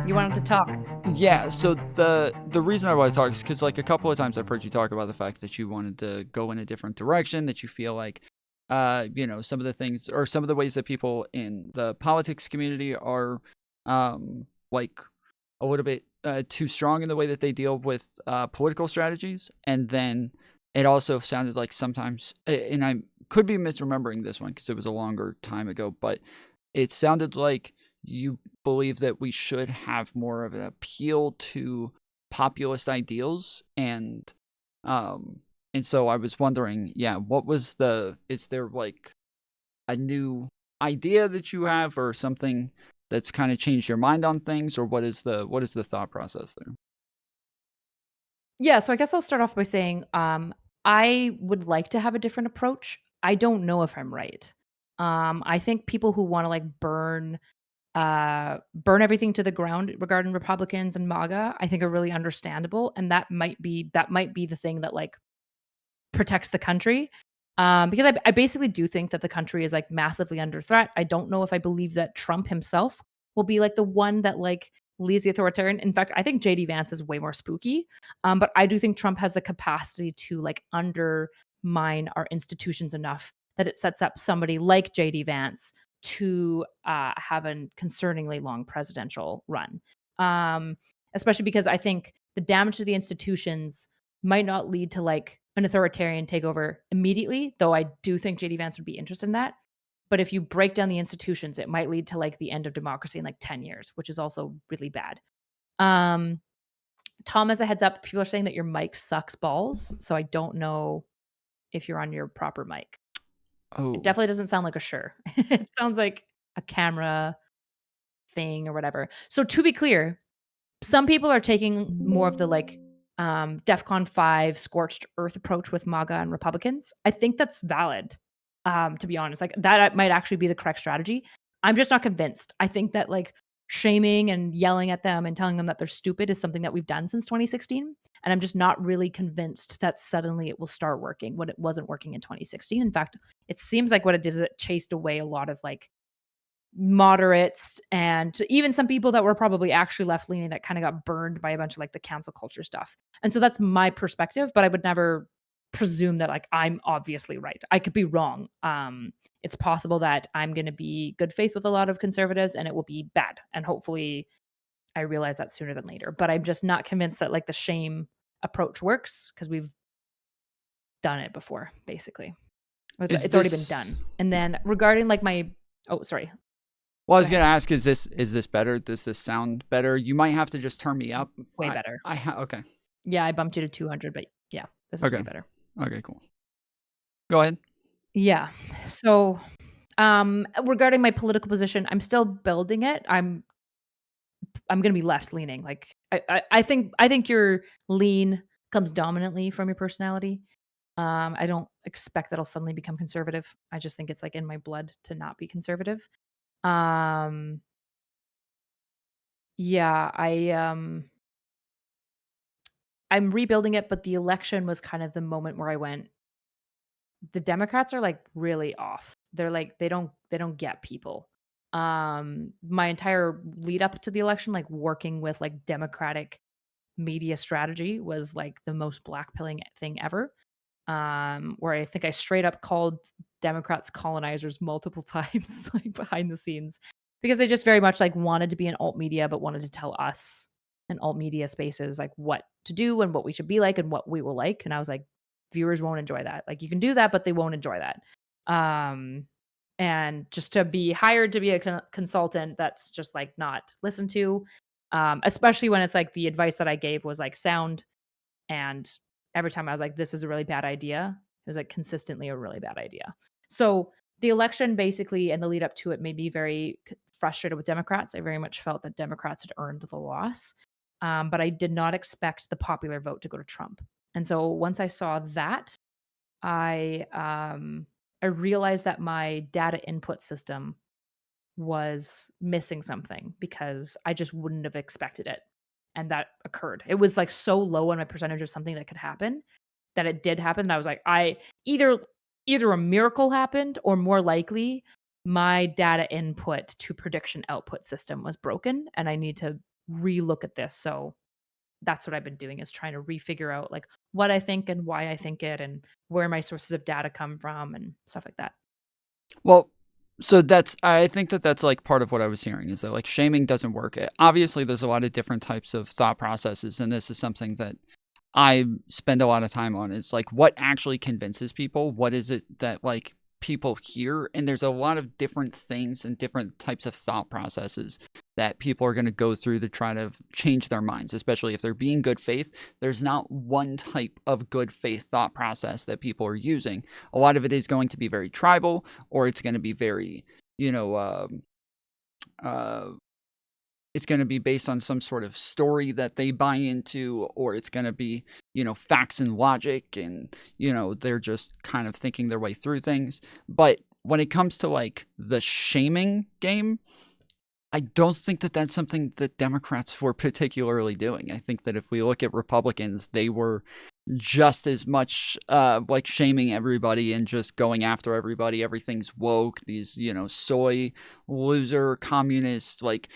You wanted to talk. Yeah, so the reason I want to talk is because like a couple of times I've heard you talk about the fact that you wanted to go in a different direction, that you feel like some of the things or some of the ways that people in the politics community are like a little bit too strong in the way that they deal with political strategies. And then it also sounded like sometimes, and I could be misremembering this one because it was a longer time ago, but it sounded like you believe that we should have more of an appeal to populist ideals um and so I was wondering, yeah, what was is there like a new idea that you have or something that's kind of changed your mind on things, or what is the thought process there? Yeah, so I guess I'll start off by saying, I would like to have a different approach. I don't know if I'm right. I think people who wanna, like, burn everything to the ground regarding Republicans and MAGA, I think are really understandable, and that might be the thing that, like, protects the country. Because I basically do think that the country is, like, massively under threat. I don't know if I believe that Trump himself will be, like, the one that, like, leads the authoritarian. In fact, I think JD Vance is way more spooky. But I do think Trump has the capacity to, like, undermine our institutions enough that it sets up somebody like JD Vance to, have a concerningly long presidential run. Um, Especially because I think the damage to the institutions might not lead to, like, an authoritarian takeover immediately, though I do think JD Vance would be interested in that. But if you break down the institutions, it might lead to, like, the end of democracy in, like, 10 years, which is also really bad. Um, Tom, as a heads up, people are saying that your mic sucks balls, so I don't know if you're on your proper mic. It Oh. definitely doesn't sound like a sure. It sounds like a camera thing or whatever. So to be clear, some people are taking more of the, like, DEFCON 5 scorched earth approach with MAGA and Republicans. I think that's valid, to be honest. Like, that might actually be the correct strategy. I'm just not convinced. I think that, like, shaming and yelling at them and telling them that they're stupid is something that we've done since 2016, and I'm just not really convinced that suddenly it will start working when it wasn't working in 2016. In fact, it seems like what it did is it chased away a lot of, like, moderates and even some people that were probably actually left leaning that kind of got burned by a bunch of, like, the cancel culture stuff. And so that's my perspective, but I would never presume that, like, I'm obviously right. I could be wrong. It's possible that I'm going to be good faith with a lot of conservatives and it will be bad. And hopefully I realize that sooner than later. But I'm just not convinced that, like, the shame approach works because we've done it before, basically. Is It's already been this done. And then regarding, like, my, oh, sorry, Well, I go was ahead. gonna ask, is this better? Does this sound better? You might have to just turn me up. Way better. Okay. Yeah, I bumped you to 200, but yeah, this is way Okay. better. Okay, cool. Go ahead. Yeah. So, regarding my political position, I'm still building it. I'm gonna be left leaning. Like, I think your lean comes dominantly from your personality. I don't expect that I'll suddenly become conservative. I just think it's, like, in my blood to not be conservative. Um, yeah, I'm rebuilding it, but the election was kind of the moment where I went, the Democrats are, like, really off. They're like, they don't get people. My entire lead up to the election, like, working with, like, Democratic media strategy was, like, the most blackpilling thing ever. Where I think I straight up called Democrats colonizers multiple times, like, behind the scenes, because they just very much, like, wanted to be an alt media, but wanted to tell us in alt media spaces, like, what to do and what we should be like and what we will like. And I was like, viewers won't enjoy that. Like, you can do that, but they won't enjoy that. Um, and just to be hired to be a consultant that's just, like, not listened to, especially when it's like the advice that I gave was, like, sound, and every time I was like, "This is a really bad idea," it was, like, consistently a really bad idea. So, the election basically and the lead up to it made me very frustrated with Democrats. I very much felt that Democrats had earned the loss, but I did not expect the popular vote to go to Trump. And so once I saw that, I, I realized that my data input system was missing something because I just wouldn't have expected it, and that occurred. It was, like, so low on my percentage of something that could happen, that it did happen, and I was like, I either either a miracle happened or more likely my data input to prediction output system was broken, and I need to relook at this. So that's what I've been doing, is trying to refigure out like what I think and why I think it and where my sources of data come from and stuff like that. Well, so that's I think that that's, like, part of what I was hearing is that, like, shaming doesn't work. Obviously, there's a lot of different types of thought processes, and this is something that I spend a lot of time on, is, like, what actually convinces people? What is it that, like, people hear? And there's a lot of different things and different types of thought processes that people are gonna go through to try to change their minds, especially if they're being good faith. There's not one type of good faith thought process that people are using. A lot of it is going to be very tribal, or it's gonna be very, you know, uh it's going to be based on some sort of story that they buy into, or it's going to be, facts and logic, and, they're just kind of thinking their way through things. But when it comes to like the shaming game, I don't think that that's something that Democrats were particularly doing. I think that if we look at Republicans, they were just as much like shaming everybody and just going after everybody. Everything's woke. These, soy loser communist, like,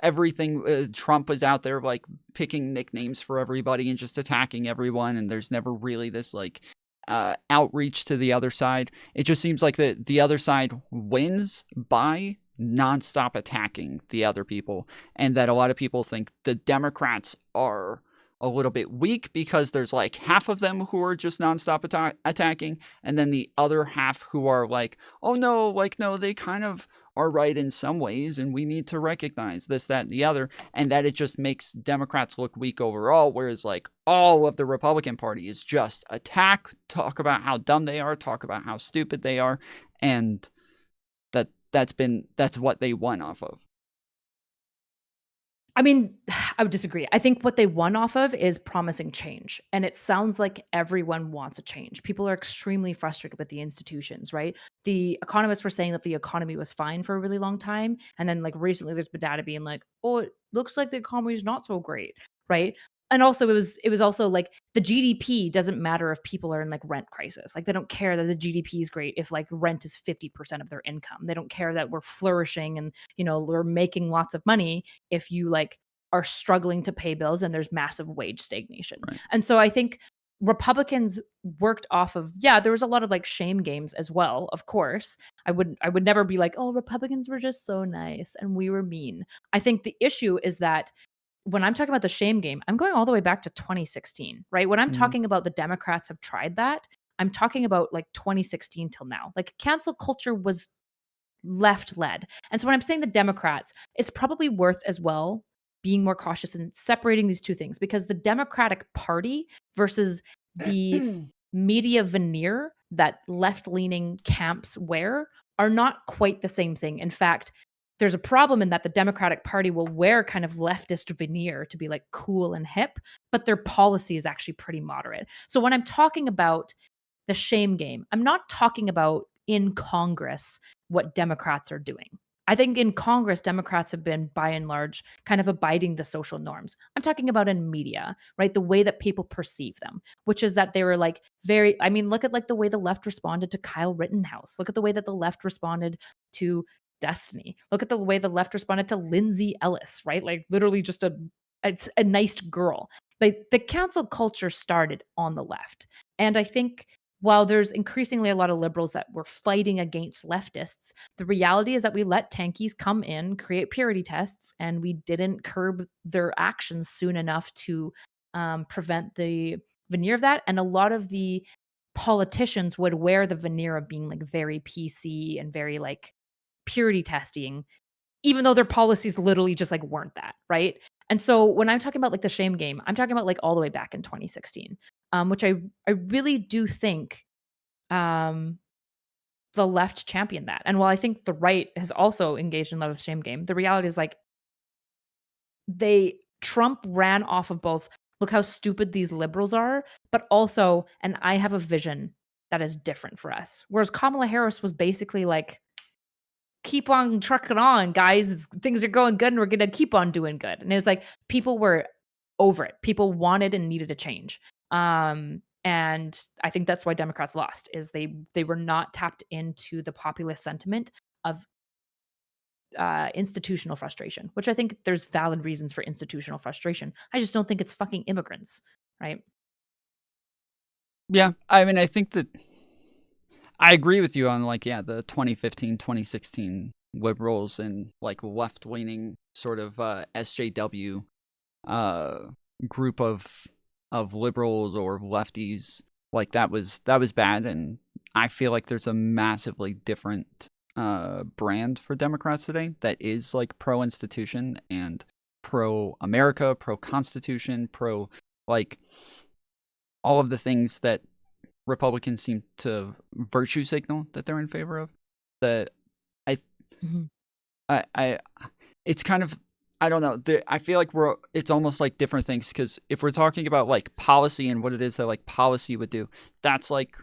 everything. Trump was out there like picking nicknames for everybody and just attacking everyone. And there's never really this like outreach to the other side. It just seems like the other side wins by nonstop attacking the other people, and that a lot of people think the Democrats are a little bit weak because there's like half of them who are just nonstop attacking, and then the other half who are like, oh no, like no, they kind of are right in some ways, and we need to recognize this, that, and the other, and that it just makes Democrats look weak overall, whereas like all of the Republican Party is just attack, talk about how dumb they are, talk about how stupid they are, and that's what they won off of. I mean, I would disagree. I think what they won off of is promising change. And it sounds like everyone wants a change. People are extremely frustrated with the institutions, right? The economists were saying that the economy was fine for a really long time. And then, like, recently there's been data being like, oh, it looks like the economy is not so great, right? And also it was also like the GDP doesn't matter if people are in like rent crisis. Like they don't care that the GDP is great if like rent is 50% of their income. They don't care that we're flourishing and, we're making lots of money if you like are struggling to pay bills and there's massive wage stagnation. Right. And so I think Republicans worked off of, yeah, there was a lot of like shame games as well, of course. I would never be like, "Oh, Republicans were just so nice and we were mean." I think the issue is that when I'm talking about the shame game, I'm going all the way back to 2016, right? When I'm Mhm. talking about the Democrats have tried that, I'm talking about like 2016 till now. Like cancel culture was left led. And so when I'm saying the Democrats, it's probably worth as well being more cautious in separating these two things, because the Democratic Party versus the media veneer that left leaning camps wear are not quite the same thing. In fact, there's a problem in that the Democratic Party will wear kind of leftist veneer to be like cool and hip, but their policy is actually pretty moderate. So when I'm talking about the shame game, I'm not talking about in Congress what Democrats are doing. I think in Congress, Democrats have been by and large kind of abiding the social norms. I'm talking about in media, right? The way that people perceive them, which is that they were like I mean, look at like the way the left responded to Kyle Rittenhouse. Look at the way that the left responded to Destiny. Look at the way the left responded to Lindsay Ellis, right? Like literally just it's a nice girl. Like the council culture started on the left. And I think while there's increasingly a lot of liberals that were fighting against leftists, the reality is that we let tankies come in, create purity tests, and we didn't curb their actions soon enough to prevent the veneer of that. And a lot of the politicians would wear the veneer of being like very PC and very like purity testing, even though their policies literally just like weren't that, right? And so when I'm talking about like the shame game, I'm talking about like all the way back in 2016, which I really do think um, the left championed that. And while I think the right has also engaged in a lot of shame game, the reality is like Trump ran off of both, look how stupid these liberals are, but also, and I have a vision that is different for us. Whereas Kamala Harris was basically like, keep on trucking on, guys. Things are going good and we're going to keep on doing good. And it was like people were over it. People wanted and needed a change. And I think that's why Democrats lost, is they were not tapped into the populist sentiment of institutional frustration, which I think there's valid reasons for institutional frustration. I just don't think it's fucking immigrants, right? Yeah, I mean, I think that I agree with you on like yeah, the 2015, 2016 liberals and like left-leaning sort of SJW uh group of liberals or lefties like that was bad, and I feel like there's a massively different brand for Democrats today that is like pro institution and pro America, pro constitution, pro like all of the things that Republicans seem to virtue signal that they're in favor of. That I Mhm. I it's kind of I don't know. I feel like it's almost like different things because if we're talking about like policy and what it is that like policy would do, that's like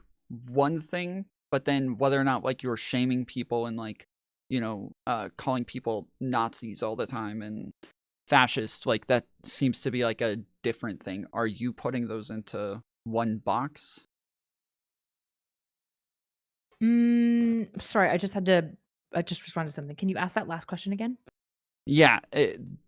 one thing. But then whether or not like you're shaming people and like calling people Nazis all the time and fascist, like that seems to be like a different thing. Are you putting those into one box? Sorry, I just responded to something. Can you ask that last question again? Yeah,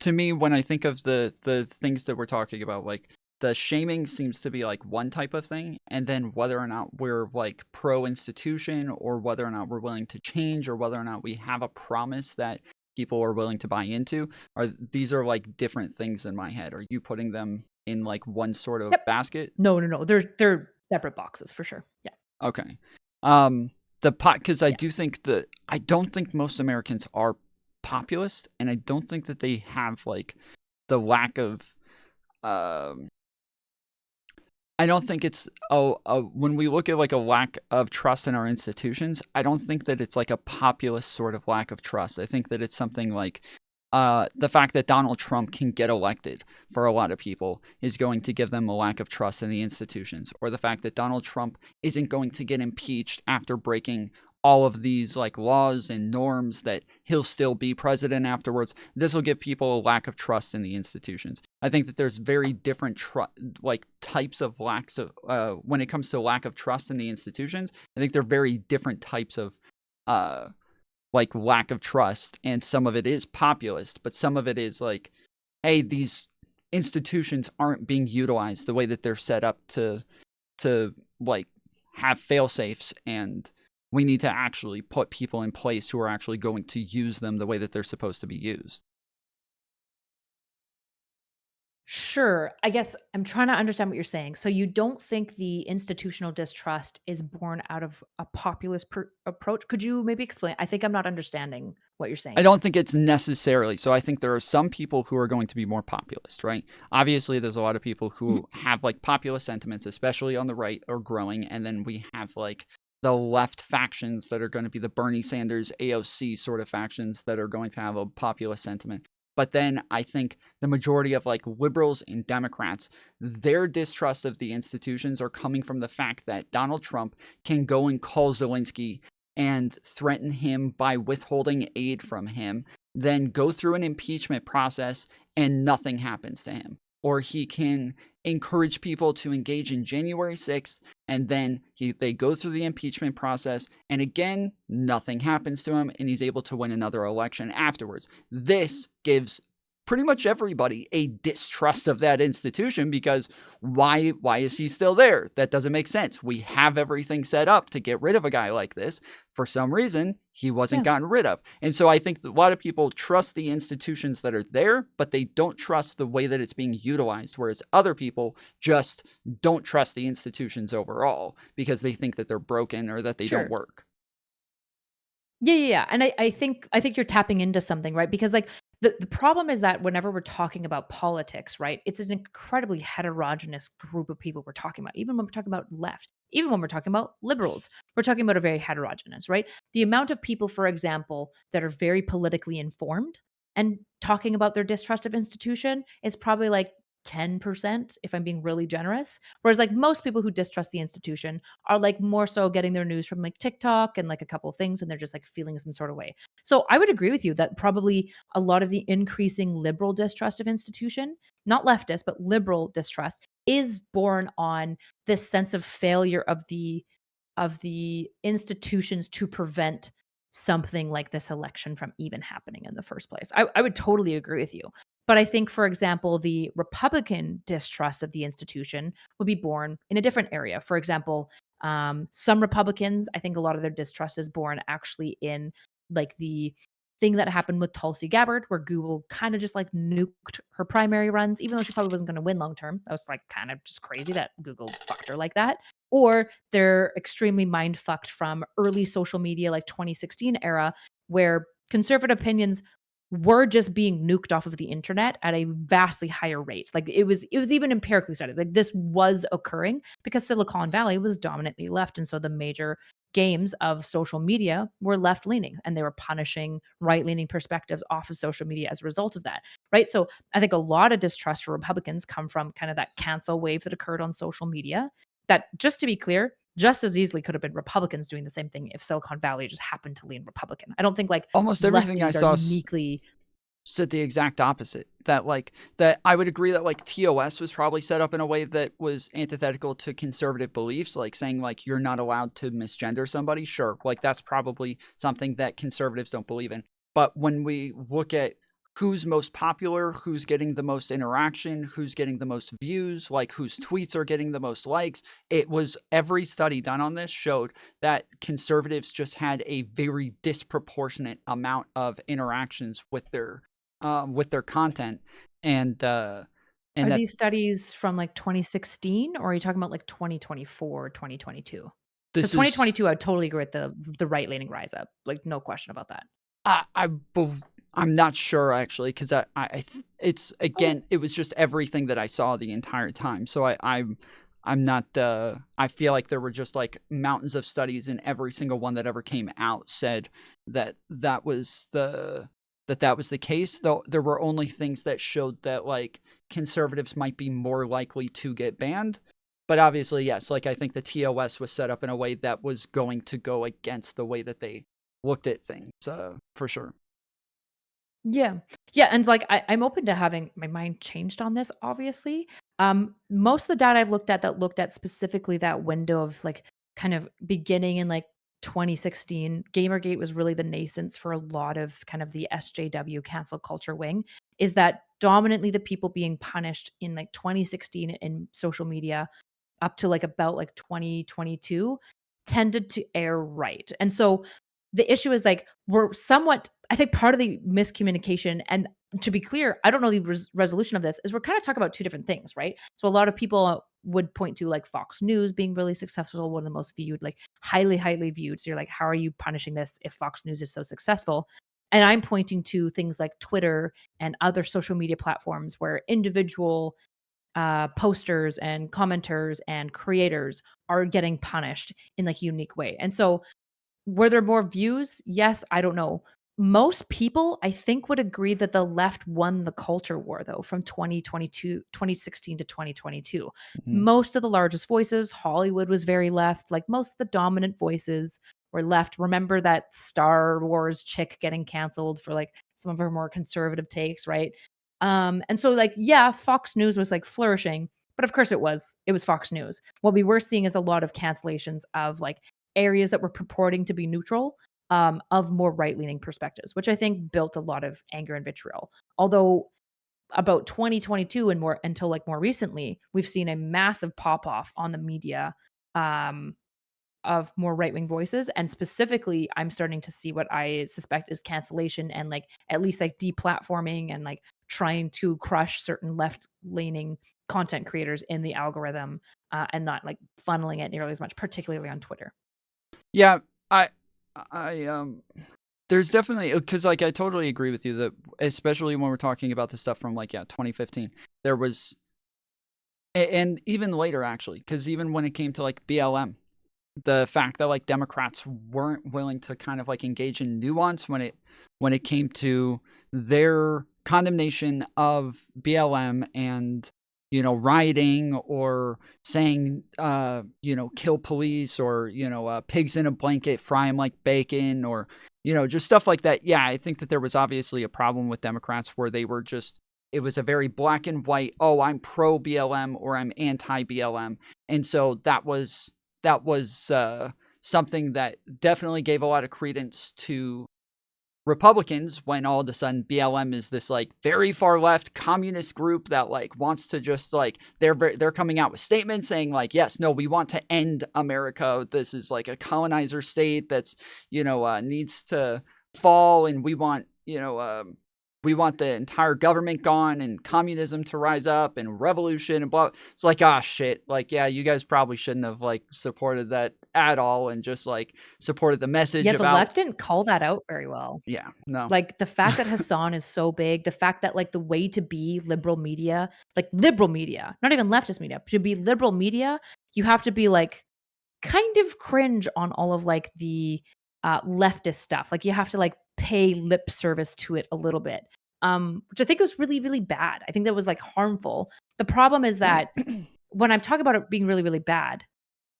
to me, when I think of the things that we're talking about, like the shaming seems to be like one type of thing, and then whether or not we're like pro institution, or whether or not we're willing to change, or whether or not we have a promise that people are willing to buy into, are these are like different things in my head. Are you putting them in like one sort of Yep. basket? No, no, no. They're separate boxes for sure. Yeah. Okay. Um, the pot because Yeah. I don't think most Americans are populist, and I don't think that they have like the lack of. Um, I don't think it's when we look at like a lack of trust in our institutions. I don't think that it's like a populist sort of lack of trust. I think that it's something like the fact that Donald Trump can get elected for a lot of people is going to give them a lack of trust in the institutions, or the fact that Donald Trump isn't going to get impeached after breaking all of these like laws and norms, that he'll still be president afterwards. This will give people a lack of trust in the institutions. I think that there's very different like types of lacks of when it comes to lack of trust in the institutions. I think they're very different types of uh like lack of trust, and some of it is populist, but some of it is like, hey, these institutions aren't being utilized the way that they're set up to like have fail safes, and we need to actually put people in place who are actually going to use them the way that they're supposed to be used. Sure. I guess I'm trying to understand what you're saying. So you don't think the institutional distrust is born out of a populist approach? Could you maybe explain? I think I'm not understanding what you're saying I here. don't think it's necessarily. So I think there are some people who are going to be more populist, right? Obviously, there's a lot of people Mhm. who have like populist sentiments, especially on the right, are growing. And then we have like the left factions that are going to be the Bernie Sanders, AOC sort of factions that are going to have a populist sentiment. But then I think the majority of like liberals and Democrats, their distrust of the institutions are coming from the fact that Donald Trump can go and call Zelensky and threaten him by withholding aid from him, then go through an impeachment process and nothing happens to him. Or he can encourage people to engage in January 6th, and then they go through the impeachment process, and again, nothing happens to him, and he's able to win another election afterwards. This gives pretty much everybody a distrust of that institution, because why is he still there? That doesn't make sense. We have everything set up to get rid of a guy like this. For some reason, he wasn't Yeah. gotten rid of. And so I think that a lot of people trust the institutions that are there, but they don't trust the way that it's being utilized, whereas other people just don't trust the institutions overall because they think that they're broken or that they don't Sure. work. Yeah, yeah, yeah, and I think you're tapping into something, right? Because, like, the problem is that whenever we're talking about politics, right, it's an incredibly heterogeneous group of people we're talking about, even when we're talking about left, even when we're talking about liberals, we're talking about a very heterogeneous, right? The amount of people, for example, that are very politically informed and talking about their distrust of institution is probably, like, 10%, if I'm being really generous, whereas, like, most people who distrust the institution are like more so getting their news from like TikTok and like a couple of things, and they're just like feeling some sort of way. So I would agree with you that probably a lot of the increasing liberal distrust of institution, not leftist, but liberal distrust, is born on this sense of failure of the institutions to prevent something like this election from even happening in the first place. I would totally agree with you. But I think, for example, the Republican distrust of the institution would be born in a different area. For example, some Republicans, I think a lot of their distrust is born actually in like the thing that happened with Tulsi Gabbard, where Google kind of just like nuked her primary runs, even though she probably wasn't going to win long term. That was like kind of just crazy that Google fucked her like that. Or they're extremely mind fucked from early social media, like 2016 era, where conservative opinions were just being nuked off of the internet at a vastly higher rate. Like it was even empirically studied. Like this was occurring because Silicon Valley was dominantly left. And so the major games of social media were left leaning and they were punishing right leaning perspectives off of social media as a result of that. Right. So I think a lot of distrust for Republicans come from kind of that cancel wave that occurred on social media. That, just to be clear, just as easily could have been Republicans doing the same thing if Silicon Valley just happened to lean Republican. I don't think like Almost everything I lefties are saw uniquely. said the exact opposite. That I would agree that like TOS was probably set up in a way that was antithetical to conservative beliefs, like saying like you're not allowed to misgender somebody. Sure, like that's probably something that conservatives don't believe in. But when we look at who's most popular, who's getting the most interaction, who's getting the most views, like whose tweets are getting the most likes, it was every study done on this showed that conservatives just had a very disproportionate amount of interactions with their content, and Are that these studies from like 2016 or are you talking about like 2024 or 2022? Because this is 2022, I would totally agree with the right leaning rise up. Like no question about that. I I bel I'm not sure actually because it's Oh, again it was just everything that I saw the entire time. So I'm not I feel like there were just like mountains of studies and every single one that ever came out said that that was the case. Though there were only things that showed that like conservatives might be more likely to get banned. But obviously, yes, like I think the TOS was set up in a way that was going to go against the way that they looked at things, for sure. yeah. Yeah, and, like, I'm open to having my mind changed on this, obviously. Most of the data I've looked at that looked at specifically that window of, like, kind of beginning in, like, 2016, Gamergate was really the nascence for a lot of kind of the SJW cancel culture wing, is that dominantly the people being punished in, like, 2016 in social media up to, like, about, like, 2022 tended to air right, and so the issue is, like, we're somewhat I think part of the miscommunication and to be clear, I don't know the resolution of this, is we're kinda talking about 2 different things, right? So a lot of people would point to, like, Fox News being really successful, one of the most viewed, like, highly, highly viewed, so you're like, "How are you punishing this if Fox News is so successful?" And I'm pointing to things like Twitter and other social media platforms where individual posters and commenters and creators are getting punished in like a unique way. And so were there more views? Yes, I don't know. Most people, I think, would agree that the left won the culture war, though, from 2022, 2016 to 2022. Mhm. Most of the largest voices, Hollywood was very left. Like most of the dominant voices were left. Remember that Star Wars chick getting canceled for like some of her more conservative takes, right? And so, like, yeah, Fox News was like flourishing, but of course it was Fox News. What we were seeing is a lot of cancellations of like areas that were purporting to be neutral of more right-leaning perspectives, which I think built a lot of anger and vitriol. Although about 2022 and more until like more recently, we've seen a massive pop off on the media um, of more right-wing voices, and specifically, I'm starting to see what I suspect is cancellation and like at least like deplatforming and like trying to crush certain left-leaning content creators in the algorithm and not like funneling it nearly as much, particularly on Twitter. Yeah, I I there's definitely because like I totally agree with you that especially when we're talking about the stuff from like yeah 2015, there was and even later actually because even when it came to like BLM, the fact that like Democrats weren't willing to kind of like engage in nuance when it came to their condemnation of BLM and rioting or saying kill police or pigs in a blanket fry them like bacon or just stuff like that. Yeah, I think that there was obviously a problem with Democrats where they were just it was a very black and white, oh, I'm pro BLM or I'm anti BLM. And so that was something that definitely gave a lot of credence to Republicans when all of a sudden BLM is this like very far left communist group that like wants to just like they're coming out with statements saying like, yes, no, we want to end America. This is like a colonizer state that's, needs to fall, and we want the entire government gone and communism to rise up and revolution and blah. It's like, ah, shit. Like, yeah, you guys probably shouldn't have like supported that at all and just like supported the message Yeah, the about, left didn't call that out very well. yeah, no. Like, the fact that Hassan is so big, the fact that, like, the way to be liberal media, like, liberal media, not even leftist media, to be liberal media, you have to be, like, kind of cringe on all of, like, the, leftist stuff. Like, you have to, like, pay lip service to it a little bit, which I think was really, really bad. I think that was, like, harmful. The problem is that when I'm talking about it being really, really bad,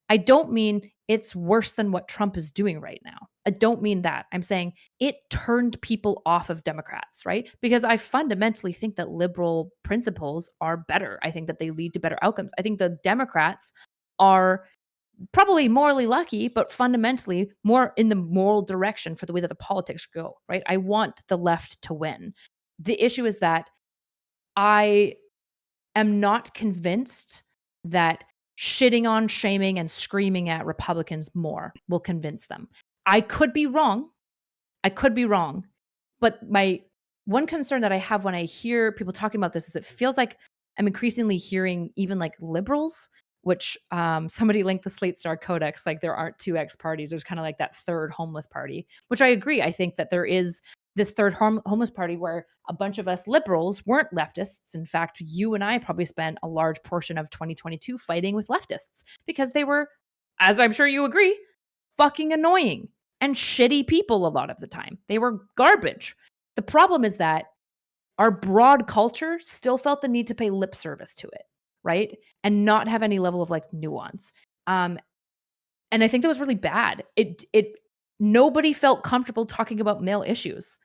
I don't mean it's worse than what Trump is doing right now. I don't mean that. I'm saying it turned people off of Democrats, right? Because I fundamentally think that liberal principles are better. I think that they lead to better outcomes. I think the Democrats are probably morally lucky, but fundamentally more in the moral direction for the way that the politics go, right? I want the left to win. The issue is that I am not convinced that shitting on, shaming, and screaming at Republicans more will convince them. I could be wrong. I could be wrong. But my one concern that I have when I hear people talking about this is it feels like I'm increasingly hearing even like liberals, which somebody linked the Slate Star Codex, like there aren't two X parties. There's kind of like that third homeless party, which I agree. I think that there is this third homeless party where a bunch of us liberals weren't leftists. In fact, you and I probably spent a large portion of 2022 fighting with leftists because they were, as I'm sure you agree, fucking annoying and shitty people a lot of the time. They were garbage. The problem is that our broad culture still felt the need to pay lip service to it, right? And not have any level of like nuance. And I think that was really bad. It nobody felt comfortable talking about male issues.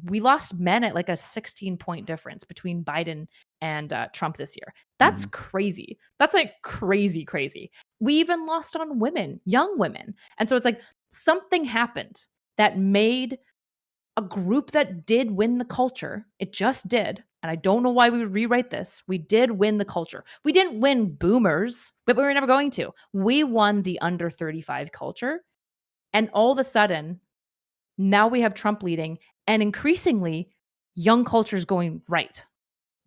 We lost men at like a 16-point difference between Biden and Trump this year. That's Mhm. crazy. That's like crazy, crazy. We even lost on women, young women. And so it's like something happened that made a group that did win the culture. It just did. And I don't know why we would rewrite this. We did win the culture. We didn't win boomers, but we were never going to. We won the under 35 culture. And all of a sudden, now we have Trump leading, and increasingly, young culture is going right.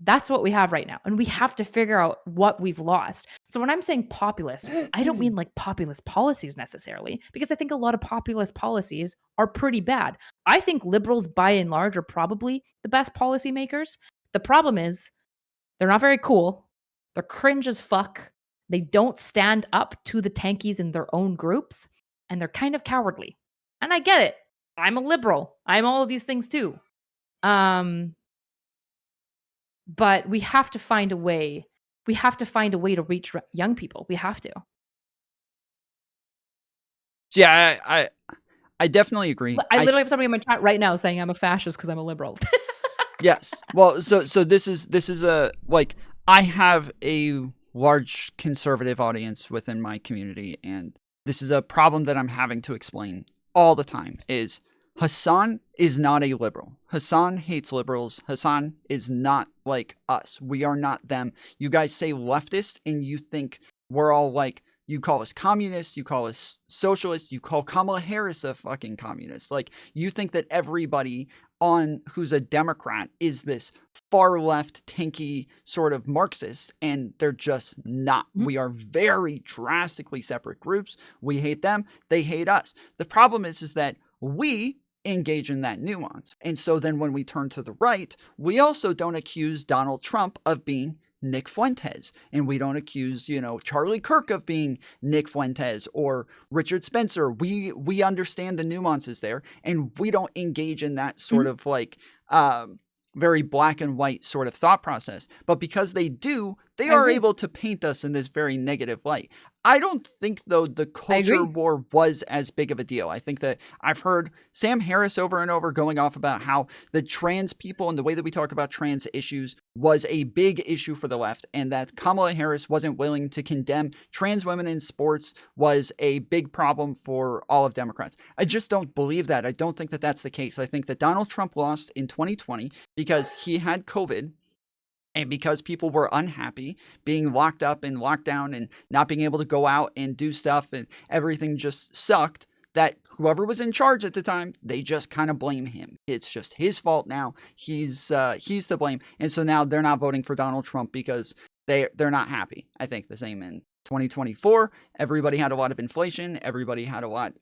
That's what we have right now. And we have to figure out what we've lost. So when I'm saying populist, I don't mean like populist policies necessarily, because I think a lot of populist policies are pretty bad. I think liberals by and large are probably the best policymakers. The problem is they're not very cool. They're cringe as fuck. They don't stand up to the tankies in their own groups, and they're kind of cowardly. And I get it. I'm a liberal. I'm all of these things too. But we have to find a way. We have to find a way to reach young people. We have to. Yeah, I definitely agree. I literally have somebody in my chat right now saying I'm a fascist because I'm a liberal. Yes. Well, so this is a like I have a large conservative audience within my community, and this is a problem that I'm having to explain all the time is Hassan is not a liberal. Hassan hates liberals. Hassan is not like us. We are not them. You guys say leftist and you think we're all like, you call us communists, you call us socialists, you call Kamala Harris a fucking communist. Like, you think that everybody on who's a Democrat is this far left, tanky sort of Marxist, and they're just not. Mhm. We are very drastically separate groups. We hate them, they hate us. The problem is that we engage in that nuance. And so then when we turn to the right, we also don't accuse Donald Trump of being Nick Fuentes, and we don't accuse, Charlie Kirk of being Nick Fuentes or Richard Spencer. We understand the nuances there, and we don't engage in that sort of like very black and white sort of thought process. But because they do, they are able to paint us in this very negative light. I don't think, though, the I culture agree. war was as big of a deal. I think that I've heard Sam Harris over and over going off about how the trans people and the way that we talk about trans issues was a big issue for the left, and that Kamala Harris wasn't willing to condemn trans women in sports was a big problem for all of Democrats. I just don't believe that. I don't think that that's the case. I think that Donald Trump lost in 2020 because he had COVID and because people were unhappy being locked up and locked down and not being able to go out and do stuff and everything just sucked, that whoever was in charge at the time, they just kind of blame him. It's just his fault now. He's to blame. And so now they're not voting for Donald Trump because they're not happy. I think the same in 2024. Everybody had a lot of inflation. Everybody had a lot,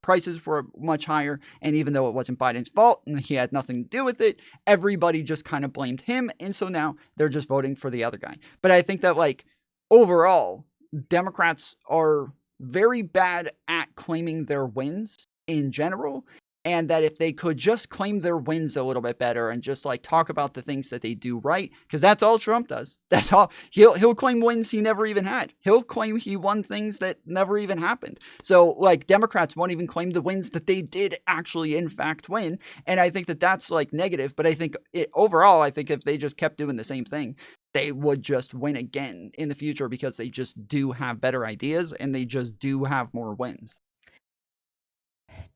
prices were much higher. And even though it wasn't Biden's fault and he had nothing to do with it, everybody just kind of blamed him. And so now they're just voting for the other guy. But I think that, like, overall, Democrats are very bad at claiming their wins in general. And that if they could just claim their wins a little bit better and just like talk about the things that they do right, because that's all Trump does. That's all he'll claim wins he never even had. He'll claim he won things that never even happened. So like Democrats won't even claim the wins that they did actually in fact win. And I think that that's like negative. But I think overall, I think if they just kept doing the same thing, they would just win again in the future because they just do have better ideas and they just do have more wins.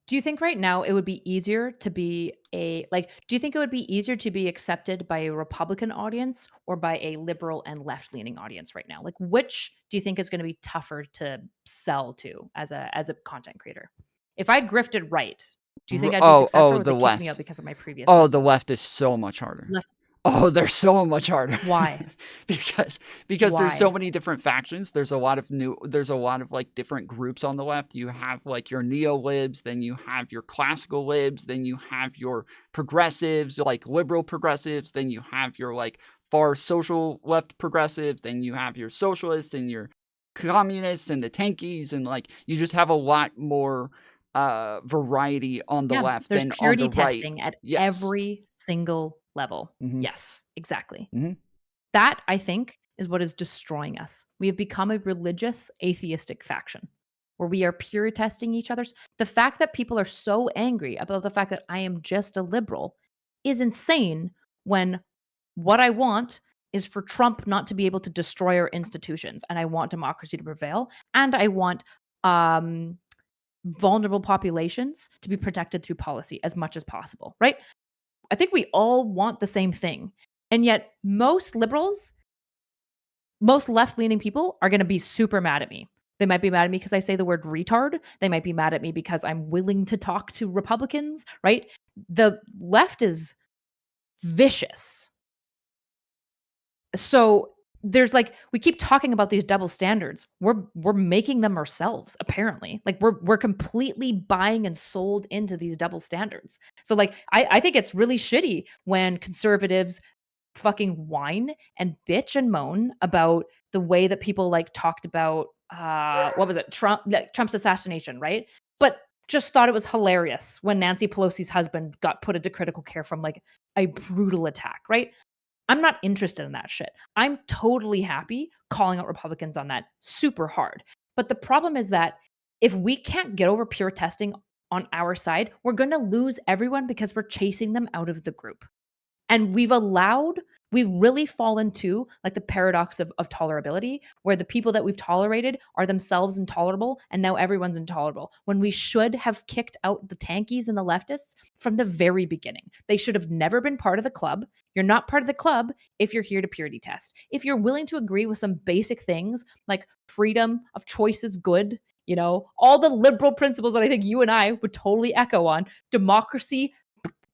Do you think right now it would be easier to be do you think it would be easier to be accepted by a Republican audience or by a liberal and left-leaning audience right now? Like, which do you think is gonna be tougher to sell to as a content creator? If I grifted right, do you think I'd be successful or would The they kick me out left. because of my previous Oh, the grifting? left is so much harder. Left Oh, they're so much harder. Why? because there's so Why? many different factions. There's a lot of like different groups on the left. You have like your neo-libs, then you have your classical libs, then you have your progressives, like liberal progressives, then you have your like far social left progressive, then you have your socialists and your communists and the tankies, and like you just have a lot more variety on the Yeah, left there's than on the purity right. testing at Yes. every single level. Mhm. Yes, exactly. Mhm. That, I think, is what is destroying us. We have become a religious, atheistic faction where we are pure testing each other's. The fact that people are so angry about the fact that I am just a liberal is insane when what I want is for Trump not to be able to destroy our institutions. And I want democracy to prevail. And I want um, vulnerable populations to be protected through policy as much as possible, right? I think we all want the same thing. And yet, most left-leaning people are gonna be super mad at me. They might be mad at me because I say the word retard. They might be mad at me because I'm willing to talk to Republicans, right? The left is vicious. So there's like we keep talking about these double standards. We're making them ourselves, apparently. Like we're completely buying and sold into these double standards. So like I think it's really shitty when conservatives fucking whine and bitch and moan about the way that people like talked about what was it? Trump's assassination, right? But just thought it was hilarious when Nancy Pelosi's husband got put into critical care from like a brutal attack, right? I'm not interested in that shit. I'm totally happy calling out Republicans on that super hard. But the problem is that if we can't get over pure testing on our side, we're going to lose everyone because we're chasing them out of the group. And we've really fallen to like the paradox of tolerability, where the people that we've tolerated are themselves intolerable, and now everyone's intolerable. When we should have kicked out the tankies and the leftists from the very beginning. They should have never been part of the club. You're not part of the club if you're here to purity test. If you're willing to agree with some basic things like freedom of choice is good, all the liberal principles that I think you and I would totally echo on, democracy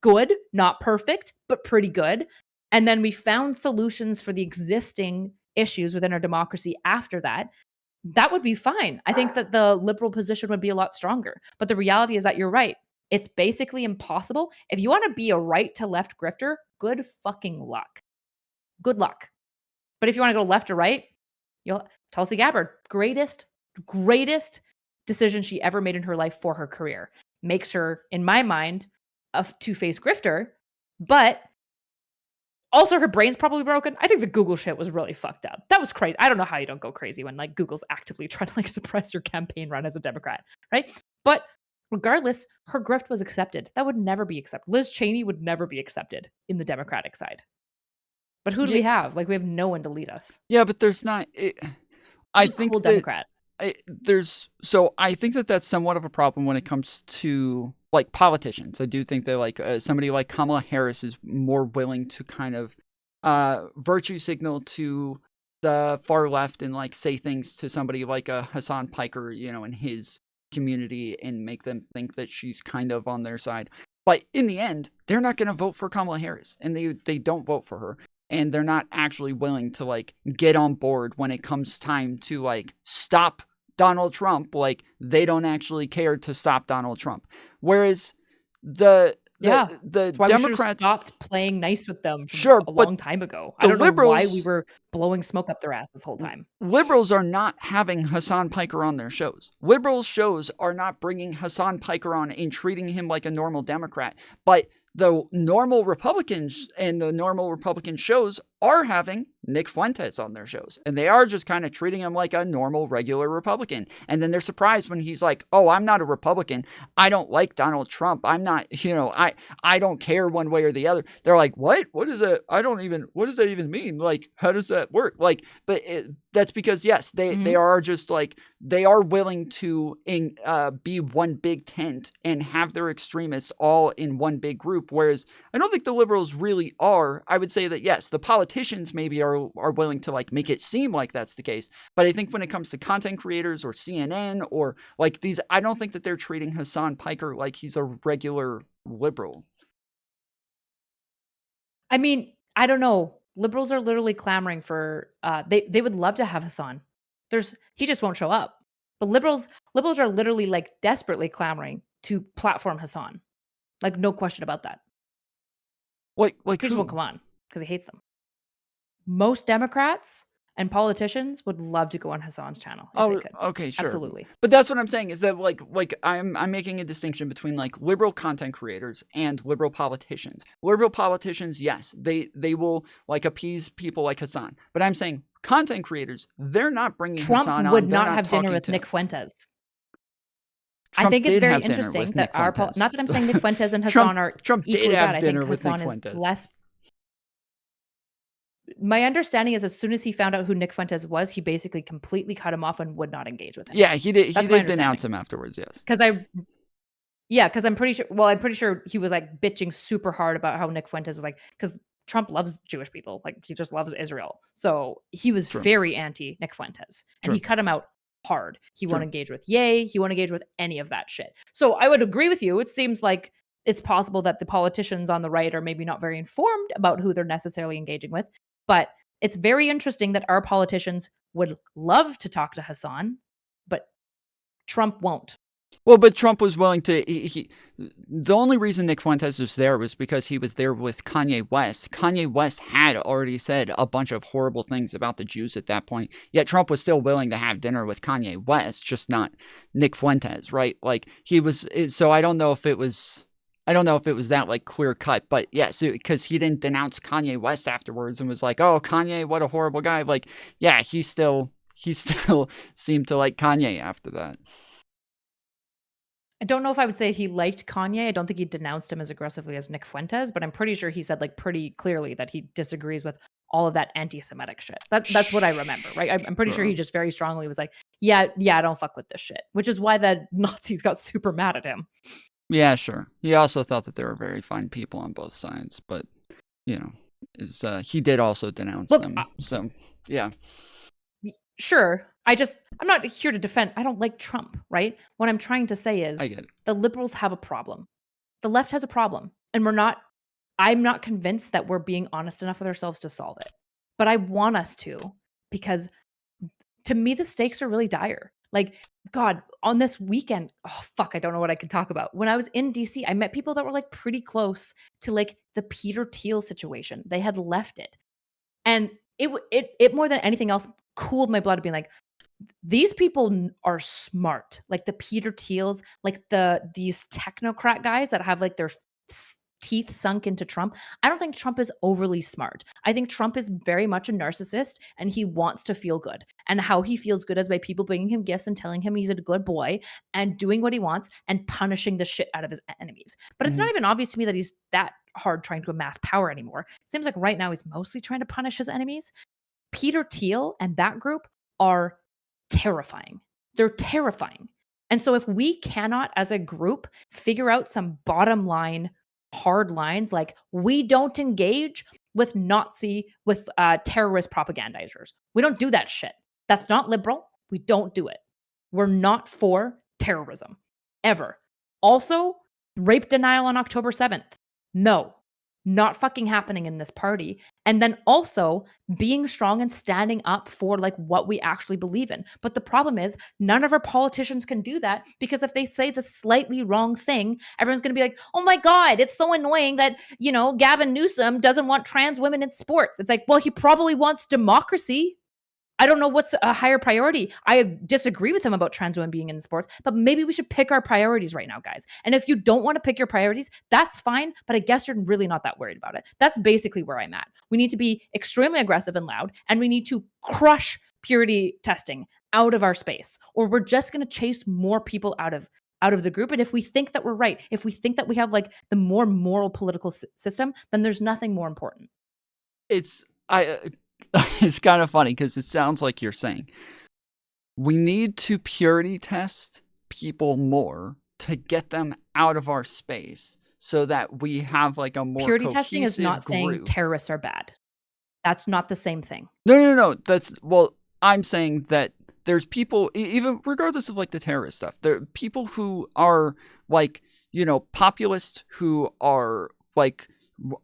good, not perfect, but pretty good. And then we found solutions for the existing issues within our democracy after that. That would be fine. I think that the liberal position would be a lot stronger. But the reality is that you're right. It's basically impossible. If you want to be a right to left grifter, good fucking luck. Good luck. But if you want to go left to right, you'll Tulsi Gabbard, greatest decision she ever made in her life for her career. Makes her, in my mind, a two-faced grifter, but Also, her brain's probably broken. I think the Google shit was really fucked up. That was crazy. I don't know how you don't go crazy when like Google's actively trying to like suppress your campaign run as a Democrat, right? But regardless, her grift was accepted. That would never be accepted. Liz Cheney would never be accepted in the Democratic side. But who do Yeah, we have? Like we have no one to lead us. yeah, but there's not. I She's a cool think that Democrat. I think that that's somewhat of a problem when it comes to like politicians. I do think that like somebody like Kamala Harris is more willing to kind of virtue signal to the far left and like say things to somebody like a Hassan Piker, in his community and make them think that she's kind of on their side. But in the end, they're not going to vote for Kamala Harris, and they don't vote for her, and they're not actually willing to like get on board when it comes time to like stop Donald Trump. Like they don't actually care to stop Donald Trump. Whereas the Yeah. the That's why we should have Democrats, stopped playing nice with them from sure, a but long time ago. I the don't know why we liberals were blowing smoke up their ass this whole time. liberals are not having Hassan Piker on their shows. Liberals shows are not bringing Hassan Piker on and treating him like a normal Democrat. But the normal Republicans and the normal Republican shows are having Nick Fuentes on their shows. And they are just kind of treating him like a normal, regular Republican. And then they're surprised when he's like, oh, I'm not a Republican. I don't like Donald Trump. I'm not, I don't care one way or the other. They're like, what? What is that? What does that even mean? Like, how does that work? Like, but that's because, yes, they are just like, they are willing to be one big tent and have their extremists all in one big group. Whereas I don't think the liberals really are. I would say that, yes, the politicians maybe are willing to like make it seem like that's the case. But I think when it comes to content creators or CNN or like these, I don't think that they're treating Hassan Piker like he's a regular liberal. I mean, I don't know. Liberals are literally clamoring for they would love to have Hassan. He just won't show up. But liberals are literally like desperately clamoring to platform Hassan. Like no question about that. Like He just won't who? come on because he hates them. Most Democrats and politicians would love to go on Hassan's channel if they Oh, could. okay, sure. Absolutely. But that's what I'm saying is that like I'm making a distinction between like liberal content creators and liberal politicians. Liberal politicians, yes, they will like appease people like Hassan. But I'm saying content creators, they're not bringing Hassan Trump on. would They're not not have dinner talking with to Nick him. Fuentes. I Trump think it's did very have dinner interesting with that Nick Fuentes. not that I'm saying Nick Fuentes and Hassan are Trump did equally bad. have I think dinner with Nick Hassan is Fuentes. less. My understanding is as soon as he found out who Nick Fuentes was, he basically completely cut him off and would not engage with him. Yeah, he did. That's He my did denounce understanding. him afterwards. Yes. Because I'm pretty sure. Well, I'm pretty sure he was like bitching super hard about how Nick Fuentes is like because Trump loves Jewish people, like he just loves Israel. So he was True. very anti Nick Fuentes, and True. he cut him out hard. He True. won't engage with Ye. He won't engage with any of that shit. So I would agree with you. It seems like it's possible that the politicians on the right are maybe not very informed about who they're necessarily engaging with, but it's very interesting that our politicians would love to talk to Hassan, but Trump won't. Well, but Trump was willing to. The only reason Nick Fuentes was there was because he was there with Kanye West. Kanye West had already said a bunch of horrible things about the Jews at that point. Yet Trump was still willing to have dinner with Kanye West, just not Nick Fuentes, right? Like he was. So I don't know if it was. I don't know if it was that like clear cut, but yes, because he didn't denounce Kanye West afterwards and was like, "Oh, Kanye, what a horrible guy." Like, yeah, he still seemed to like Kanye after that. I don't know if I would say he liked Kanye. I don't think he denounced him as aggressively as Nick Fuentes, but I'm pretty sure he said like pretty clearly that he disagrees with all of that anti-Semitic shit. That's what I remember, right? I'm pretty sure he just very strongly was like, yeah, I don't fuck with this shit, which is why the Nazis got super mad at him. Yeah, sure. He also thought that there were very fine people on both sides, but he did also denounce them. So yeah, sure. I'm not here to defend. I don't like Trump, right? What I'm trying to say is I get it. The liberals have a problem. The left has a problem, and I'm not convinced that we're being honest enough with ourselves to solve it. But I want us to, because to me the stakes are really dire. Like, God, on this weekend, oh fuck, I don't know what I can talk about. When I was in DC, I met people that were like pretty close to like the Peter Thiel situation. They had left it. And it more than anything else cooled my blood being like, these people are smart. Like the Peter Thiels, like these technocrat guys that have like their teeth sunk into Trump. I don't think Trump is overly smart. I think Trump is very much a narcissist and he wants to feel good. And how he feels good is by people bringing him gifts and telling him he's a good boy and doing what he wants and punishing the shit out of his enemies. But it's not Mhm. even obvious to me that he's that hard trying to amass power anymore. It seems like right now he's mostly trying to punish his enemies. Peter Thiel and that group are terrifying. They're terrifying. And so if we cannot as a group figure out some bottom line hard lines like we don't engage with terrorist propagandizers. We don't do that shit. That's not liberal. We don't do it. We're not for terrorism ever. Also, rape denial on October 7th. No. Not fucking happening in this party. And then also being strong and standing up for like what we actually believe in. But the problem is none of our politicians can do that because if they say the slightly wrong thing, everyone's going to be like, "Oh my god, it's so annoying that, Gavin Newsom doesn't want trans women in sports." It's like, "Well, he probably wants democracy." I don't know what's a higher priority. I disagree with him about trans women being in sports, but maybe we should pick our priorities right now, guys. And if you don't want to pick your priorities, that's fine, but I guess you're really not that worried about it. That's basically where I'm at. We need to be extremely aggressive and loud, and we need to crush purity testing out of our space, or we're just going to chase more people out of the group. And if we think that we're right, if we think that we have like the more moral political system, then there's nothing more important. It's it's kind of funny because it sounds like you're saying we need to purity test people more to get them out of our space so that we have like a more Purity testing is cohesive not saying group. terrorists are bad. That's not the same thing. No. Well, I'm saying that there's people, even regardless of like the terrorist stuff, there are people who are like, populists who are like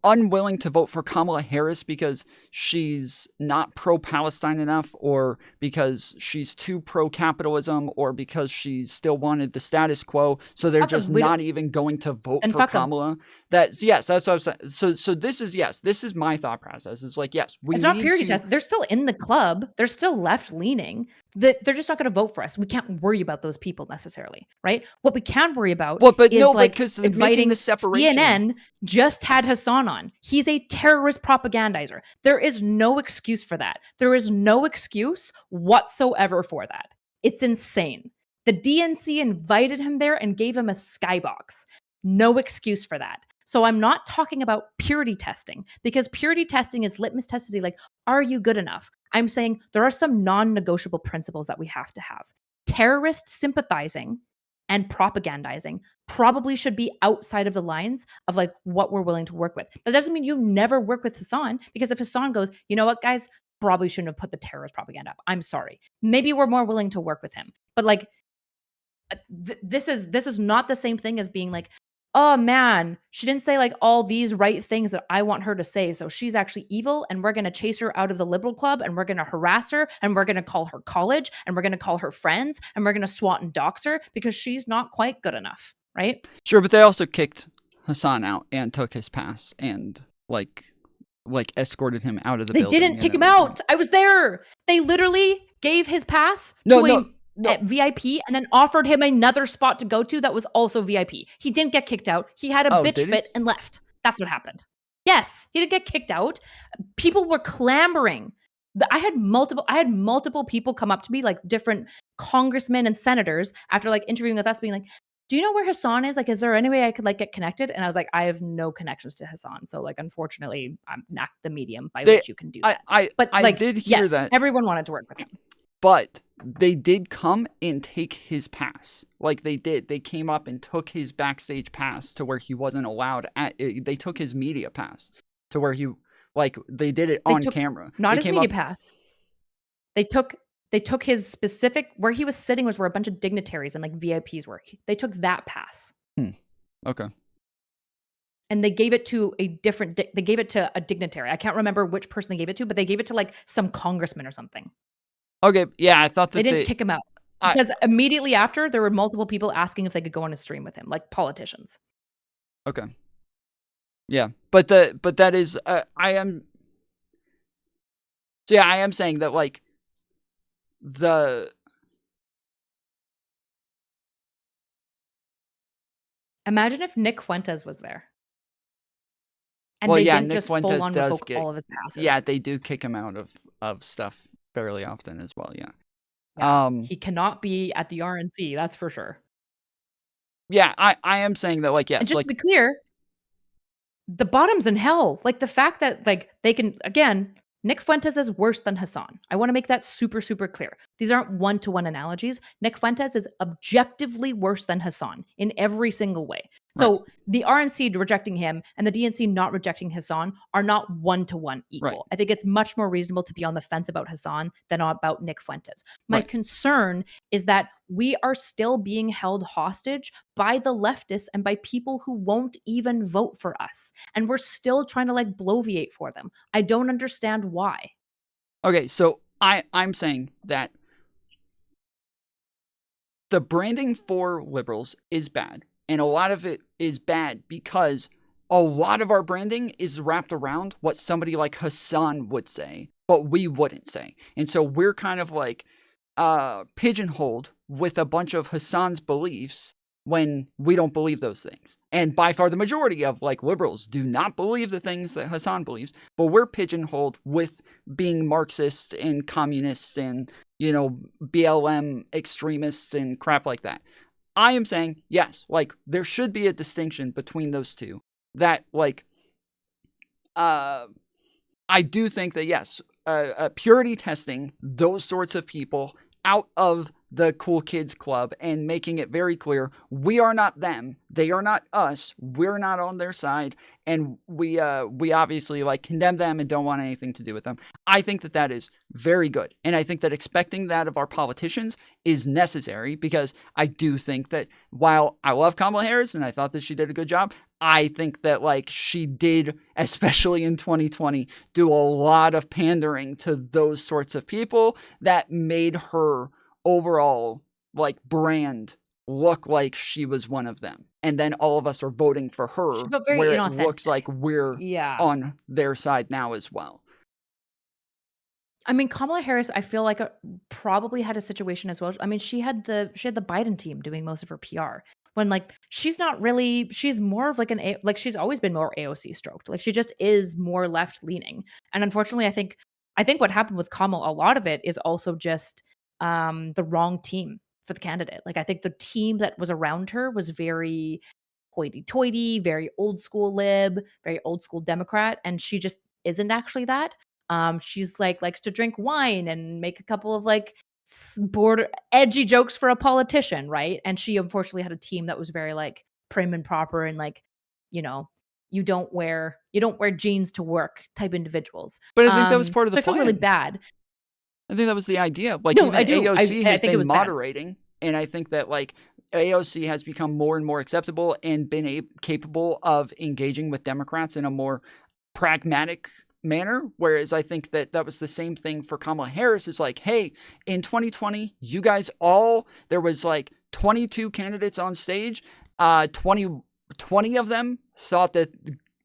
unwilling to vote for Kamala Harris because she's not pro-Palestine enough, or because she's too pro-capitalism, or because she still wanted the status quo, so they're Fuck 'em. just not even going to vote Then for fuck 'em. Kamala. Yes, that's what I'm saying. So this is my thought process. It's like, yes, we It's not need purity to. test. They're still in the club. They're still left leaning. They're just not going to vote for us. We can't worry about those people necessarily, right? What we can worry about Well, but is no, but like because making inviting the separation. CNN just had Hassan on. He's a terrorist propagandizer. There is no excuse for that. There is no excuse whatsoever for that. It's insane. The DNC invited him there and gave him a skybox. No excuse for that. So I'm not talking about purity testing because purity testing is litmus test is like, are you good enough? I'm saying there are some non-negotiable principles that we have to have. Terrorist sympathizing and propagandizing probably should be outside of the lines of like what we're willing to work with. That doesn't mean you never work with Hassan, because if Hassan goes, you know what, guys, probably shouldn't have put the terrorist propaganda up. I'm sorry. Maybe we're more willing to work with him. But like this is not the same thing as being like, oh man, she didn't say like all these right things that I want her to say, so she's actually evil and we're going to chase her out of the liberal club and we're going to harass her and we're going to call her college and we're going to call her friends and we're going to swat and dox her because she's not quite good enough, right? Sure, but they also kicked Hassan out and took his pass and like escorted him out of the They building didn't and kick him everything. out. I was there. They literally gave his pass No, to no, a no. VIP and then offered him another spot to go to that was also VIP. He didn't get kicked out. He had a Oh, bitch did he? fit and left. That's what happened. Yes, he didn't get kicked out. People were clamoring. I had multiple people come up to me, like different congressmen and senators, after like interviewing with us, being like, "Do you know where Hassan is? Like, is there any way I could like get connected?" And I was like, "I have no connections to Hassan, so like, unfortunately, I'm not the medium by They, which you can do I, that." I, But I like, did hear yes, that, everyone wanted to work with him. but they did come and take his pass. Like they did. They came up and took his backstage pass to where he wasn't allowed at. They took his media pass to where he, like, they did it They on took camera. not They his came media up. pass. They took his specific where he was sitting was where a bunch of dignitaries and like VIPs were. They took that pass. Okay. And they gave it to they gave it to a dignitary. I can't remember which person they gave it to, but they gave it to like some congressman or something. Okay. Yeah, I thought They that didn't kick him out I because immediately after there were multiple people asking if they could go on a stream with him, like politicians. okay. Yeah, but that is I am. So yeah, I am saying that like the Imagine if Nick Fuentes was there. And Well, they yeah, didn't Nick just full Fuentes on does revoke get all of his yeah, passes. they do kick him out of stuff fairly often as well, yeah. Yeah, Um, he cannot be at the RNC, that's for sure. yeah, I am saying that, like, And yes, just to like be clear, the bottom's in hell. Like, the fact that, like, they can again, Nick Fuentes is worse than Hassan. I wanna make that super, super clear. These aren't one-to-one analogies. Nick Fuentes is objectively worse than Hassan in every single way. right, So, the RNC rejecting him and the DNC not rejecting Hassan are not one-to-one right, equal. I think it's much more reasonable to be on the fence about Hassan than about Nick Fuentes. My right. concern is that we are still being held hostage by the leftists and by people who won't even vote for us. And we're still trying to like bloviate for them. I don't understand why. Okay, so I'm saying that the branding for liberals is bad. And a lot of it is bad because a lot of our branding is wrapped around what somebody like Hassan would say, but we wouldn't say. And so we're kind of like pigeonholed with a bunch of Hassan's beliefs when we don't believe those things. And by far the majority of like liberals do not believe the things that Hassan believes, but we're pigeonholed with being Marxists and communists and, you know, BLM extremists and crap like that. I am saying, yes, like there should be a distinction between those two. That like uh I do think that yes, purity testing those sorts of people out of the cool kids club and making it very clear we are not them, they are not us, we're not on their side, and we obviously like condemn them and don't want anything to do with them. I think that that is very good, and I think that expecting that of our politicians is necessary because I do think that while I love Kamala Harris and I thought that she did a good job, I think that like she did, especially in 2020, do a lot of pandering to those sorts of people that made her overall like brand look like she was one of them. And then all of us are voting for She her felt very where it looks like inauthentic. we're Yeah. on their side now as well. I mean, Kamala Harris, I feel like, probably had a situation as well. I mean, she had the Biden team doing most of her PR when, like, she's more of, like, like, she's always been more AOC stroked. Like, she just is more left-leaning, and unfortunately, I think what happened with Kamala, a lot of it is also just, the wrong team for the candidate. Like, I think the team that was around her was very hoity-toity, very old school lib, very old school Democrat, and she just isn't actually that. She's like likes to drink wine and make a couple of like border edgy jokes for a politician, right? And she unfortunately had a team that was very like prim and proper and like, you know, you don't wear jeans to work type individuals. But I think that was part of the So I feel really plan. bad. I think that was the idea. Like No, even I do. AOC I has think it been was bad. moderating, and I think that like AOC has become more and more acceptable and been capable of engaging with Democrats in a more pragmatic manner. Whereas I think that that was the same thing for Kamala Harris. Is like, hey, in 2020, you guys all there was like 22 candidates on stage. 20 of them thought that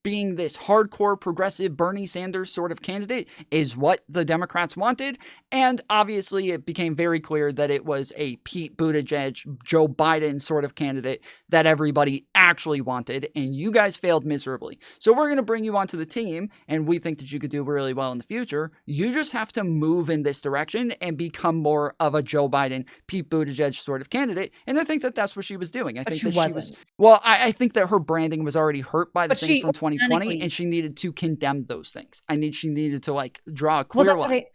being this hardcore progressive Bernie Sanders sort of candidate is what the Democrats wanted. And obviously, it became very clear that it was a Pete Buttigieg, Joe Biden sort of candidate that everybody actually wanted. And you guys failed miserably. So we're going to bring you onto the team, and we think that you could do really well in the future. You just have to move in this direction and become more of a Joe Biden, Pete Buttigieg sort of candidate. And I think that that's what she was doing. I But think she that she was wasn't. well, I think that her branding was already hurt by the But things she from 2020, and organically she needed to condemn those things. She needed to like draw a well, clear that's what line, I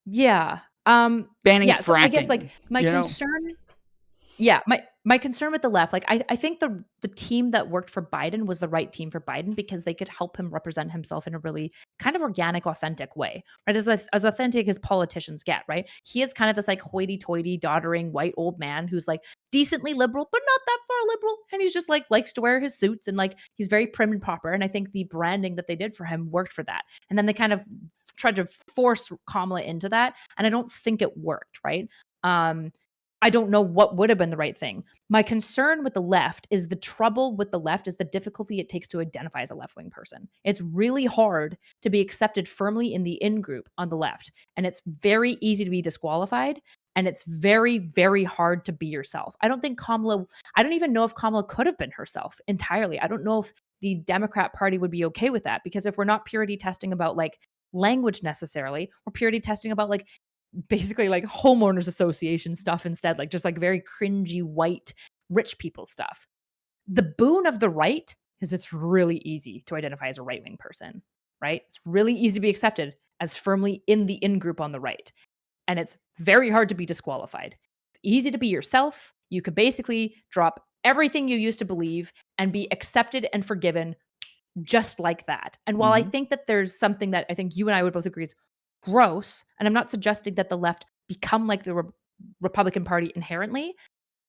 yeah. banning Yeah, so I guess, like, fracking. my You know, concern yeah, my concern with the left, like, I think the team that worked for Biden was the right team for Biden because they could help him represent himself in a really kind of organic, authentic way, right? As authentic as politicians get, right? He is kind of this, like, hoity-toity, doddering, white old man who's, like, decently liberal, but not that far liberal, and he's just, like, likes to wear his suits and, like, he's very prim and proper, and I think the branding that they did for him worked for that, and then they kind of tried to force Kamala into that, and I don't think it worked, right? Um, I don't know what would have been the right thing. My concern with the left is the trouble with the left is the difficulty it takes to identify as a left wing person. It's really hard to be accepted firmly in the in group on the left. And it's very easy to be disqualified. And it's very, very hard to be yourself. I don't even know if Kamala could have been herself entirely. I don't know if the Democrat Party would be okay with that, because if we're not purity testing about like language necessarily, we're purity testing about like basically like homeowners association stuff instead, like just like very cringy white rich people stuff. The boon of the right is it's really easy to identify as a right-wing person, right? It's really easy to be accepted as firmly in the in group on the right. And it's very hard to be disqualified. It's easy to be yourself. You can basically drop everything you used to believe and be accepted and forgiven just like that. And while I think that there's something that I think you and I would both agree is gross, and I'm not suggesting that the left become like the Republican Party inherently,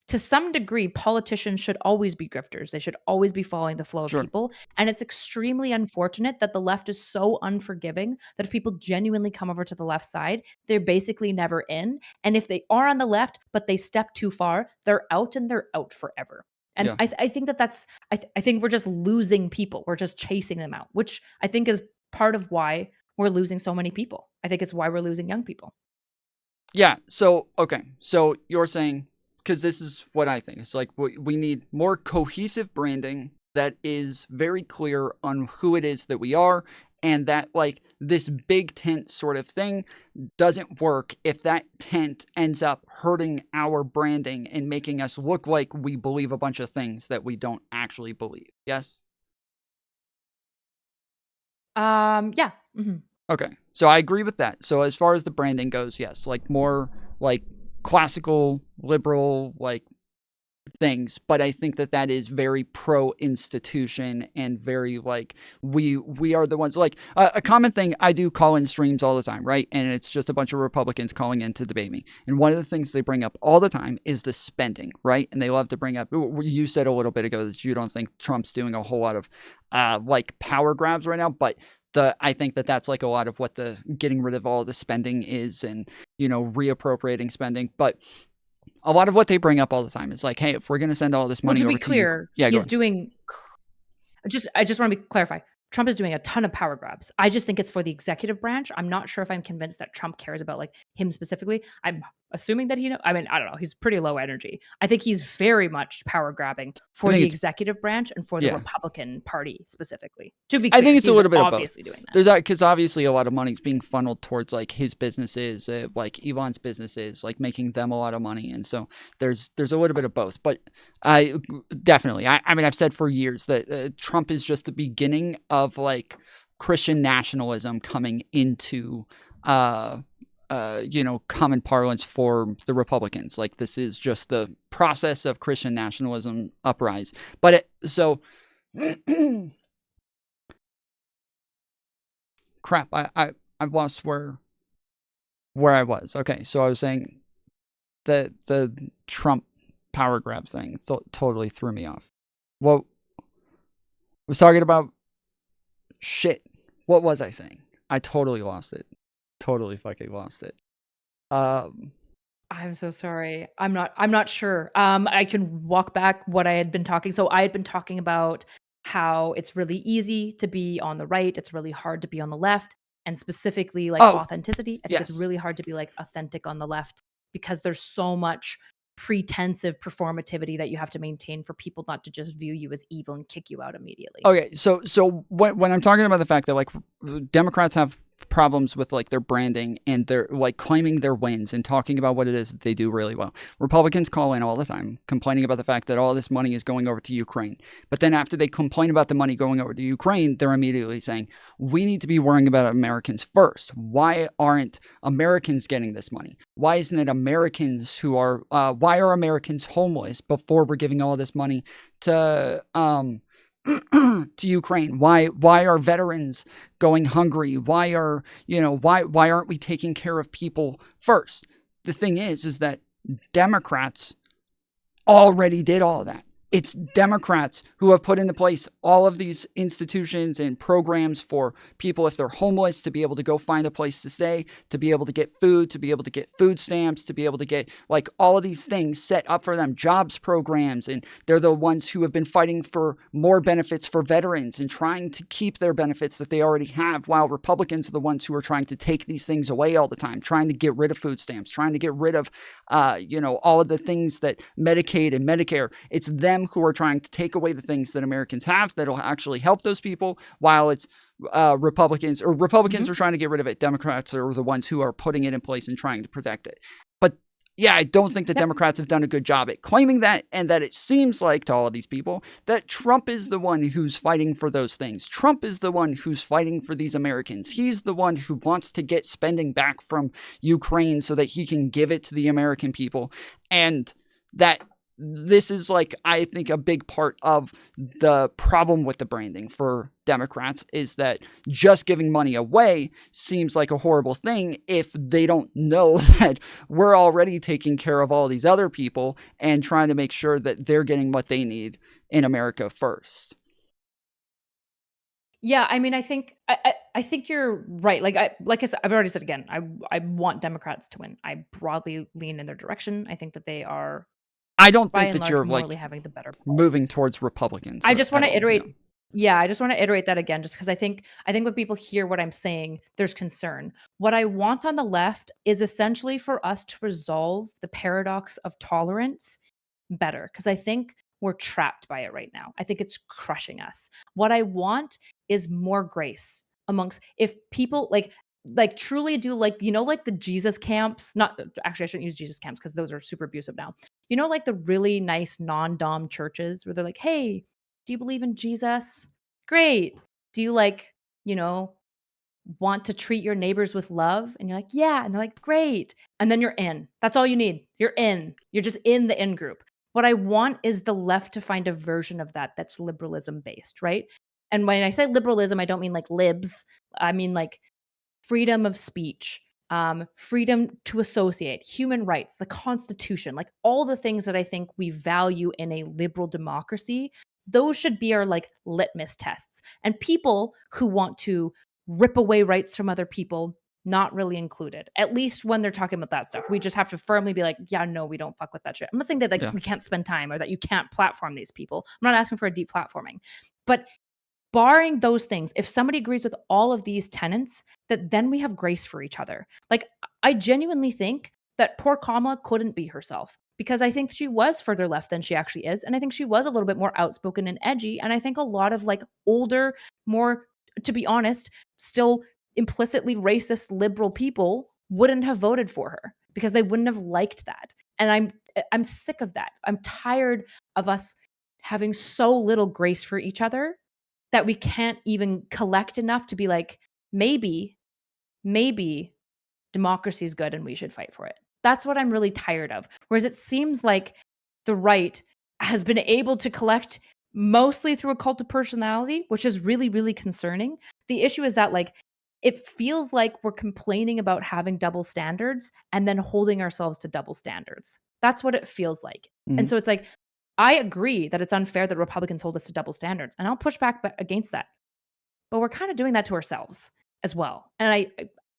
to some degree, politicians should always be grifters. They should always be following the flow of Sure. people. And it's extremely unfortunate that the left is so unforgiving that if people genuinely come over to the left side, they're basically never in. And if they are on the left, but they step too far, they're out and they're out forever. And Yeah. I think that that's, I think we're just losing people. We're just chasing them out, which I think is part of why we're losing so many people. I think it's why we're losing young people. Yeah. So, okay. So you're saying, because this is what I think. It's like we need more cohesive branding that is very clear on who it is that we are, and that like this big tent sort of thing doesn't work if that tent ends up hurting our branding and making us look like we believe a bunch of things that we don't actually believe. Yes? Yeah. Okay. So I agree with that. So as far as the branding goes, yes, like more like classical liberal like things, but I think that that is very pro institution and very like we are the ones like a common thing I do call in streams all the time, right? And it's just a bunch of Republicans calling in to debate me. And one of the things they bring up all the time is the spending, right? And they love to bring up, you said a little bit ago that you don't think Trump's doing a whole lot of like power grabs right now, but I think that that's like a lot of what the getting rid of all the spending is, and reappropriating spending. But a lot of what they bring up all the time is like, hey, if we're going to send all this money to be over clear, to you, he's doing. I just want to clarify. Trump is doing a ton of power grabs. I just think it's for the executive branch. I'm not sure if I'm convinced that Trump cares about like him specifically. I'm assuming that I mean, I don't know. He's pretty low energy. I think he's very much power grabbing for the executive branch and for the Republican Party specifically. To be clear, I think it's a little bit obviously of both. Doing that. There's that because obviously a lot of money is being funneled towards like his businesses, like Elon's businesses, like making them a lot of money, and so there's a little bit of both. But I definitely, I mean, I've said for years that Trump is just the beginning of like Christian nationalism coming into common parlance for the Republicans. Like this is just the process of Christian nationalism uprise. But crap, I've lost where I was. Okay, so I was saying the Trump power grab thing totally threw me off. Well, I was talking about shit. What was I saying? I totally lost it. Totally fucking lost it. I'm so sorry. I'm not sure. I can walk back what I had been talking. So I had been talking about how it's really easy to be on the right. It's really hard to be on the left. And specifically like authenticity. I think it's really hard to be like authentic on the left because there's so much pretensive performativity that you have to maintain for people not to just view you as evil and kick you out immediately. Okay, so when I'm talking about the fact that like Democrats have problems with like their branding and they're like claiming their wins and talking about what it is that they do really well. Republicans call in all the time complaining about the fact that all this money is going over to Ukraine. But then after they complain about the money going over to Ukraine, they're immediately saying, we need to be worrying about Americans first. Why aren't Americans getting this money? Why isn't it Americans who are, why are Americans homeless before we're giving all this money to Ukraine? Why are veterans going hungry? Why aren't we taking care of people first? The thing is that Democrats already did all of that. It's Democrats who have put into place all of these institutions and programs for people, if they're homeless, to be able to go find a place to stay, to be able to get food, to be able to get food stamps, to be able to get like all of these things set up for them, jobs programs. And they're the ones who have been fighting for more benefits for veterans and trying to keep their benefits that they already have, while Republicans are the ones who are trying to take these things away all the time, trying to get rid of food stamps, trying to get rid of, all of the things that Medicaid and Medicare, it's them them who are trying to take away the things that Americans have that'll actually help those people, while it's Republicans Mhm. are trying to get rid of it. Democrats are the ones who are putting it in place and trying to protect it. But yeah, I don't think the Yep. Democrats have done a good job at claiming that, and that it seems like to all of these people that Trump is the one who's fighting for those things. Trump is the one who's fighting for these Americans. He's the one who wants to get spending back from Ukraine so that he can give it to the American people. And that this is like, I think, a big part of the problem with the branding for Democrats is that just giving money away seems like a horrible thing if they don't know that we're already taking care of all these other people and trying to make sure that they're getting what they need in America first. Yeah, I mean, I think you're right. Like I said, I've already said again, I want Democrats to win. I broadly lean in their direction. I think that they are, I don't by think and that large, you're morally like having the better moving policies. towards Republicans I just at wanna all. Yeah. iterate Yeah, I just wanna iterate that again just because I think when people hear what I'm saying, there's concern. What I want on the left is essentially for us to resolve the paradox of tolerance better, because I think we're trapped by it right now. I think it's crushing us. What I want is more grace amongst, if people truly do, like the Jesus camps, not actually I shouldn't use Jesus camps because those are super abusive now. Like the really nice non-dom churches where they're like, "Hey, do you believe in Jesus? Great. Do you you know, want to treat your neighbors with love?" And you're like, "Yeah." And they're like, "Great." And then you're in. That's all you need. You're in. You're just in the in group. What I want is the left to find a version of that that's liberalism based, right? And when I say liberalism, I don't mean like libs. I mean like freedom of speech, freedom to associate, human rights, the Constitution, like all the things that I think we value in a liberal democracy. Those should be our litmus tests. And people who want to rip away rights from other people, not really included. At least when they're talking about that stuff, we just have to firmly be like, yeah, no, we don't fuck with that shit. I'm not saying that Yeah. we can't spend time or that you can't platform these people. I'm not asking for a deep platforming, but barring those things, if somebody agrees with all of these tenets, that then we have grace for each other. Like, I genuinely think that poor Kamala couldn't be herself because I think she was further left than she actually is. And I think she was a little bit more outspoken and edgy. And I think a lot of older, more, to be honest, still implicitly racist liberal people wouldn't have voted for her because they wouldn't have liked that. And I'm sick of that. I'm tired of us having so little grace for each other that we can't even collect enough to be like, maybe, maybe democracy is good and we should fight for it. That's what I'm really tired of. Whereas it seems like the right has been able to collect mostly through a cult of personality, which is really, really concerning. The issue is that it feels like we're complaining about having double standards and then holding ourselves to double standards. That's what it feels like. And Mhm. so it's like, I agree that it's unfair that Republicans hold us to double standards, and I'll push back against that. But we're kind of doing that to ourselves as well. And I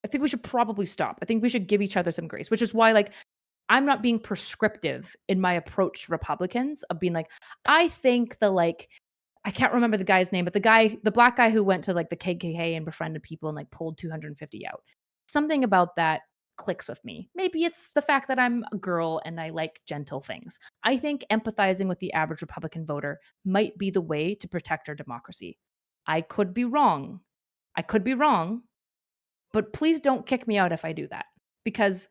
think we should probably stop. I think we should give each other some grace, which is why I'm not being prescriptive in my approach to Republicans of being like, I think I can't remember the guy's name, but the black guy who went to the KKK and befriended people and pulled 250 out. Something about that clicks with me. Maybe it's the fact that I'm a girl and I like gentle things. I think empathizing with the average Republican voter might be the way to protect our democracy. I could be wrong. I could be wrong, but please don't kick me out if I do that because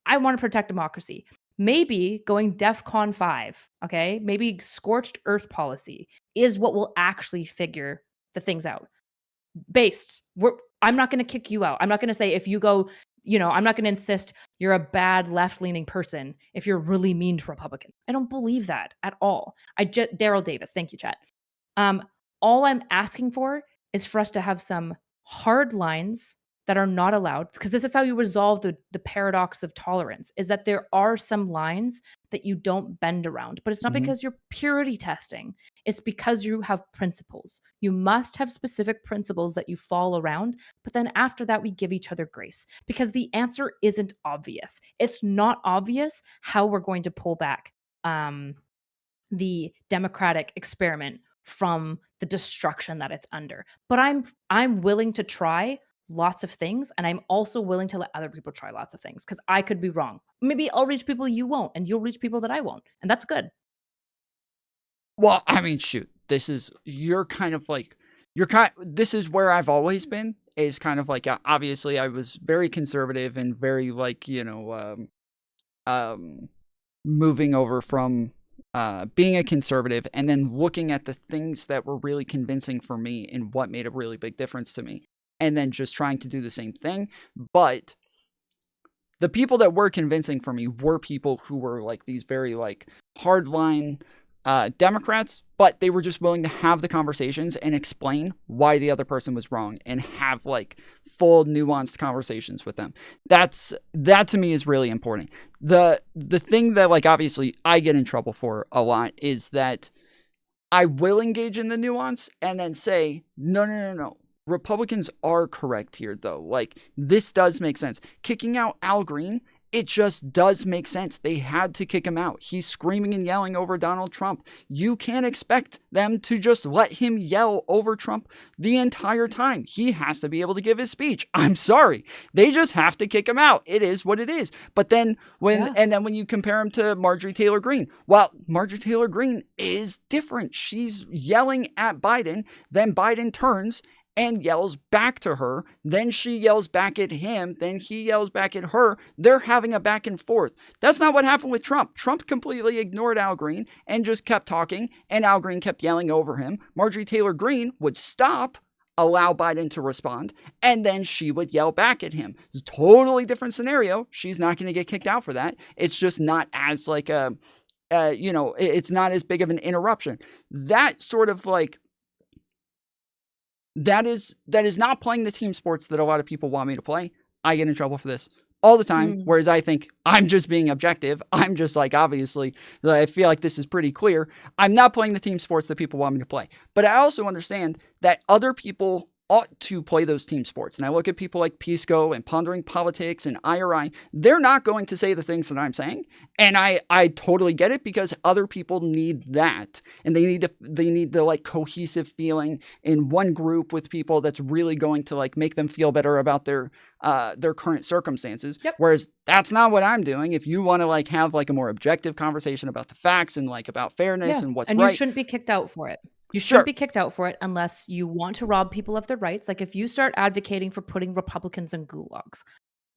I want to protect democracy. Maybe going DEFCON 5, okay? Maybe scorched earth policy is what will actually figure the things out. I'm not going to kick you out. I'm not going to say if you go, I'm not going to insist you're a bad left-leaning person if you're really mean to Republicans. I don't believe that at all. Daryl Davis, thank you, chat. Um, all I'm asking for is for us to have some hard lines that are not allowed, because this is how you resolve the paradox of tolerance, is that there are some lines that you don't bend around. But it's not Mhm. because you're purity testing. It's because you have principles. You must have specific principles that you fall around. But then after that, we give each other grace because the answer isn't obvious. It's not obvious how we're going to pull back the democratic experiment from the destruction that it's under. But I'm willing to try lots of things, and I'm also willing to let other people try lots of things because I could be wrong. Maybe I'll reach people you won't, and you'll reach people that I won't, and that's good. Well, I mean, shoot, this is this is where I've always been. Is kind of like obviously I was very conservative and very like um moving over from being a conservative and then looking at the things that were really convincing for me and what made a really big difference to me, and then just trying to do the same thing. But the people that were convincing for me were people who were like these very like hardline Democrats, but they were just willing to have the conversations and explain why the other person was wrong and have like full nuanced conversations with them. That to me is really important. The thing that like obviously I get in trouble for a lot is that I will engage in the nuance and then say, no, no, no, no. Republicans are correct here, though. Like, this does make sense. Kicking out Al Green, it just does make sense. They had to kick him out. He's screaming and yelling over Donald Trump. You can't expect them to just let him yell over Trump the entire time. He has to be able to give his speech. I'm sorry. They just have to kick him out. It is what it is. But then when you compare him to Marjorie Taylor Greene, well, Marjorie Taylor Greene is different. She's yelling at Biden, then Biden turns and yells back to her. Then she yells back at him. Then he yells back at her. They're having a back and forth. That's not what happened with Trump. Trump completely ignored Al Green and just kept talking, and Al Green kept yelling over him. Marjorie Taylor Greene would stop, allow Biden to respond, and then she would yell back at him. It's a totally different scenario. She's not going to get kicked out for that. It's just not as like it's not as big of an interruption. That sort of like, that is not playing the team sports that a lot of people want me to play. I get in trouble for this all the time, whereas I think I'm just being objective. I'm just like, obviously, I feel like this is pretty clear. I'm not playing the team sports that people want me to play. But I also understand that other people ought to play those team sports. And I look at people like Pisco and Pondering Politics and IRI. They're not going to say the things that I'm saying. And I totally get it, because other people need that. And they need the like cohesive feeling in one group with people that's really going to like make them feel better about their current circumstances. Yep. Whereas that's not what I'm doing. If you want to like have like a more objective conversation about the facts and like about fairness and what's right. And you shouldn't be kicked out for it. You shouldn't be kicked out for it unless you want to rob people of their rights. Like, if you start advocating for putting Republicans in gulags,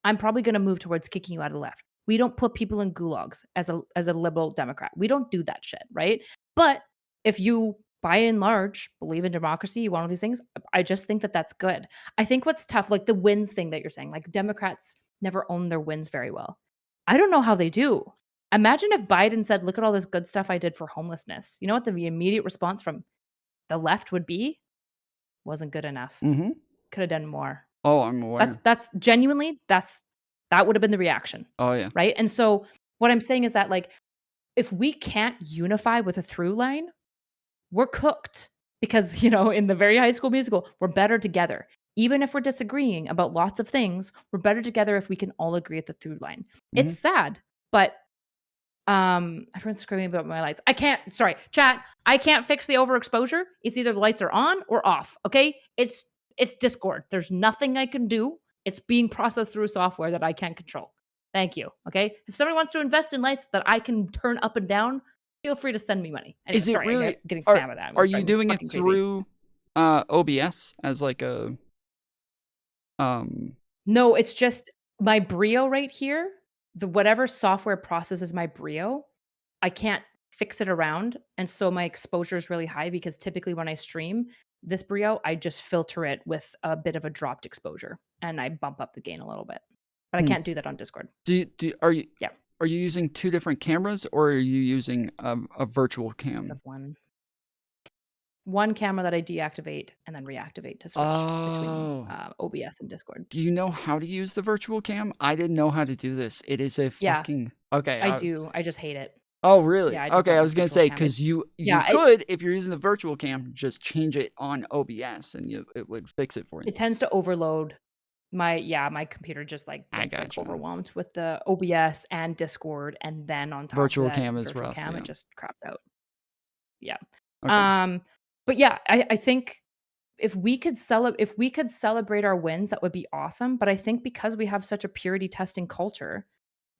I'm probably going to move towards kicking you out of the left. We don't put people in gulags as a liberal Democrat. We don't do that shit, right? But if you, by and large, believe in democracy, you want all these things, I just think that that's good. I think what's tough, like the wins thing that you're saying, like Democrats never own their wins very well. I don't know how they do. Imagine if Biden said, look at all this good stuff I did for homelessness. You know what the immediate response from the left would be? Wasn't good enough. Mm-hmm. Could have done more. Oh, I'm aware. That's genuinely, that would have been the reaction. Oh, yeah. Right? And so what I'm saying is that, like, if we can't unify with a through line, we're cooked. Because, in the Very High School Musical, we're better together. Even if we're disagreeing about lots of things, we're better together if we can all agree at the through line. Mm-hmm. It's sad, but everyone's screaming about my lights. Chat, I can't fix the overexposure. It's either the lights are on or off. Okay. It's Discord. There's nothing I can do. It's being processed through software that I can't control. Thank you. Okay. If somebody wants to invest in lights that I can turn up and down, feel free to send me money. Anyway, Is it really I'm getting spam of that? Are you doing it through OBS as like a No, it's just my Brio right here. Whatever software processes my Brio, I can't fix it around. And so my exposure is really high, because typically when I stream this Brio, I just filter it with a bit of a dropped exposure and I bump up the gain a little bit. But I can't do that on Discord. Are you using two different cameras, or are you using a virtual cam? One camera that I deactivate and then reactivate to switch between OBS and Discord. Do you know how to use the virtual cam? I didn't know how to do this. It is a fucking... Okay. I do. I just hate it. Oh, really? Yeah, I was going to say, because you could, if you're using the virtual cam, just change it on OBS and it would fix it for you. It tends to overload. My computer just gets overwhelmed with the OBS and Discord, and then on top virtual of that, cam is rough. It just craps out. Yeah. Okay. But yeah, I think if we could celebrate our wins, that would be awesome. But I think because we have such a purity testing culture,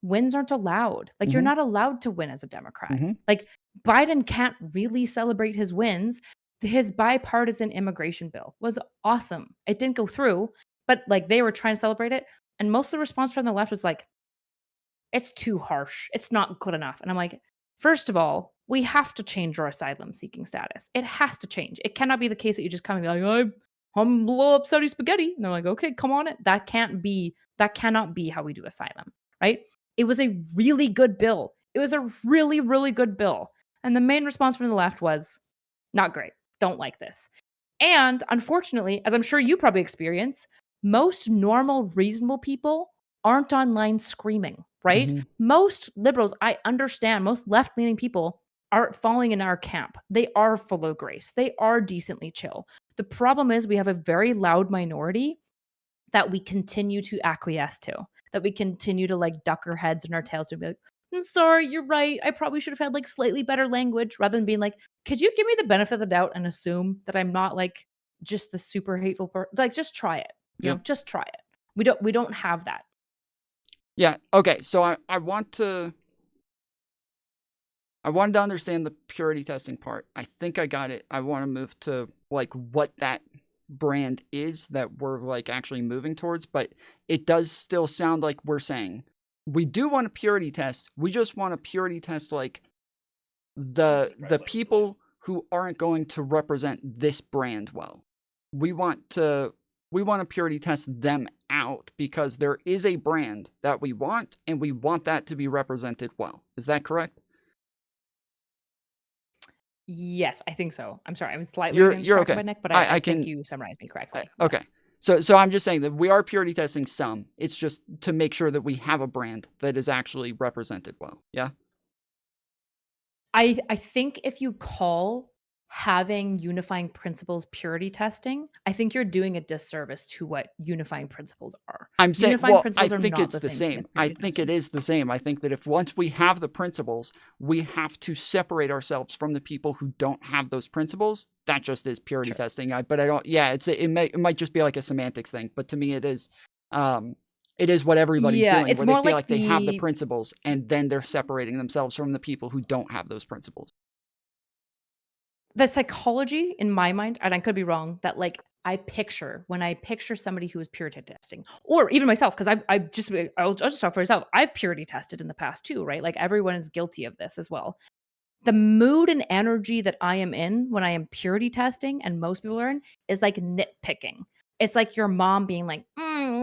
wins aren't allowed. Like, you're Mhm. not allowed to win as a Democrat. Mhm. Like, Biden can't really celebrate his wins. His bipartisan immigration bill was awesome. It didn't go through, but, like, they were trying to celebrate it, and most of the response from the left was like, "It's too harsh. It's not good enough." And I'm like, first of all, we have to change our asylum seeking status. It has to change. It cannot be the case that you just come and be like, I'm blow up Saudi spaghetti." And they're like, okay, come on it. That cannot be how we do asylum, right? It was a really good bill. It was a really, really good bill. And the main response from the left was, not great. Don't like this. And unfortunately, as I'm sure you probably experience, most normal, reasonable people aren't online screaming, right? Mhm. Most liberals, I understand, most left leaning people aren't falling in our camp. They are full of grace, they are decently chill. The problem is we have a very loud minority that we continue to acquiesce to, that we continue to like duck our heads and our tails to be like, "I'm sorry, you're right. I probably should have had like slightly better language," rather than being like, could you give me the benefit of the doubt and assume that I'm not like just the super hateful person? Like, just try it. Yep. Just try it. We don't have that. Yeah. Okay. So I wanted to understand the purity testing part. I think I got it. I want to move to like what that brand is that we're like actually moving towards, but it does still sound like we're saying we do want a purity test. We just want a purity test like the people who aren't going to represent this brand well. We want to we want to purity test them out because there is a brand that we want and we want that to be represented well. Is that correct? Yes, I think so. I'm sorry. I'm slightly You're getting you're distracted okay. by Nick, but I I think can you summarized me correctly. okay. Yes. So I'm just saying that we are purity testing some. It's just to make sure that we have a brand that is actually represented well. Yeah. I think if you call having unifying principles purity testing, I think you're doing a disservice to what unifying principles are. I'm saying, Unifying well, I principles are think not it's the the same thing same. as I purity think it testing. is the same. I think that if once we have the principles, we have to separate ourselves from the people who don't have those principles. That just is purity Sure. testing. But I don't. Yeah, it might just be like a semantics thing. But to me, um, it is what everybody's Yeah, doing, it's where they more feel like like they have the the principles, and then they're separating themselves from the people who don't have those principles. psychology in my mind, and I could be wrong, that like when I picture somebody who is purity testing, or even myself, because I'll just talk for myself. I've purity tested in the past too, right? Like everyone is guilty of this as well. The mood and energy that I am in when I am purity testing, and most people are in, is like nitpicking. It's like your mom being like,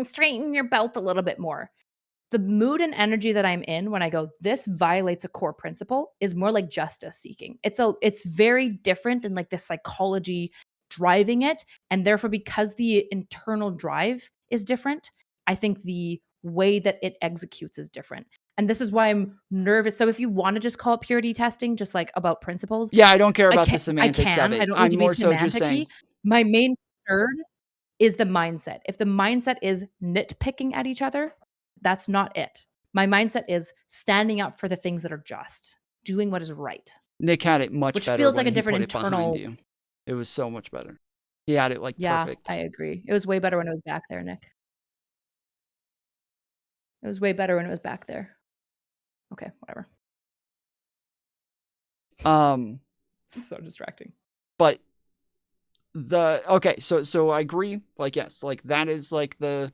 straighten your belt a little bit more. The mood and energy that I'm in when I go, this violates a core principle, is more like justice seeking. It's very different in like the psychology driving it. And therefore, because the internal drive is different, I think the way that it executes is different. And this is why I'm nervous. So if you want to just call it purity testing, just like about principles, Yeah, I don't care I about can the semantics of I it. don't need I'm to be more so just semantic-y. saying, My main concern is the mindset. If the mindset is nitpicking at each other, that's not it. My mindset is standing up for the things that are just, doing what is right, Nick had it much which better feels like when a he different put it behind internal. you. It was so much better. He had it like Yeah, perfect. I agree. It was way better when it was back there, Nick. It was way better when it was back there. Okay, whatever. Um, So distracting. but the okay, so I agree. Like yes, like that is like the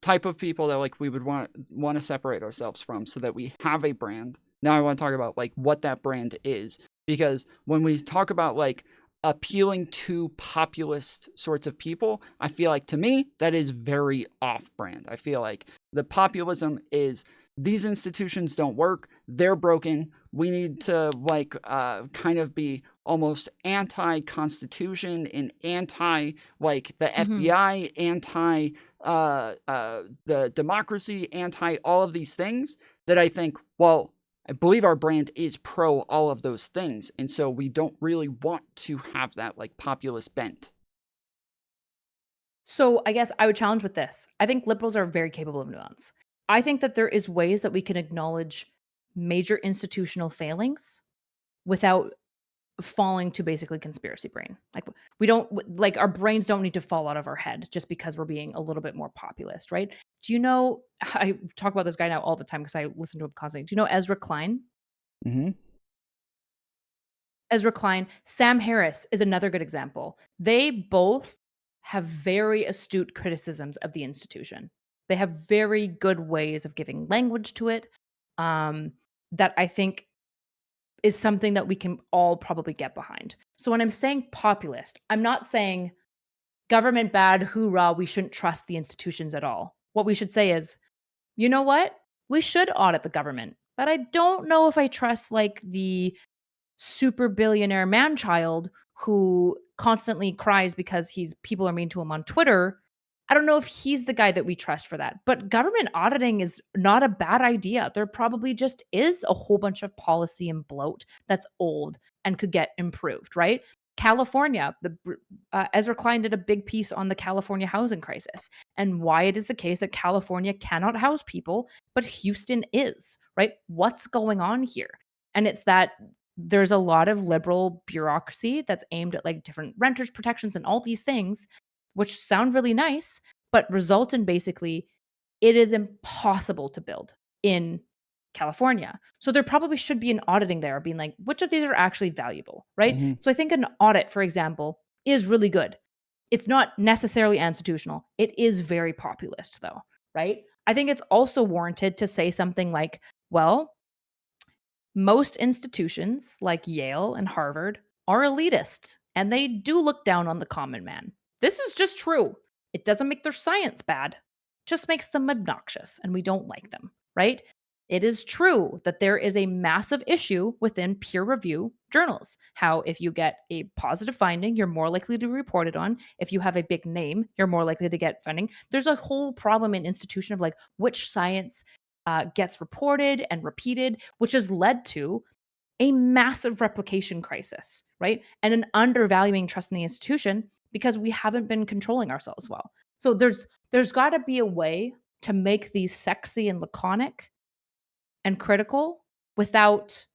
type of people that like we would want to separate ourselves from so that we have a brand. Now I want to talk about like what that brand is because when we talk about like appealing to populist sorts of people, I feel like to me that is very off brand. I feel like the populism is these institutions don't work, they're broken. We need to like kind of be almost anti-constitution and anti like the Mhm. FBI, anti the democracy, anti all of these things that I think, well, I believe our brand is pro all of those things. And so we don't really want to have that like populist bent. So I guess I would challenge with this. I think liberals are very capable of nuance. I think that there is ways that we can acknowledge major institutional failings without falling to basically conspiracy brain. Like we don't like our brains don't need to fall out of our head just because we're being a little bit more populist, right? Do you know, I talk about this guy now all the time because I listen to him constantly. Do you know Ezra Klein? Mm-hmm. Ezra Klein, Sam Harris is another good example. They both have very astute criticisms of the institution. They have very good ways of giving language to it, that I think is something that we can all probably get behind. So when I'm saying populist, I'm not saying government bad, hoorah, we shouldn't trust the institutions at all. What we should say is, you know what? We should audit the government, but I don't know if I trust like the super billionaire man child who constantly cries because people are mean to him on Twitter. I don't know if he's the guy that we trust for that. But government auditing is not a bad idea. There probably just is a whole bunch of policy and bloat that's old and could get improved, right? California, Ezra Klein did a big piece on the California housing crisis and why it is the case that California cannot house people, but Houston is, right? What's going on here? And it's that there's a lot of liberal bureaucracy that's aimed at like different renters protections and all these things, which sound really nice, but result in basically it is impossible to build in California. So there probably should be an auditing there being like, which of these are actually valuable, right? Mm-hmm. So I think an audit, for example, is really good. It's not necessarily institutional. It is very populist though, right? I think it's also warranted to say something like, well, most institutions like Yale and Harvard are elitist and they do look down on the common man. This is just true. It doesn't make their science bad, it just makes them obnoxious and we don't like them, right? It is true that there is a massive issue within peer review journals. How, if you get a positive finding, you're more likely to be reported on. If you have a big name, you're more likely to get funding. There's a whole problem in institution of like which science gets reported and repeated, which has led to a massive replication crisis, right? And an undervaluing trust in the institution because we haven't been controlling ourselves well. So there's got to be a way to make these sexy and laconic and critical without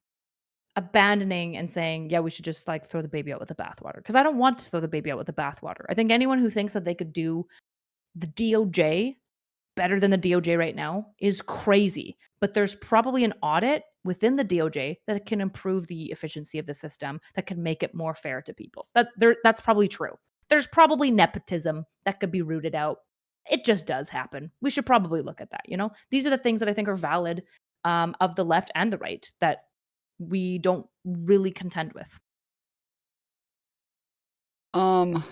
abandoning and saying, yeah, we should just like throw the baby out with the bathwater. Because I don't want to throw the baby out with the bathwater. I think anyone who thinks that they could do the DOJ better than the DOJ right now is crazy. But there's probably an audit within the DOJ that can improve the efficiency of the system, that can make it more fair to people. That's probably true. There's probably nepotism that could be rooted out. It just does happen. We should probably look at that. These are the things that I think are valid, of the left and the right, that we don't really contend with. Um,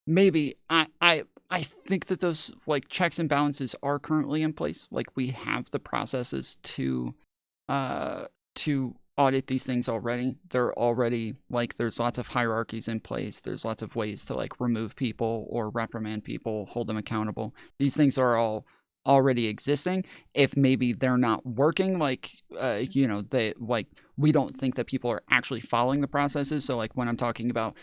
Maybe I think that those like checks and balances are currently in place. Like we have the processes to audit these things already. They're already like there's lots of hierarchies in place. There's lots of ways to like remove people or reprimand people, hold them accountable. These things are all already existing. If maybe they're not working, like they like we don't think that people are actually following the processes. So like when I'm talking about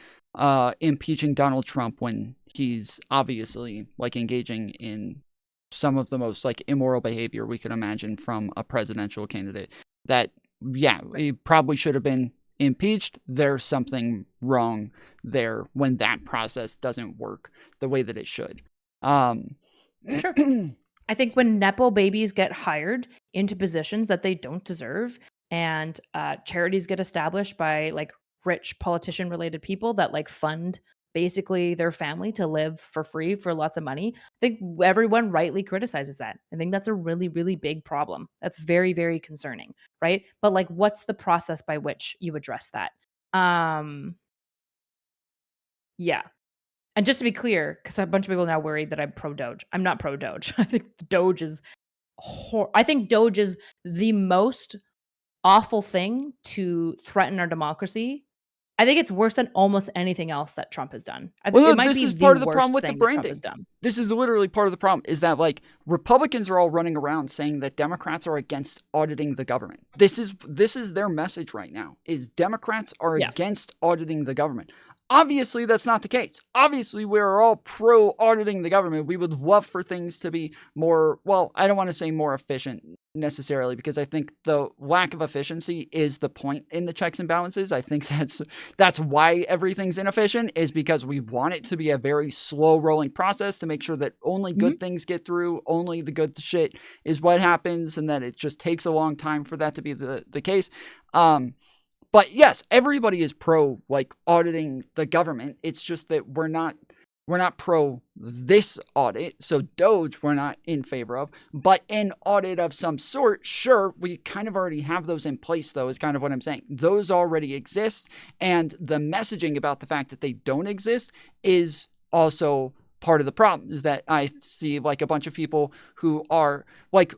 impeaching Donald Trump when he's obviously like engaging in some of the most like immoral behavior we could imagine from a presidential candidate, that he probably should have been impeached. There's something wrong there when that process doesn't work the way that it should. Sure. I think when Nepo babies get hired into positions that they don't deserve, and charities get established by like rich politician related people that like fund basically their family to live for free for lots of money, I think everyone rightly criticizes that. I think that's a really, really big problem. That's very, very concerning, right? But like, what's the process by which you address that? Yeah. And just to be clear, because a bunch of people are now worried that I'm pro Doge. I'm not pro Doge. I think Doge is I think Doge is the most awful thing to threaten our democracy. I think it's worse than almost anything else that Trump has done. I think Well, it no, might this be is the part of the problem worst with the thing that Trump has branding. done. This is literally part of the problem, is that like Republicans are all running around saying that Democrats are against auditing the government. This is their message right now, is Democrats are Yeah. against auditing the government. Obviously, that's not the case. Obviously, we're all pro auditing the government. We would love for things to be more, well, I don't want to say more efficient necessarily, because I think the lack of efficiency is the point in the checks and balances. I think that's why everything's inefficient, is because we want it to be a very slow rolling process to make sure that only good things get through, only the good shit is what happens, and that it just takes a long time for that to be the case. But yes, everybody is pro like auditing the government. It's just that we're not pro this audit. So Doge we're not in favor of, but an audit of some sort, sure, we kind of already have those in place though, is kind of what I'm saying. Those already exist, and the messaging about the fact that they don't exist is also part of the problem. Is that I see like a bunch of people who are like,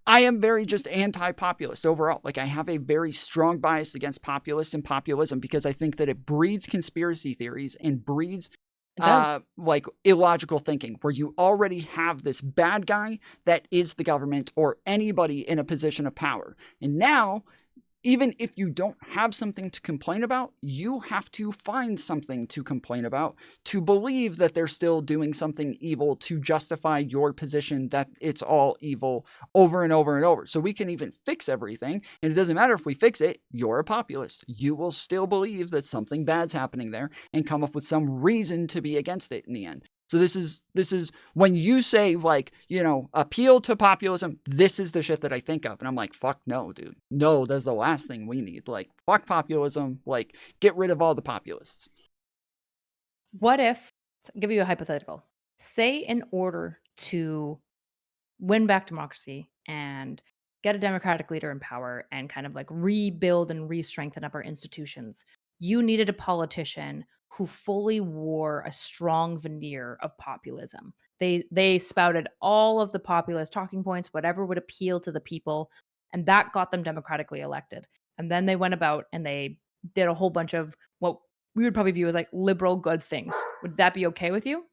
I am very just anti-populist overall. Like, I have a very strong bias against populists and populism, because I think that it breeds conspiracy theories and breeds It does. like illogical thinking, where you already have this bad guy that is the government or anybody in a position of power. And now, even if you don't have something to complain about, you have to find something to complain about to believe that they're still doing something evil, to justify your position that it's all evil over and over and over. So we can even fix everything, and it doesn't matter if we fix it, you're a populist. You will still believe that something bad's happening there and come up with some reason to be against it in the end. So this is when you say, like, appeal to populism, this is the shit that I think of. And I'm like, fuck no, dude. No, that's the last thing we need. Like, fuck populism. Like, get rid of all the populists. What if, I'll give you a hypothetical. Say in order to win back democracy and get a democratic leader in power and kind of like rebuild and re-strengthen up our institutions, you needed a politician who fully wore a strong veneer of populism. They spouted all of the populist talking points, whatever would appeal to the people, and that got them democratically elected. And then they went about and they did a whole bunch of what we would probably view as like liberal good things. Would that be okay with you?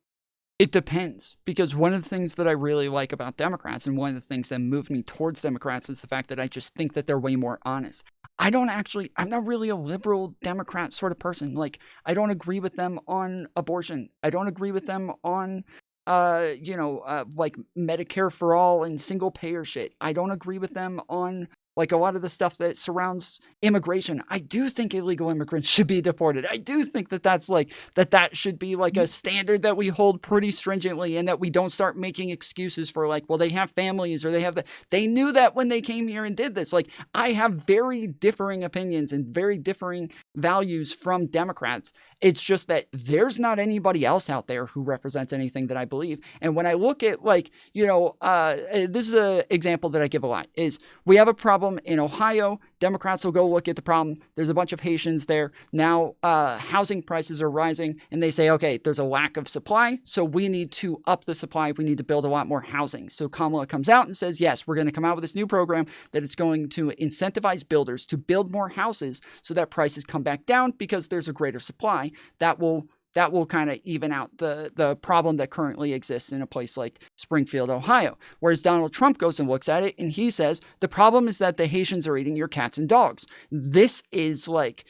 It depends, because one of the things that I really like about Democrats, and one of the things that moved me towards Democrats, is the fact that I just think that they're way more honest. I'm not really a liberal Democrat sort of person. Like, I don't agree with them on abortion. I don't agree with them on, like Medicare for all and single payer shit. I don't agree with them on like a lot of the stuff that surrounds immigration. I do think illegal immigrants should be deported. I do think that that should be like a standard that we hold pretty stringently, and that we don't start making excuses for like, well, they have families, or they knew that when they came here and did this. Like, I have very differing opinions and very differing values from Democrats. It's just that there's not anybody else out there who represents anything that I believe. And when I look at like, this is an example that I give a lot, is we have a problem in Ohio. Democrats will go look at the problem. There's a bunch of Haitians there. Now housing prices are rising, and they say, okay, there's a lack of supply, so we need to up the supply. We need to build a lot more housing. So Kamala comes out and says, yes, we're going to come out with this new program that it's going to incentivize builders to build more houses so that prices come back down, because there's a greater supply. That will kind of even out the problem that currently exists in a place like Springfield, Ohio. Whereas Donald Trump goes and looks at it and he says, the problem is that the Haitians are eating your cats and dogs. This is like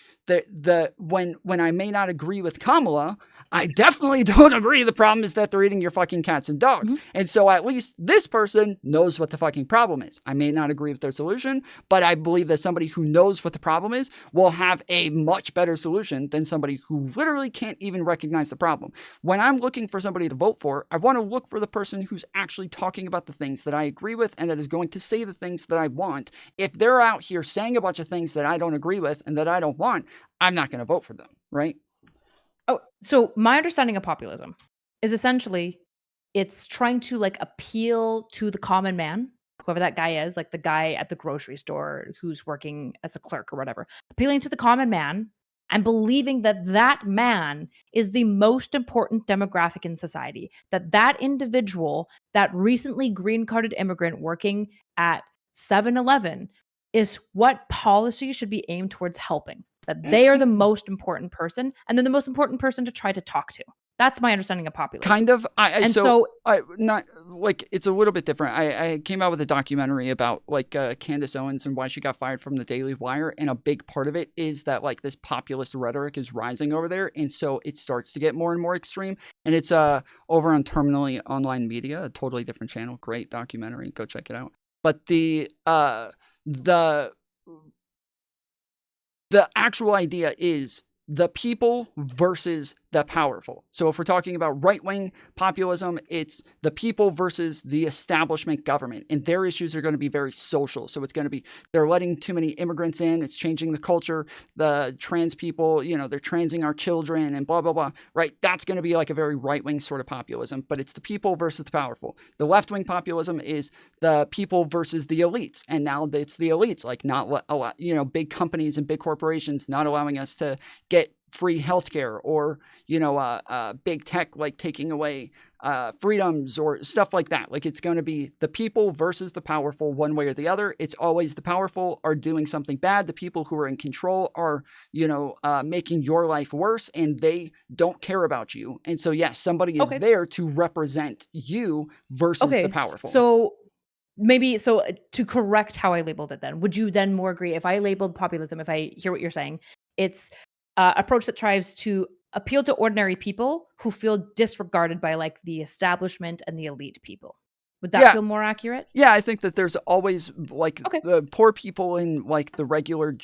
when I may not agree with Kamala, I definitely don't agree. The problem is that they're eating your fucking cats and dogs. And so at least this person knows what the fucking problem is. I may not agree with their solution, but I believe that somebody who knows what the problem is will have a much better solution than somebody who literally can't even recognize the problem. When I'm looking for somebody to vote for, I want to look for the person who's actually talking about the things that I agree with and that is going to say the things that I want. If they're out here saying a bunch of things that I don't agree with and that I don't want, I'm not going to vote for them, right? Oh, so my understanding of populism is essentially it's trying to like appeal to the common man, whoever that guy is, like the guy at the grocery store who's working as a clerk or whatever, appealing to the common man and believing that that man is the most important demographic in society, that that individual, that recently green carded immigrant working at 7-Eleven is what policy should be aimed towards helping, that they are the most important person, and then the most important person to try to talk to. That's my understanding of populism. Kind of. And so I not like it's a little bit different. I came out with a documentary about like Candace Owens and why she got fired from the Daily Wire, and a big part of it is that like this populist rhetoric is rising over there, and so it starts to get more and more extreme. And it's over on Terminally Online Media, a totally different channel. Great documentary. Go check it out. But the actual idea is the people versus the powerful. So if we're talking about right-wing populism, it's the people versus the establishment government. And their issues are going to be very social. So it's going to be, they're letting too many immigrants in. It's changing the culture. The trans people, they're transing our children and blah, blah, blah, right? That's going to be like a very right-wing sort of populism, but it's the people versus the powerful. The left-wing populism is the people versus the elites. And now it's the elites, like not a lot, big companies and big corporations not allowing us to get free healthcare, or big tech like taking away freedoms or stuff like that. Like it's going to be the people versus the powerful, one way or the other. It's always the powerful are doing something bad. The people who are in control are making your life worse, and they don't care about you. And so yes, somebody is there to represent you versus the powerful. So maybe to correct how I labeled it, then would you then more agree if I labeled populism, if I hear what you're saying, it's approach that tries to appeal to ordinary people who feel disregarded by like the establishment and the elite people. Would that feel more accurate? Yeah, I think that there's always like the poor people and like the regular,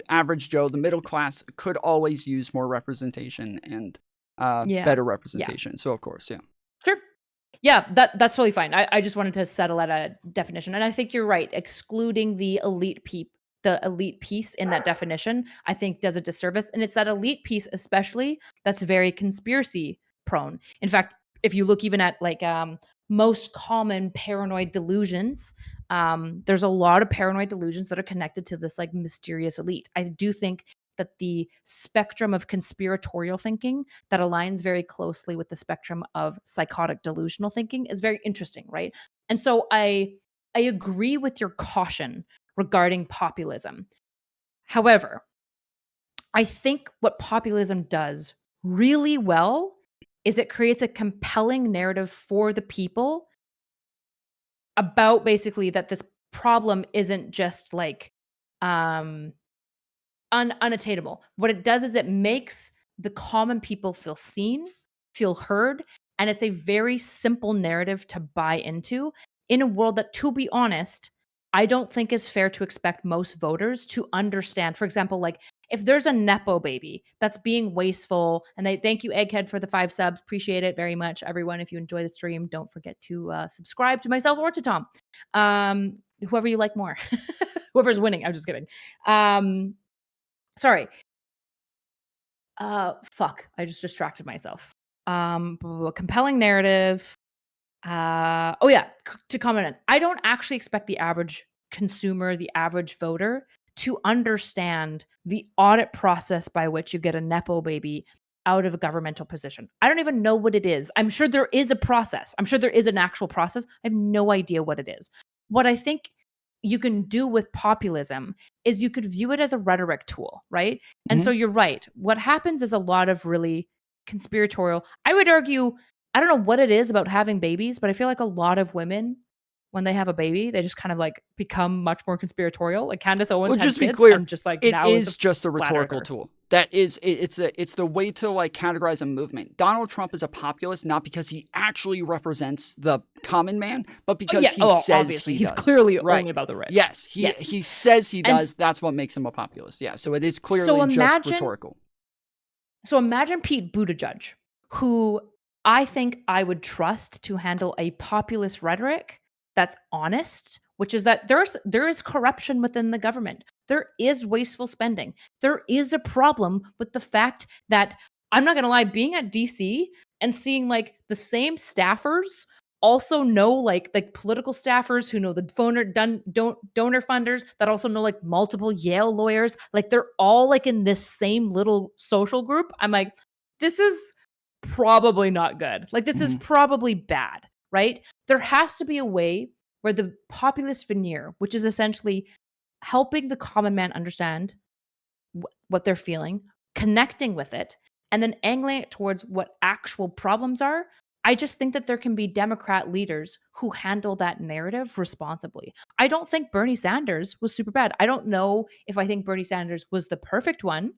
average Joe, the middle class could always use more representation and better representation. Yeah. So of course, yeah. Sure. Yeah, that's totally fine. I just wanted to settle at a definition. And I think you're right. Excluding the elite piece in that definition, I think does a disservice. And it's that elite piece especially that's very conspiracy prone. In fact, if you look even at like most common paranoid delusions, there's a lot of paranoid delusions that are connected to this like mysterious elite. I do think that the spectrum of conspiratorial thinking that aligns very closely with the spectrum of psychotic delusional thinking is very interesting, right? And so I agree with your caution regarding populism. However, I think what populism does really well is it creates a compelling narrative for the people about basically that this problem isn't just like unattainable. What it does is it makes the common people feel seen, feel heard, and it's a very simple narrative to buy into in a world that, to be honest, I don't think is fair to expect most voters to understand. For example, like if there's a Nepo baby that's being wasteful, and they thank you, Egghead, for the 5 subs. Appreciate it very much. Everyone, if you enjoy the stream, don't forget to subscribe to myself or to Tom. Whoever you like more. Whoever's winning. I'm just kidding. Sorry. Fuck. I just distracted myself. Compelling narrative. Oh yeah, to comment on. I don't actually expect the average consumer, the average voter, to understand the audit process by which you get a Nepo baby out of a governmental position. I don't even know what it is. I'm sure there is a process. I'm sure there is an actual process. I have no idea what it is. What I think you can do with populism is you could view it as a rhetoric tool, right? And so you're right. What happens is a lot of really conspiratorial, I would argue, I don't know what it is about having babies, but I feel like a lot of women, when they have a baby, they just kind of like become much more conspiratorial. Like Candace Owens had just kids, be clear, and just like it now is just a rhetorical tool. That is, it's the way to like categorize a movement. Donald Trump is a populist not because he actually represents the common man, but because he says obviously he's clearly only about the rich. Yes, he says he does. That's what makes him a populist. Yeah, so it is clearly just rhetorical. So imagine Pete Buttigieg, who I think I would trust to handle a populist rhetoric that's honest, which is that there is corruption within the government. There is wasteful spending. There is a problem with the fact that, I'm not going to lie, being at DC and seeing like the same staffers also know like political staffers who know the donor funders that also know like multiple Yale lawyers, like they're all like in this same little social group. I'm like, this is probably not good. Like this is probably bad, right? There has to be a way where the populist veneer, which is essentially helping the common man understand what they're feeling, connecting with it, and then angling it towards what actual problems are, I just think that there can be Democrat leaders who handle that narrative responsibly. I don't think Bernie Sanders was super bad. I don't know if I think Bernie Sanders was the perfect one,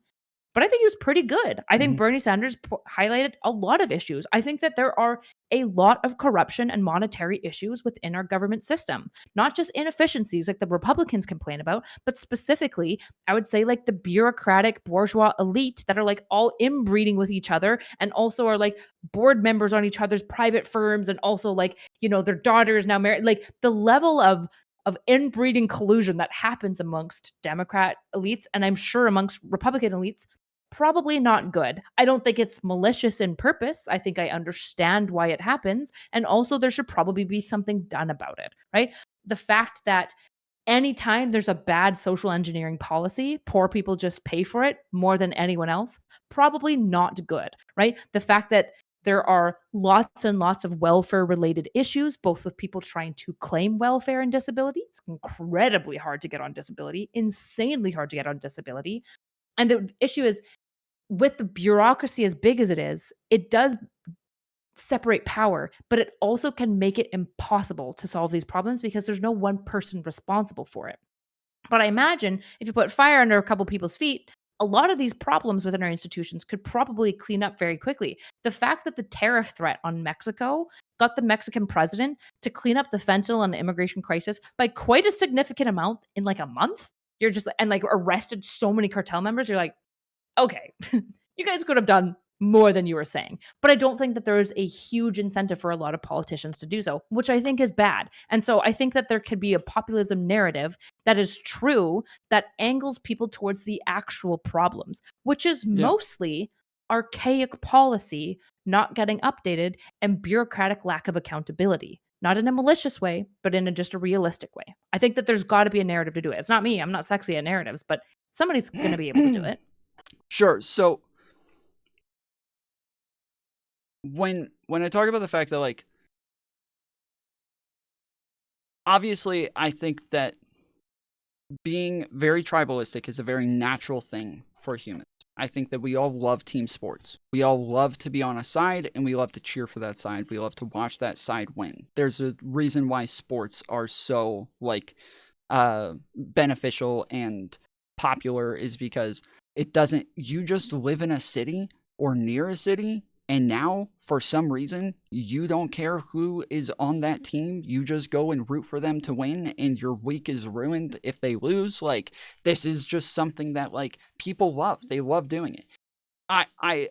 but I think he was pretty good. I think Mhm. Bernie Sanders highlighted a lot of issues. I think that there are a lot of corruption and monetary issues within our government system, not just inefficiencies like the Republicans complain about, but specifically, I would say like the bureaucratic bourgeois elite that are like all inbreeding with each other and also are like board members on each other's private firms and also like, their daughters now married. Like the level of inbreeding collusion that happens amongst Democrat elites and I'm sure amongst Republican elites probably not good. I don't think it's malicious in purpose. I think I understand why it happens. And also, there should probably be something done about it, right? The fact that anytime there's a bad social engineering policy, poor people just pay for it more than anyone else, probably not good, right? The fact that there are lots and lots of welfare related issues, both with people trying to claim welfare and disability. It's incredibly hard to get on disability, insanely hard to get on disability. And the issue is with the bureaucracy as big as it does separate power, but it also can make it impossible to solve these problems because there's no one person responsible for it. But I imagine if you put fire under a couple people's feet, a lot of these problems within our institutions could probably clean up very quickly. The fact that the tariff threat on Mexico got the Mexican president to clean up the fentanyl and immigration crisis by quite a significant amount in like a month. You're just and like arrested so many cartel members. You're like, okay, you guys could have done more than you were saying. But I don't think that there is a huge incentive for a lot of politicians to do so, which I think is bad. And so I think that there could be a populism narrative that is true that angles people towards the actual problems, which is Yeah. mostly archaic policy not getting updated and bureaucratic lack of accountability. Not in a malicious way, but in just a realistic way. I think that there's got to be a narrative to do it. It's not me. I'm not sexy at narratives, but somebody's going to be able to do it. Sure. So when I talk about the fact that like obviously I think that being very tribalistic is a very natural thing for humans. I think that we all love team sports. We all love to be on a side and we love to cheer for that side. We love to watch that side win. There's a reason why sports are so like beneficial and popular is because it doesn't you just live in a city or near a city and now for some reason you don't care who is on that team, you just go and root for them to win and your week is ruined if they lose. Like this is just something that like people love, they love doing it. I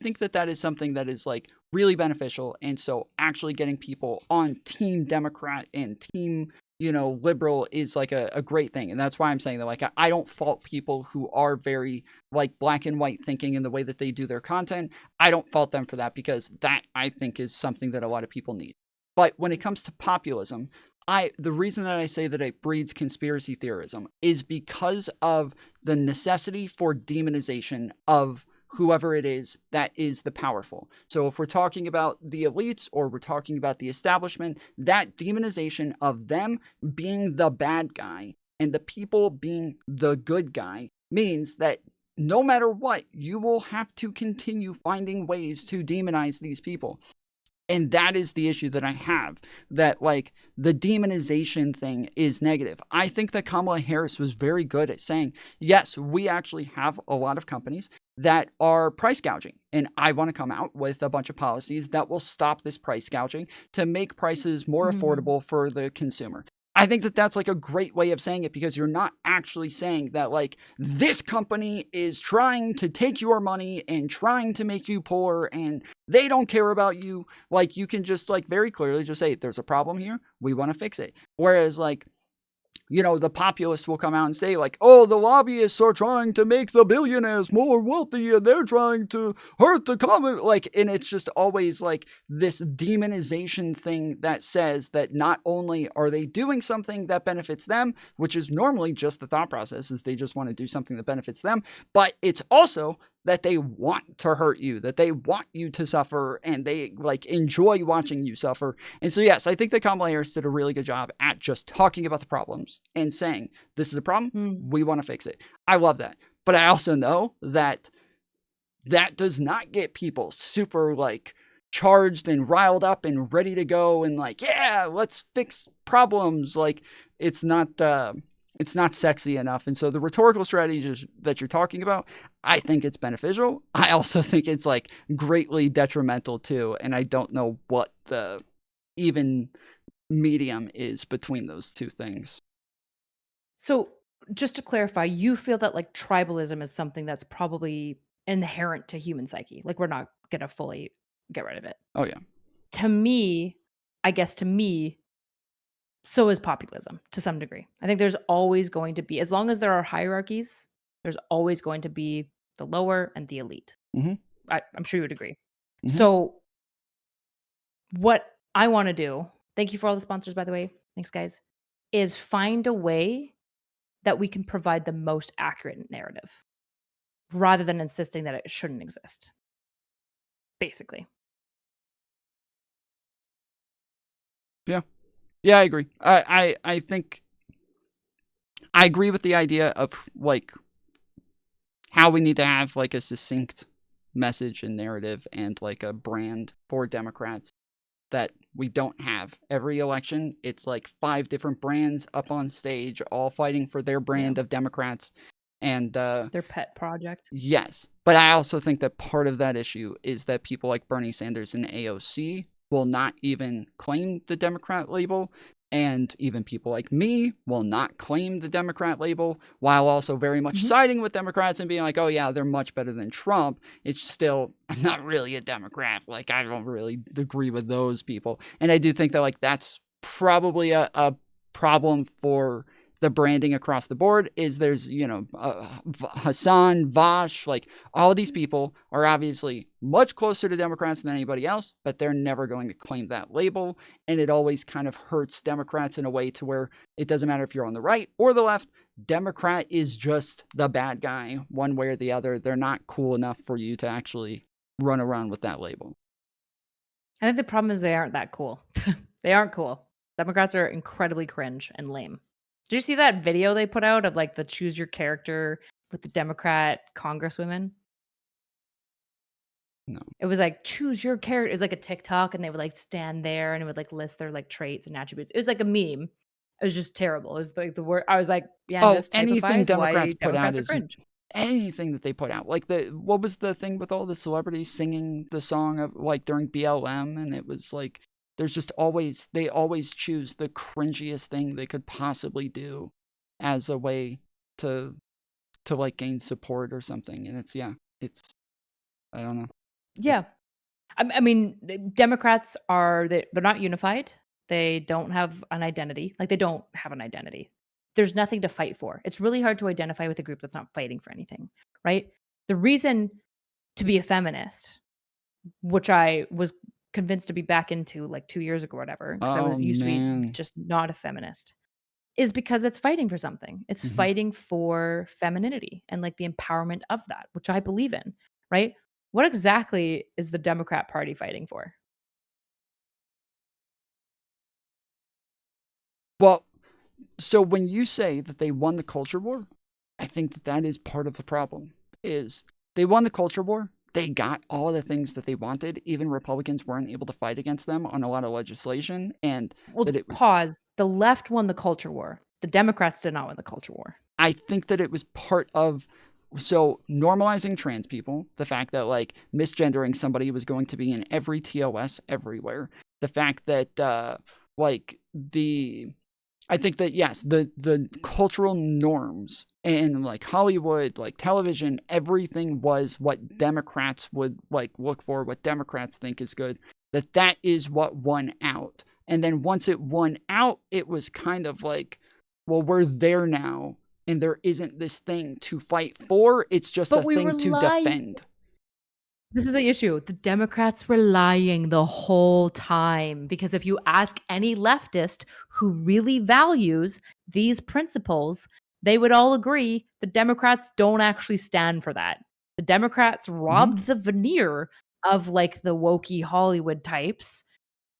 think that that is something that is like really beneficial. And so actually getting people on team Democrat and team, liberal is like a great thing. And that's why I'm saying that like I don't fault people who are very like black and white thinking in the way that they do their content. I don't fault them for that because that I think is something that a lot of people need. But when it comes to populism, the reason that I say that it breeds conspiracy theorism is because of the necessity for demonization of whoever it is that is the powerful. So if we're talking about the elites or we're talking about the establishment, that demonization of them being the bad guy and the people being the good guy means that no matter what, you will have to continue finding ways to demonize these people. And that is the issue that I have, that like the demonization thing is negative. I think that Kamala Harris was very good at saying, yes, we actually have a lot of companies that are price gouging. And I want to come out with a bunch of policies that will stop this price gouging to make prices more Mhm. affordable for the consumer. I think that that's like a great way of saying it because you're not actually saying that like this company is trying to take your money and trying to make you poor and they don't care about you. Like you can just like very clearly just say there's a problem here, we want to fix it. Whereas like the populists will come out and say like, oh, the lobbyists are trying to make the billionaires more wealthy and they're trying to hurt the common, like, and it's just always like this demonization thing that says that not only are they doing something that benefits them, which is normally just the thought process is they just want to do something that benefits them, but it's also that they want to hurt you, that they want you to suffer and they like enjoy watching you suffer. And so, yes, I think that Kamala Harris did a really good job at just talking about the problems and saying, this is a problem, Mm. we want to fix it. I love that. But I also know that that does not get people super like charged and riled up and ready to go and like, yeah, let's fix problems. Like it's not sexy enough. And so the rhetorical strategies that you're talking about, I think it's beneficial. I also think it's like greatly detrimental too. And I don't know what the even medium is between those two things. So, just to clarify, you feel that like tribalism is something that's probably inherent to human psyche. Like we're not gonna fully get rid of it. Oh yeah. To me, I guess to me, so is populism to some degree. I think there's always going to be, as long as there are hierarchies, there's always going to be the lower and the elite. Mm-hmm. I'm sure you would agree. Mm-hmm. So, what I want to do, thank you for all the sponsors, by the way. Thanks, guys, is find a way that we can provide the most accurate narrative rather than insisting that it shouldn't exist. Basically. Yeah. Yeah, I agree. I think I agree with the idea of like how we need to have like a succinct message and narrative and like a brand for Democrats that we don't have. Every election, it's like 5 different brands up on stage, all fighting for their brand of Democrats. And Their pet project. yes, but I also think that part of that issue is that people like Bernie Sanders and AOC will not even claim the Democrat label, and even people like me will not claim the Democrat label, while also very much Mhm. siding with Democrats and being like, oh yeah, they're much better than Trump. It's still, I'm not really a Democrat. Like, I don't really agree with those people. And I do think that, like, that's probably a problem for the branding across the board. Is there's, you know, Hassan, Vosh, like all these people are obviously much closer to Democrats than anybody else, but they're never going to claim that label. And it always kind of hurts Democrats in a way to where it doesn't matter if you're on the right or the left. Democrat is just the bad guy one way or the other. They're not cool enough for you to actually run around with that label. I think the problem is they aren't that cool. They aren't cool. Democrats are incredibly cringe and lame. Did you see that video they put out of like the choose your character with the Democrat congresswomen? No. It was like choose your character. It was like a TikTok and they would like stand there and it would like list their like traits and attributes. It was like a meme. It was just terrible. It was like the word I was like, yeah, Oh, this anything typifies why Democrats put out Democrats are is cringe. anything that they put out. Like the what was the thing with all the celebrities singing the song of like during BLM, and it was like there's just always they always choose the cringiest thing they could possibly do as a way to like gain support or something. And it's it's I don't know. Yeah. It's I mean, Democrats are they're not unified. They don't have an identity. Like they don't have an identity. There's nothing to fight for. It's really hard to identify with a group that's not fighting for anything, right? The reason to be a feminist, which I was convinced to be back into like 2 years ago or whatever, because I oh was used to be man. just not a feminist, is because it's fighting for something. It's Mhm. fighting for femininity and like the empowerment of that, which I believe in, right? What exactly is the Democrat Party fighting for? Well, so when you say that they won the culture war, I think that that is part of the problem. Is they won the culture war. They got all the things that they wanted. Even Republicans weren't able to fight against them on a lot of legislation, and Well, that it was. pause. The left won the culture war. The Democrats did not win the culture war. I think that it was part of so normalizing trans people, the fact that like misgendering somebody was going to be in every TOS everywhere, the fact that like the I think that yes, the cultural norms and like Hollywood, like television, everything was what Democrats would like look for, what Democrats think is good. That is what won out. And then once it won out, it was kind of like, well, we're there now, and there isn't this thing to fight for. It's just a But we were thing to lying. defend. This is the issue. The Democrats were lying the whole time because if you ask any leftist who really values these principles, they would all agree the Democrats don't actually stand for that. The Democrats Hmm. robbed the veneer of like the wokey Hollywood types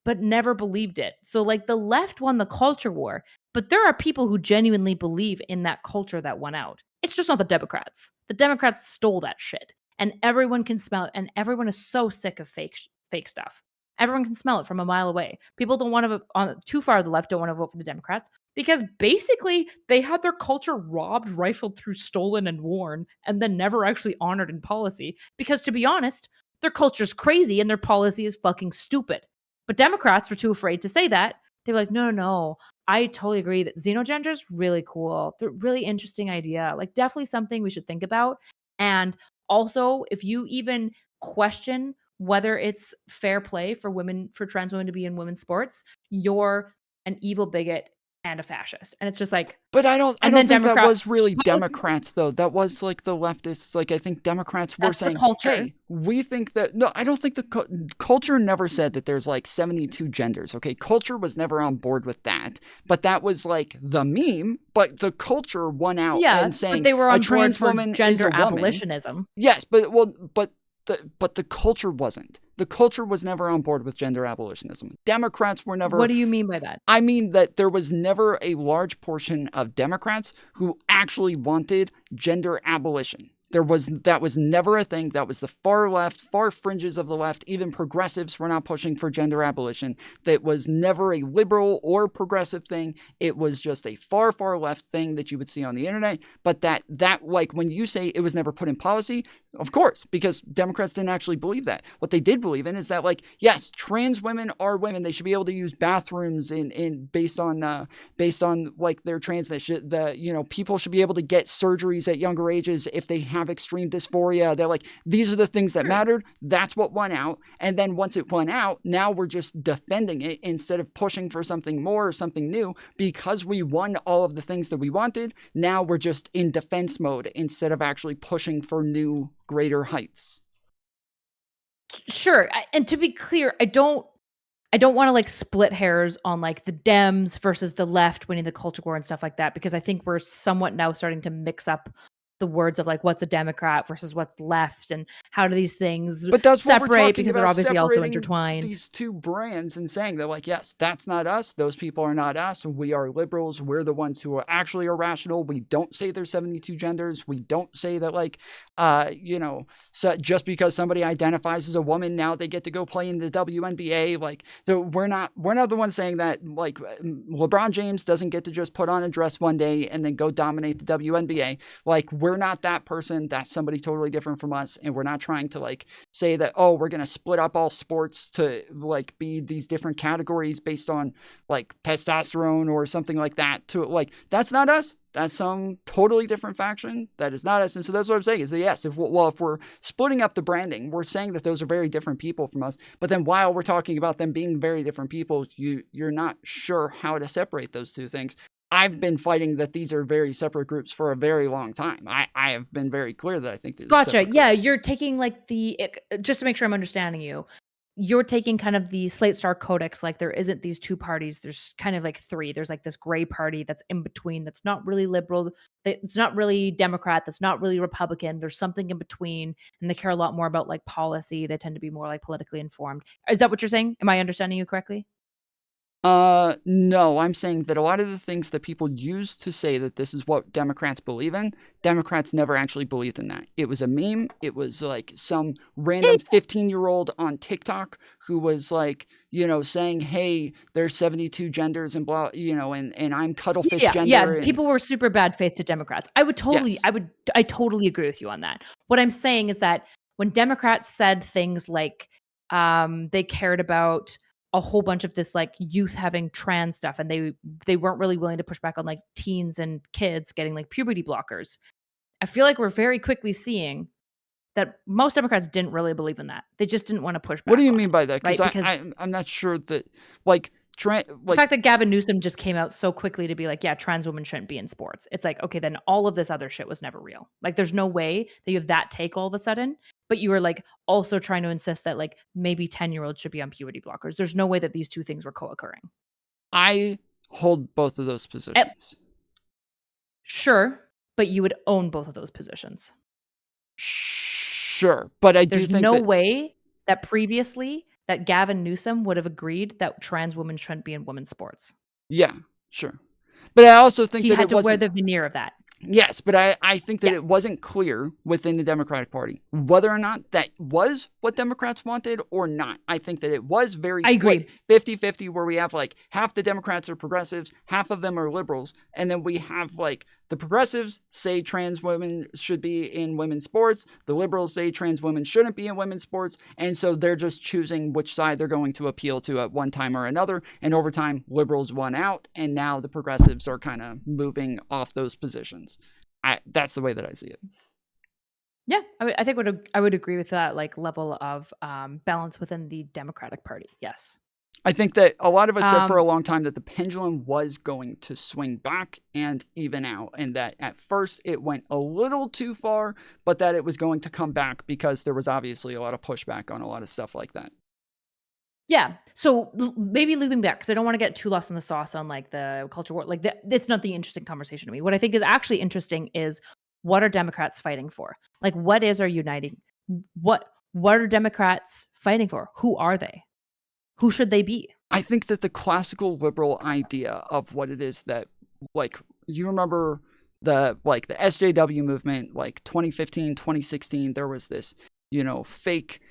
but never believed it. So like the left won the culture war, but there are people who genuinely believe in that culture that won out. It's just not the Democrats. The Democrats stole that shit. and everyone can smell it, and everyone is so sick of fake stuff. Everyone can smell it from a mile away. People don't want to vote on too far to the left, don't want to vote for the Democrats because basically they had their culture robbed, rifled through, stolen, and worn, and then never actually honored in policy. Because to be honest, their culture's crazy and their policy is fucking stupid. But Democrats were too afraid to say that. They were like, no, no, no. I totally agree that xenogender is really cool. They're really interesting idea. Like, definitely something we should think about. And also, if you even question whether it's fair play for women, for trans women to be in women's sports, you're an evil bigot and a fascist. And it's just like, But I don't and then think that was Democrats, really Democrats though. That was like the leftists. Like I think Democrats were that's the saying, culture. "Hey, we think that." No, I don't think the culture never said that there's like 72 genders. Okay, culture was never on board with that. But that was like the meme. But the culture won out Yeah, and but saying they were a on board trans for woman is gender a woman. abolitionism. Yes, but the culture wasn't. The culture was never on board with gender abolitionism. Democrats were never. What do you mean by that? I mean that there was never a large portion of Democrats who actually wanted gender abolition. That was never a thing. That was the far left, far fringes of the left. Even progressives were not pushing for gender abolition. That was never a liberal or progressive thing. It was just a far, far left thing that you would see on the internet. But that like when you say it was never put in policy, of course, because Democrats didn't actually believe that. What they did believe in is that, like, yes, trans women are women. They should be able to use bathrooms based on like their transness. People should be able to get surgeries at younger ages if they have extreme dysphoria. They're like, these are the things that mattered. That's what won out. And then once it won out, now we're just defending it instead of pushing for something more or something new because we won all of the things that we wanted. Now we're just in defense mode instead of actually pushing for new, greater heights. Sure. And to be clear, I don't want to like split hairs on like the Dems versus the left winning the culture war and stuff like that, because I think we're somewhat now starting to mix up the words of like what's a Democrat versus what's left and how do these things But that's what we're separate, talking because they're about, obviously also separating intertwined. these two brands and saying they're like, yes, that's not us. Those people are not us. We are liberals. We're the ones who are actually irrational. We don't say there's 72 genders. We don't say that so just because somebody identifies as a woman, now they get to go play in the WNBA. Like, so we're not the ones saying that, like, LeBron James doesn't get to just put on a dress one day and then go dominate the WNBA. Like, we're not that person. That's somebody totally different from us. And we're not trying to like say that, oh, we're going to split up all sports to like be these different categories based on like testosterone or something like that. To like, that's not us. That's some totally different faction. That is not us. And so that's what I'm saying is that, yes, if we're splitting up the branding, we're saying that those are very different people from us. But then while we're talking about them being very different people, you're not sure how to separate those two things. I've been fighting that these are very separate groups for a very long time. I have been very clear that I think these Gotcha. Yeah, you're taking like just to make sure I'm understanding you. You're taking kind of the Slate Star Codex, like there isn't these two parties. There's kind of like three. There's like this gray party that's in between. That's not really liberal. It's not really Democrat. That's not really Republican. There's something in between, and they care a lot more about like policy. They tend to be more like politically informed. Is that what you're saying? Am I understanding you correctly? No, I'm saying that a lot of the things that people use to say that this is what Democrats believe in, Democrats never actually believed in that. It was a meme. It was like some random 15-year-old on TikTok who was like, saying, hey, there's 72 genders and blah, and I'm cuttlefish gender. Yeah, people were super bad faith to Democrats. I totally agree with you on that. What I'm saying is that when Democrats said things like they cared about a whole bunch of this like youth having trans stuff, and they weren't really willing to push back on like teens and kids getting like puberty blockers. I feel like we're very quickly seeing that most Democrats didn't really believe in that. They just didn't want to push back. What do you mean by that? Right? Because I'm not sure that like the fact that Gavin Newsom just came out so quickly to be like, yeah, trans women shouldn't be in sports. It's like, okay, then all of this other shit was never real. Like, there's no way that you have that take all of a sudden, but you were like also trying to insist that like maybe 10-year-olds should be on puberty blockers. There's no way that these two things were co-occurring. I hold both of those positions. Sure, but you would own both of those positions. Sure, but I do think there's no way that previously that Gavin Newsom would have agreed that trans women shouldn't be in women's sports. Yeah, sure. But I also think he that had to wear the veneer of that. Yes, but I think that Yeah, it wasn't clear within the Democratic Party whether or not that was what Democrats wanted or not. I think that it was very I split agree. 50-50, where we have like half the Democrats are progressives, half of them are liberals, and then we have like the progressives say trans women should be in women's sports, the liberals say trans women shouldn't be in women's sports, and so they're just choosing which side they're going to appeal to at one time or another, and over time liberals won out, and now the progressives are kind of moving off those positions. That's the way that I see it. Yeah, I think I would agree with that, like, level of, balance within the Democratic Party, yes. I think that a lot of us said for a Um, long time that the pendulum was going to swing back and even out, and that at first it went a little too far, but that it was going to come back because there was obviously a lot of pushback on a lot of stuff like that. yeah, so maybe looping back because I don't wanna get too lost in the sauce on, like, the culture war, like, it's not the interesting conversation to me. What I think is actually interesting is, what are Democrats fighting for? Like, what is our uniting what are Democrats fighting for? Who are they? Who should they be? I think that the classical liberal idea of what it is that, like, you remember the SJW movement, like 2015, 2016, there was this, fake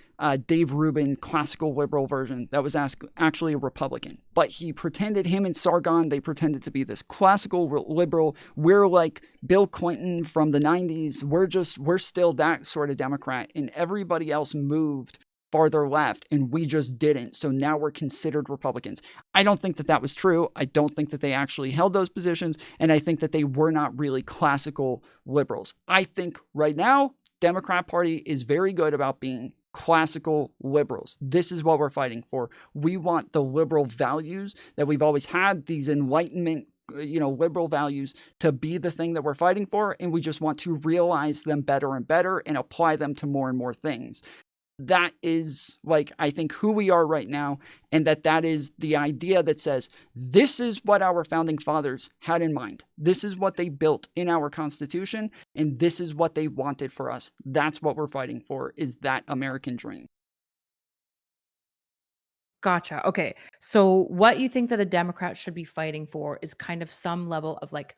Dave Rubin classical liberal version that was actually a Republican. But he pretended, him and Sargon, they pretended to be this classical liberal. We're like Bill Clinton from the 90s. We're still that sort of Democrat. And everybody else moved farther left and we just didn't. So now we're considered Republicans. I don't think that that was true. I don't think that they actually held those positions. And I think that they were not really classical liberals. I think right now, Democrat Party is very good about being classical liberals. This is what we're fighting for. We want the liberal values that we've always had, these Enlightenment liberal values, to be the thing that we're fighting for, and we just want to realize them better and better and apply them to more and more things. That is, like, I think who we are right now, and that is the idea that says this is what our founding fathers had in mind. This is what they built in our Constitution, and this is what they wanted for us. That's what we're fighting for, is that American dream. Gotcha, okay. So what you think that a Democrat should be fighting for is kind of some level of, like,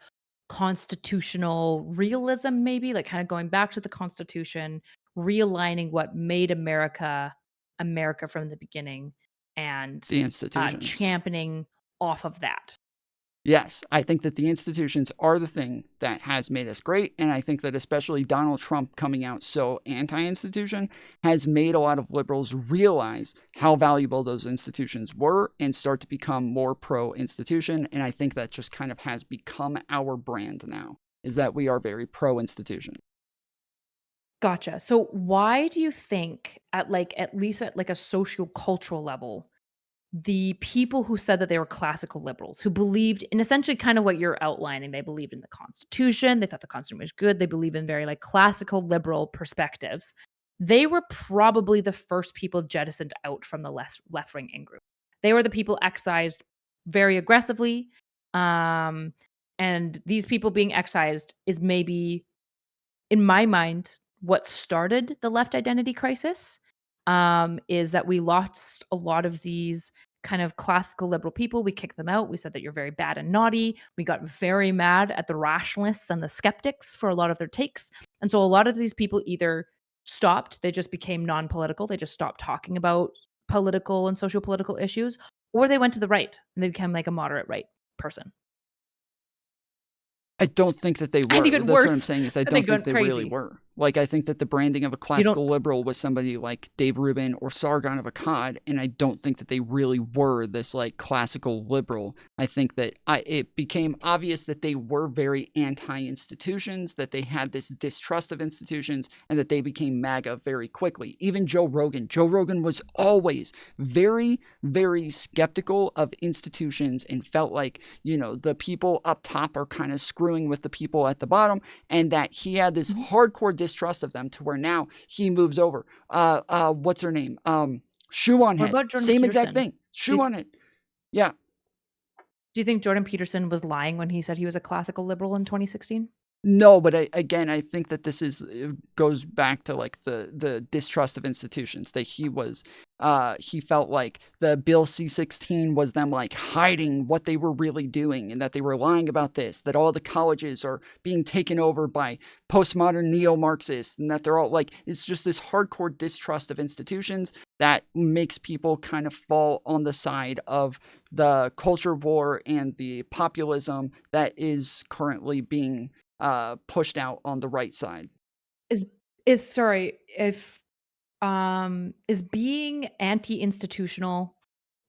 constitutional realism maybe, like, kinda going back to the Constitution, realigning what made America, America from the beginning, and, The institutions. championing off of that. Yes, I think that the institutions are the thing that has made us great. And I think that especially Donald Trump coming out so anti institution has made a lot of liberals realize how valuable those institutions were and start to become more pro institution. And I think that just kind of has become our brand now, is that we are very pro institution. Gotcha. So why do you think at least at, like, a socio-cultural level, the people who said that they were classical liberals, who believed in essentially kind of what you're outlining, they believed in the Constitution, they thought the Constitution was good, they believe in very, like, classical liberal perspectives. They were probably the first people jettisoned out from the left-wing in-group. They were the people excised very aggressively, um, and these people being excised is maybe, in my mind, what started the left identity crisis, is that we lost a lot of these kind of classical liberal people. We kicked them out. We said that you're very bad and naughty. We got very mad at the rationalists and the skeptics for a lot of their takes. And so a lot of these people either stopped, they just became non political, they just stopped talking about political and social political issues, or they went to the right and they became like a moderate right person. I don't think that they And were. even That's what I'm worse, saying, is I they don't think went they really crazy. were. Like, I think that the branding of a You don't classical liberal was somebody like Dave Rubin or Sargon of Akkad, and I don't think that they really were this, like, classical liberal. I think that it became obvious that they were very anti-institutions, that they had this distrust of institutions, and that they became MAGA very quickly. Even Joe Rogan. Joe Rogan was always very, very skeptical of institutions and felt like, the people up top are kind of screwing with the people at the bottom, and that he had this Mhm. hardcore distrust of them, to where now he moves over. What's her name? Shoe on What head. about Jordan Same exact Peterson? thing. Do Shoe on it. Yeah. do you think Jordan Peterson was lying when he said he was a classical liberal in 2016? No, but again, I think that this goes back to like the distrust of institutions, that he felt like the Bill C-16 was them like hiding what they were really doing, and that they were lying about this, that all the colleges are being taken over by postmodern neo-Marxists, and that they're all like, it's just this hardcore distrust of institutions that makes people kind of fall on the side of the culture war and the populism that is currently being pushed out on the right side. Is sorry, if is being anti-institutional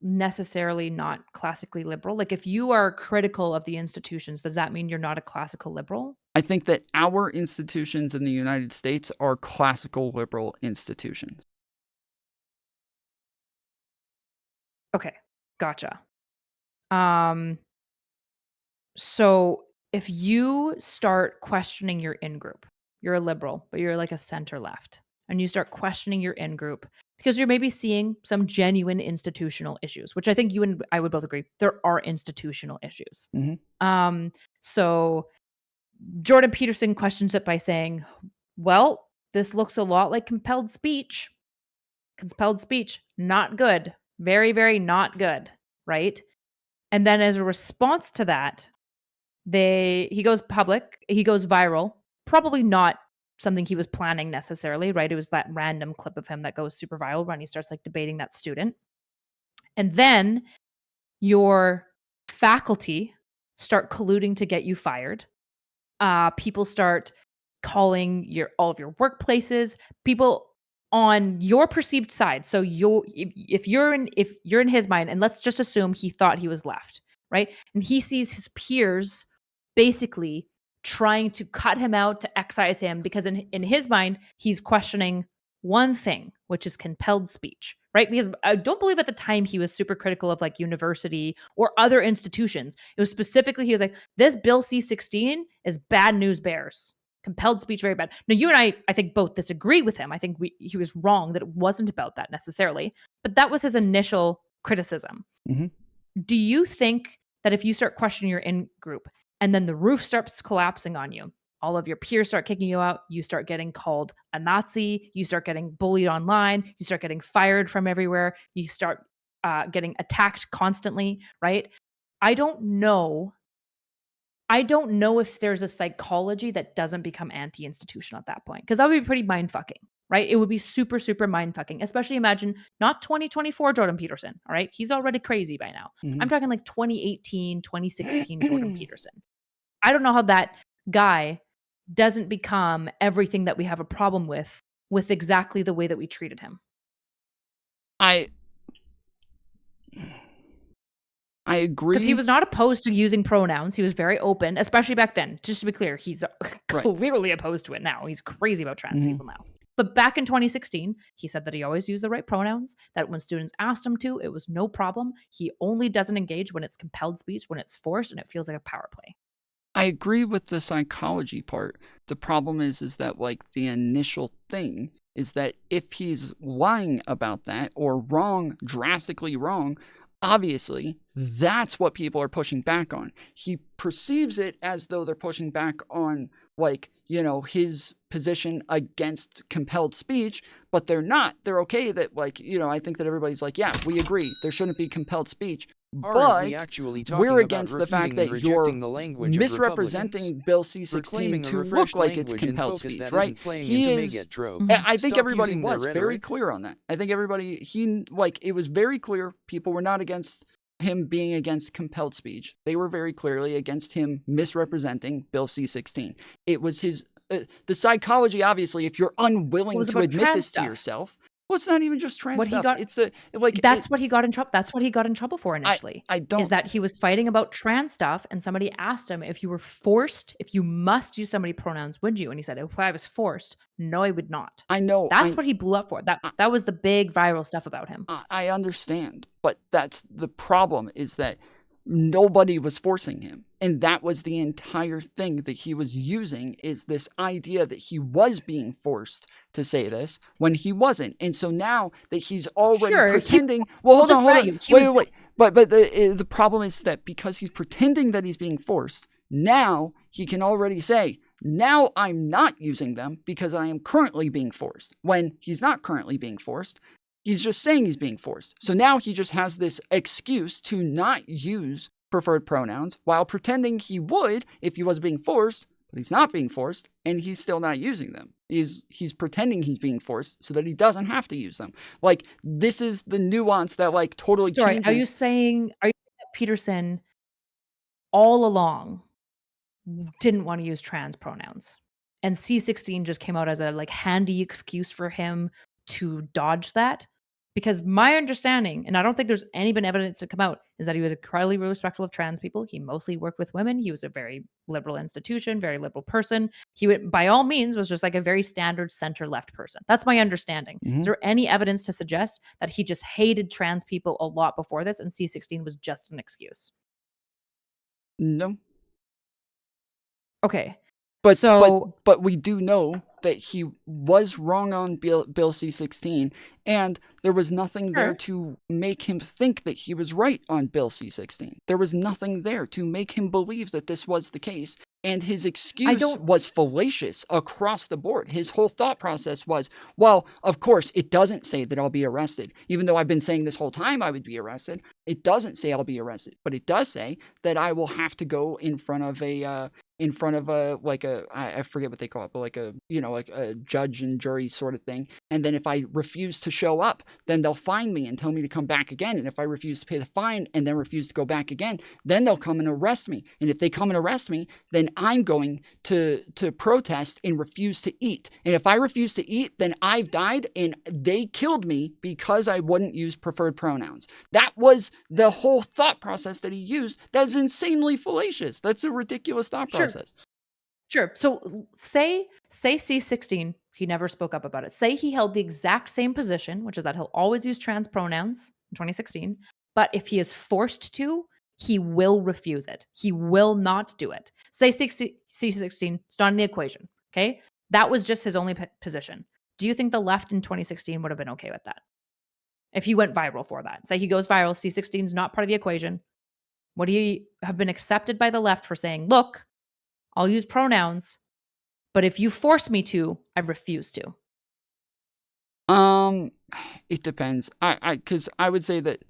necessarily not classically liberal? Like, if you are critical of the institutions, does that mean you're not a classical liberal? I think that our institutions in the United States are classical liberal institutions. Okay, gotcha. Um, so if you start questioning your in-group, you're a liberal, but you're like a center left, and you start questioning your in-group because you're maybe seeing some genuine institutional issues, which I think you and I would both agree there are institutional issues. Mm-hmm. So Jordan Peterson questions it by saying, well, this looks a lot like compelled speech. Compelled speech, not good. Very, very not good. Right. And then as a response to that, he goes public, he goes viral. Probably not something he was planning necessarily, right? It was that random clip of him that goes super viral when he starts like debating that student. And then your faculty start colluding to get you fired. People start calling all of your workplaces, people on your perceived side. So if you're in his mind, and let's just assume he thought he was left, right? And he sees his peers basically trying to cut him out, to excise him, because in his mind, he's questioning one thing, which is compelled speech, right? Because I don't believe at the time he was super critical of like university or other institutions. It was specifically, he was like, this Bill C-16 is bad news bears. Compelled speech, very bad. Now, you and I think both disagree with him. I think he was wrong that it wasn't about that necessarily, but that was his initial criticism. Mm-hmm. Do you think that if you start questioning your in-group and then the roof starts collapsing on you, all of your peers start kicking you out, you start getting called a Nazi, you start getting bullied online, you start getting fired from everywhere, you start getting attacked constantly, right? I don't know if there's a psychology that doesn't become anti-institutional at that point, because that would be pretty mind-fucking, right? It would be super, super mind-fucking, especially imagine not 2024 Jordan Peterson, all right? He's already crazy by now. Mm-hmm. I'm talking like 2018, 2016 Jordan Peterson. I don't know how that guy doesn't become everything that we have a problem with exactly the way that we treated him. I agree. Because he was not opposed to using pronouns. He was very open, especially back then. Just to be clear, he's clearly opposed to it now. He's crazy about trans people now. But back in 2016, he said that he always used the right pronouns, that when students asked him to, it was no problem. He only doesn't engage when it's compelled speech, when it's forced, and it feels like a power play. I agree with the psychology part. The problem is that like the initial thing is that if he's lying about that or wrong, drastically wrong, obviously that's what people are pushing back on. He perceives it as though they're pushing back on like, you know, his position against compelled speech, but they're not. They're okay that like, you know, I think that everybody's like, yeah, we agree. There shouldn't be compelled speech. But we're against the fact that you're misrepresenting Bill C-16 to look like it's compelled speech, right? He is. I think everybody was very clear on that. I think it was very clear people were not against him being against compelled speech. They were very clearly against him misrepresenting Bill C-16. It was his. The psychology, obviously, if you're unwilling to admit this to yourself. Well, it's not even just trans stuff. That's what he got in trouble. That's what he got in trouble for initially. I don't. Is that he was fighting about trans stuff, and somebody asked him if you must use somebody pronouns, would you? And he said, if I was forced, no, I would not. I know. That's what he blew up for. That was the big viral stuff about him. I understand, but that's the problem. Is that nobody was forcing him. And that was the entire thing that he was using, is this idea that he was being forced to say this when he wasn't. And so now that he's already pretending... hold on. Wait. But the problem is that because he's pretending that he's being forced, now he can already say, Now I'm not using them because I am currently being forced. When he's not currently being forced, he's just saying he's being forced. So now he just has this excuse to not use preferred pronouns while pretending he would if he was being forced, but he's not being forced and he's still not using them. He's pretending he's being forced so that he doesn't have to use them. Like, this is the nuance that like totally Sorry, changes. are you saying that Peterson all along didn't want to use trans pronouns, and C16 just came out as a like handy excuse for him to dodge that? Because my understanding, and I don't think there's any been evidence to come out, is that he was incredibly respectful of trans people. He mostly worked with women. He was a very liberal institution, very liberal person. He would, by all means, was just like a very standard center left person. That's my understanding. Is there any evidence to suggest that he just hated trans people a lot before this, and C16 was just an excuse? No. Okay. But we do know that he was wrong on Bill C-16, and there was nothing there to make him think that he was right on Bill C-16. There was nothing there to make him believe that this was the case, and his excuse was fallacious across the board. His whole thought process was, well, of course, it doesn't say that I'll be arrested. Even though I've been saying this whole time I would be arrested, it doesn't say I'll be arrested, but it does say that I will have to go in front of a I forget what they call it, but like a judge and jury sort of thing. And then if I refuse to show up, then they'll fine me and tell me to come back again. And if I refuse to pay the fine and then refuse to go back again, then they'll come and arrest me. And if they come and arrest me, then I'm going to protest and refuse to eat. And if I refuse to eat, then I've died and they killed me because I wouldn't use preferred pronouns. That was the whole thought process that he used. That's insanely fallacious. That's a ridiculous thought process. Sure. So say C16, he never spoke up about it. Say he held the exact same position, which is that he'll always use trans pronouns in 2016, but if he is forced to, he will refuse it. He will not do it. Say C16 is not in the equation, okay? That was just his only position. Do you think the left in 2016 would have been okay with that? If he went viral for that. Say he goes viral, C16 is not part of the equation. Would he have been accepted by the left for saying, look, I'll use pronouns, but if you force me to, I refuse to? It depends. Because I would say that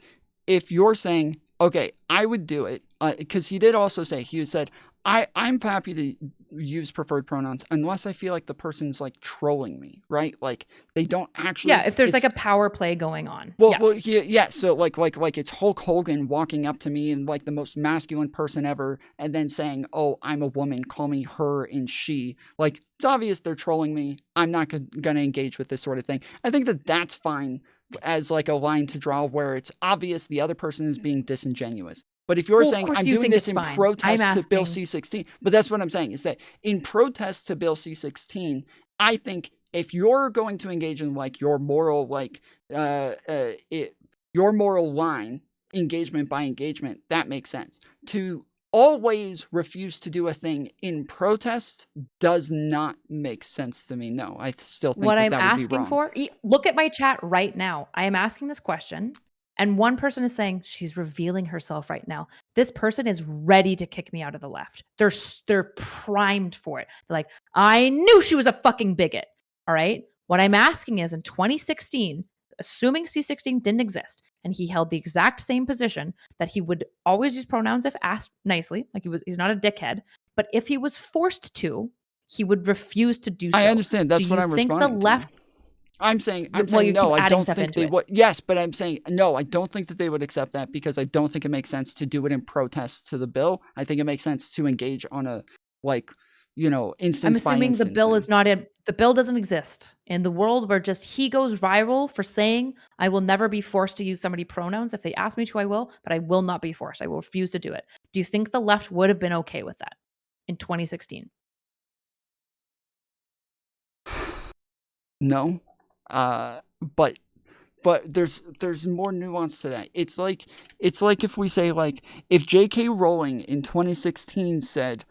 if you're saying, okay, I would do it, because he did also say, he said, I'm happy to use preferred pronouns unless I feel like the person's like trolling me, right? Like they don't actually. Yeah, if there's like a power play going on. So like it's Hulk Hogan walking up to me and like the most masculine person ever, and then saying, "Oh, I'm a woman. Call me her and she." Like it's obvious they're trolling me. I'm not gonna engage with this sort of thing. I think that that's fine as like a line to draw where it's obvious the other person is being disingenuous. But if you're saying I'm doing this in protest to Bill C-16, but that's what I'm saying is that in protest to Bill C-16, I think if you're going to engage in like your moral your moral line, engagement by engagement, that makes sense. To always refuse to do a thing in protest does not make sense to me. No, I still think what I'm that would be asking wrong. for. Look at my chat right now. I am asking this question. And one person is saying she's revealing herself right now. This person is ready to kick me out of the left. They're primed for it. They're like, I knew she was a fucking bigot. All right. What I'm asking is in 2016, assuming C16 didn't exist, and he held the exact same position that he would always use pronouns if asked nicely, like he's not a dickhead. But if he was forced to, he would refuse to do so. I understand. That's what I'm responding to. The left. I'm saying no, I don't think they would. Yes, but I'm saying no, I don't think that they would accept that because I don't think it makes sense to do it in protest to the bill. I think it makes sense to engage on a instance. I'm assuming the bill is not in. The bill doesn't exist in the world where just he goes viral for saying, I will never be forced to use somebody pronouns. If they ask me to, I will, but I will not be forced. I will refuse to do it. Do you think the left would have been okay with that in 2016? No. But there's more nuance to that. It's like if we say like if J.K. Rowling in 2016 said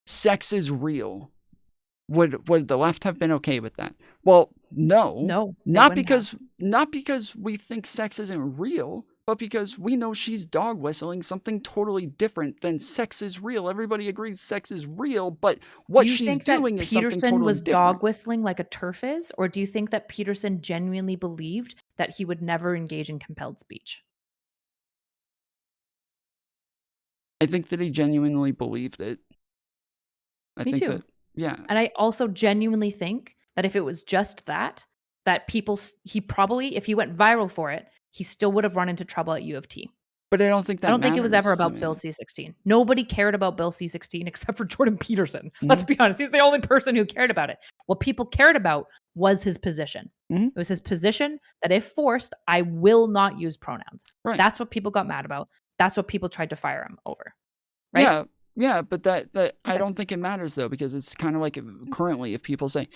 sex is real, would the left have been okay with that? Well, no, not because we think sex isn't real, but because we know she's dog whistling something totally different than sex is real. Everybody agrees sex is real, but Do what you she's think that doing is something Peterson totally was dog different. whistling like a turf is? Or do you think that Peterson genuinely believed that he would never engage in compelled speech? I think that he genuinely believed it. I Me think too. that, yeah. And I also genuinely think that if it was just that, that he probably, if he went viral for it, he still would have run into trouble at U of T. But I don't think I that don't think it was ever matters to about Bill me. C-16. Nobody cared about Bill C-16 except for Jordan Peterson. Let's Mhm, be honest. He's the only person who cared about it. What people cared about was his position. mhm, It was his position that if forced, I will not use pronouns. right. That's what people got mad about. That's what people tried to fire him over, right? Yeah, yeah, but that I Okay. don't think it matters though, because it's kinda like, currently, if people say,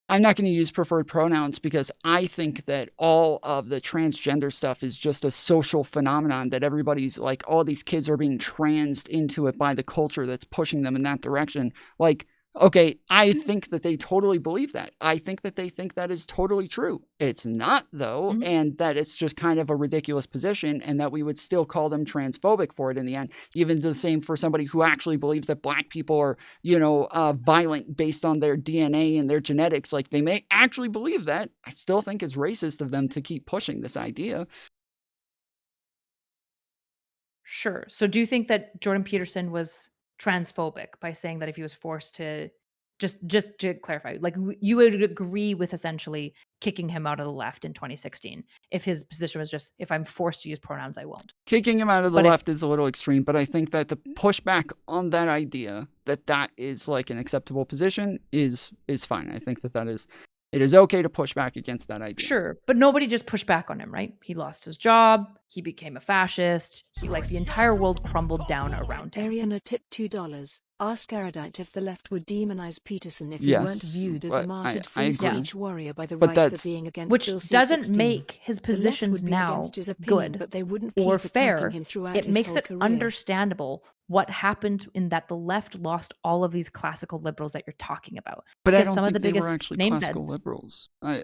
"I'm not gonna use preferred pronouns because I think that all of the transgender stuff is just a social phenomenon that everybody's like, all these kids are being transed into it by the culture that's pushing them in that direction." Like, okay, I think that they totally believe that. I think that they think that is totally true. It's not though, Mhm. and that it's just kind of a ridiculous position and that we would still call them transphobic for it in the end. Even the same for somebody who actually believes that black people are, violent based on their DNA and their genetics. Like, they may actually believe that. I still think it's racist of them to keep pushing this idea. Sure. So do you think that Jordan Peterson was transphobic by saying that if he was forced to just to clarify, like you would agree with essentially kicking him out of the left in 2016 if his position was just if I'm forced to use pronouns I won't. Kicking him out of the But if left is a little extreme, but I think that the pushback on that idea that that is like an acceptable position is fine. I think that it is okay to push back against that idea. sure, but nobody just pushed back on him, right? He lost his job, he became a fascist, he like the entire world crumbled down around him. Ariana tipped $2. Ask Erudite if the left would demonize Peterson if he weren't Yes, viewed as a but martyred I free agree. speech warrior by the But right for that's being against Which Bill doesn't C-16. make his The left positions would be against now his opinion, good but they wouldn't or keep attacking fair. him throughout It his makes whole it career. understandable what happened in that the left lost all of these classical liberals that you're talking about. but I Because don't some of think the they were biggest actually names classical heads, liberals. I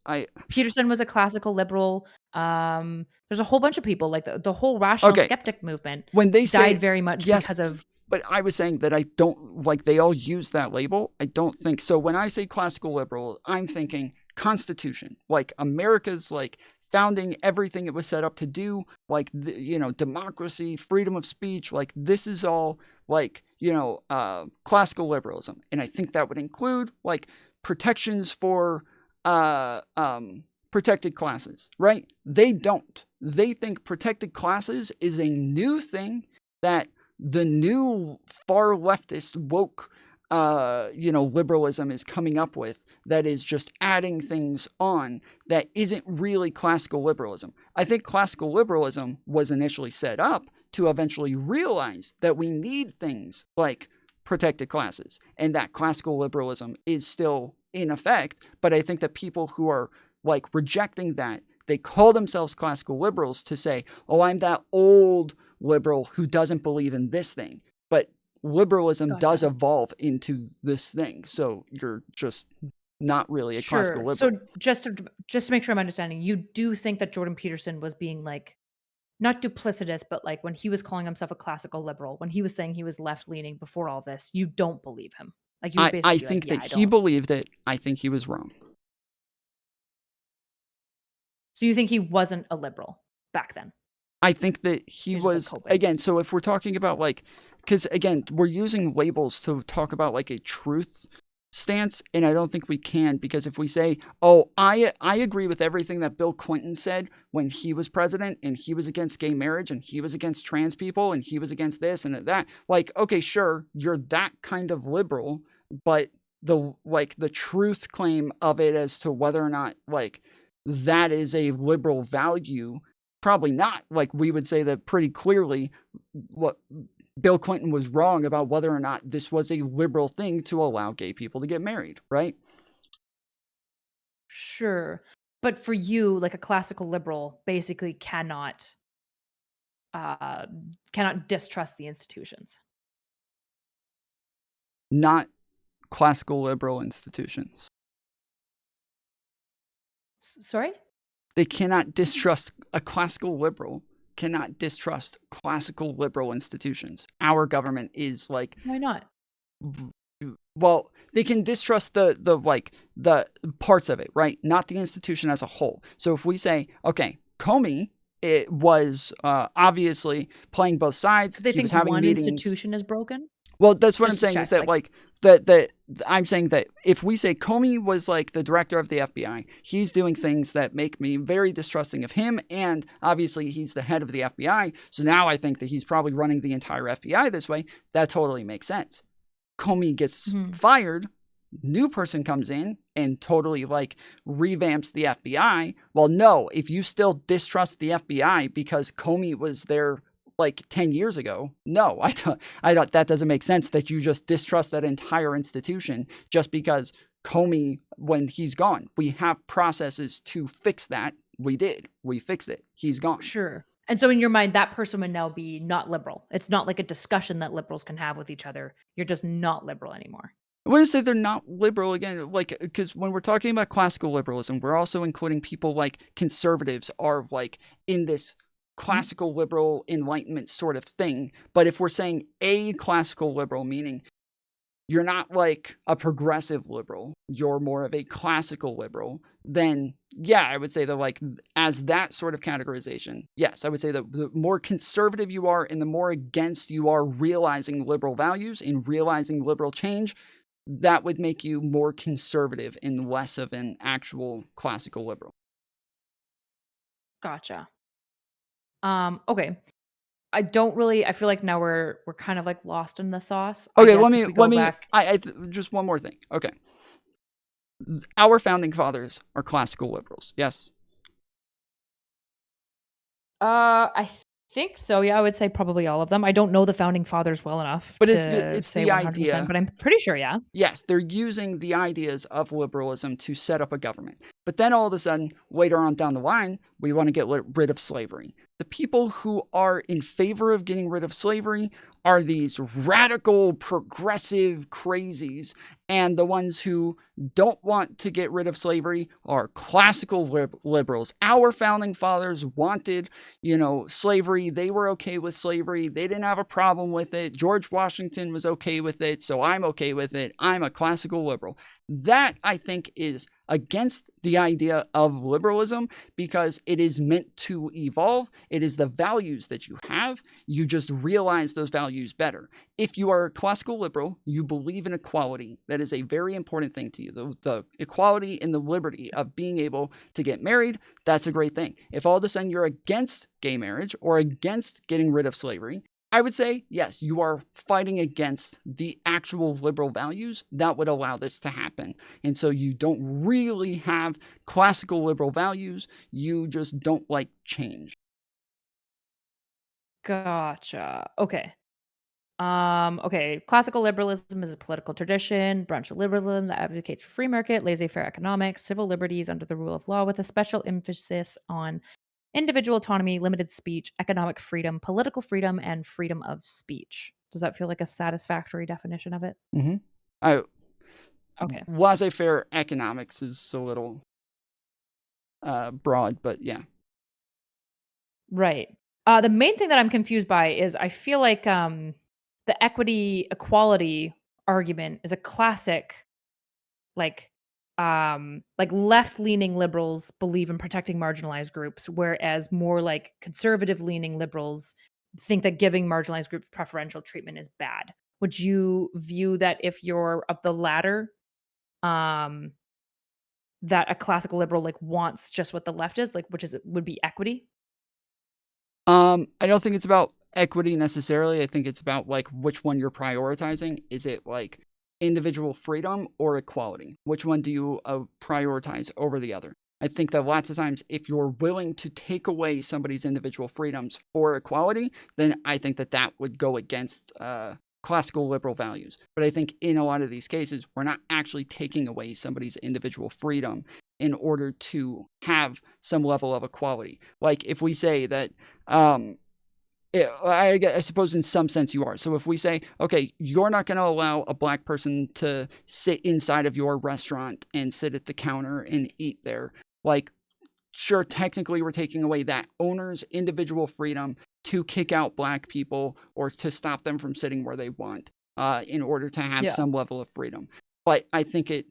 I Peterson was a classical liberal. There's a whole bunch of people like the whole rational okay, skeptic movement when they died say very much yes, because of but I was saying that I don't like they all use that label. I don't think so. When I say classical liberal, I'm thinking Constitution, like America's like founding, everything it was set up to do, like democracy, freedom of speech, like this is all like classical liberalism, and I think that would include like protections for uh, um, protected classes, right? They don't. They think protected classes is a new thing that the new far leftist woke liberalism is coming up with that is just adding things on that isn't really classical liberalism. I think classical liberalism was initially set up to eventually realize that we need things like protected classes and that classical liberalism is still in effect. But I think that people who are like rejecting that, they call themselves classical liberals to say, oh, I'm that old liberal who doesn't believe in this thing. But liberalism does gotcha. evolve into this thing. So you're just not really a classical Sure. So liberal. just to make sure I'm understanding, you do think that Jordan Peterson was being like not duplicitous, but like when he was calling himself a classical liberal, when he was saying he was left leaning before all this, you don't believe him. Like you would I basically be like, think yeah, that I he don't. believed it. I think he was wrong. So you think he wasn't a liberal back then? I think that he He was just like was, coping. again, so if we're talking about like, because again, we're using labels to talk about like a truth stance, and I don't think we can, because if we say, oh, I agree with everything that Bill Clinton said when he was president, and he was against gay marriage, and he was against trans people, and he was against this and that, like, okay, sure, you're that kind of liberal, but the truth claim of it as to whether or not like that is a liberal value, probably not. Like, we would say that pretty clearly what Bill Clinton was wrong about whether or not this was a liberal thing to allow gay people to get married, right? Sure. But for you, like a classical liberal basically uh cannot distrust the institutions. Not classical liberal institutions. Sorry? They cannot distrust a classical liberal. Cannot distrust classical liberal institutions. Our government is like, Why not? well, they can distrust the parts of it, right? Not the institution as a whole. So if we say, okay, Comey, it was obviously playing both sides. So they He was think having one meetings. institution is broken? Well, that's what I'm Just to saying is check, that like- that I'm saying that if we say Comey was like the director of the FBI, he's doing things that make me very distrusting of him, and obviously he's the head of the FBI. So now I think that he's probably running the entire FBI this way. That totally makes sense. Comey gets fired, new person comes in and totally like revamps the FBI. Well, no, if you still distrust the FBI because Comey was there like 10 years ago, no, I don't, that doesn't make sense that you just distrust that entire institution just because Comey, when he's gone. We have processes to fix that. We did. We fixed it. He's gone. Sure. And so in your mind, that person would now be not liberal. It's not like a discussion that liberals can have with each other. You're just not liberal anymore. I wouldn't say they're not liberal again, like, because when we're talking about classical liberalism, we're also including people like conservatives are like in this classical liberal enlightenment sort of thing. But if we're saying a classical liberal, meaning you're not like a progressive liberal, you're more of a classical liberal, then yeah, I would say that like as that sort of categorization, yes, I would say that the more conservative you are and the more against you are realizing liberal values and realizing liberal change, that would make you more conservative and less of an actual classical liberal. Gotcha. Okay. I feel like now we're kind of like lost in the sauce. Okay, let me back. Just one more thing. Okay. Our founding fathers are classical liberals. Yes. I think so. Yeah, I would say probably all of them. I don't know the founding fathers well enough But to it's say the 100%, idea. but I'm pretty sure, yeah. Yes, they're using the ideas of liberalism to set up a government. But then all of a sudden, later on down the line, we want to get rid of slavery. The people who are in favor of getting rid of slavery are these radical, progressive crazies. And the ones who don't want to get rid of slavery are classical liberals. Our founding fathers wanted, slavery. They were okay with slavery. They didn't have a problem with it. George Washington was okay with it, so I'm okay with it. I'm a classical liberal. That, I think, is against the idea of liberalism because it is meant to evolve. It is the values that you have. You just realize those values better. If you are a classical liberal, you believe in equality. That is a very important thing to you. The equality and the liberty of being able to get married, that's a great thing. If all of a sudden you're against gay marriage or against getting rid of slavery, I would say, yes, you are fighting against the actual liberal values that would allow this to happen. And so you don't really have classical liberal values. You just don't like change. Gotcha. Okay. Okay. Classical liberalism is a political tradition, branch of liberalism that advocates for free market, laissez-faire economics, civil liberties under the rule of law, with a special emphasis on individual autonomy, limited speech, economic freedom, political freedom, and freedom of speech. Does that feel like a satisfactory definition of it? Mm-hmm. Okay. Laissez-faire economics is a little broad, but yeah. Right. The main thing that I'm confused by is I feel like the equality argument is a classic, like left-leaning liberals believe in protecting marginalized groups, whereas more like conservative-leaning liberals think that giving marginalized groups preferential treatment is bad. Would you view that if you're of the latter, that a classical liberal like wants just what the left is, like would be equity? I don't think it's about equity necessarily. I think it's about like which one you're prioritizing. Is it like individual freedom or equality? Which one do you prioritize over the other? I think that lots of times if you're willing to take away somebody's individual freedoms for equality, then I think that would go against classical liberal values. But I think in a lot of these cases, we're not actually taking away somebody's individual freedom in order to have some level of equality. Like if we say that, I suppose in some sense you are. So if we say, okay, you're not going to allow a black person to sit inside of your restaurant and sit at the counter and eat there, like sure, technically we're taking away that owner's individual freedom to kick out black people or to stop them from sitting where they want in order to have Yeah. some level of freedom. But I think it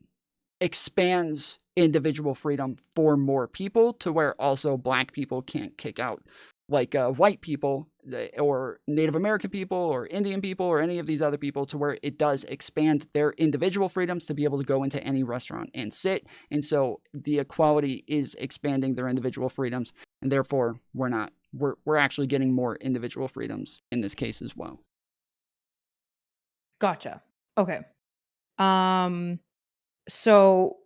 expands individual freedom for more people to where also black people can't kick out like white people or Native American people or Indian people or any of these other people, to where it does expand their individual freedoms to be able to go into any restaurant and sit. And so the equality is expanding their individual freedoms, and therefore we're actually getting more individual freedoms in this case as well. Gotcha. Okay. So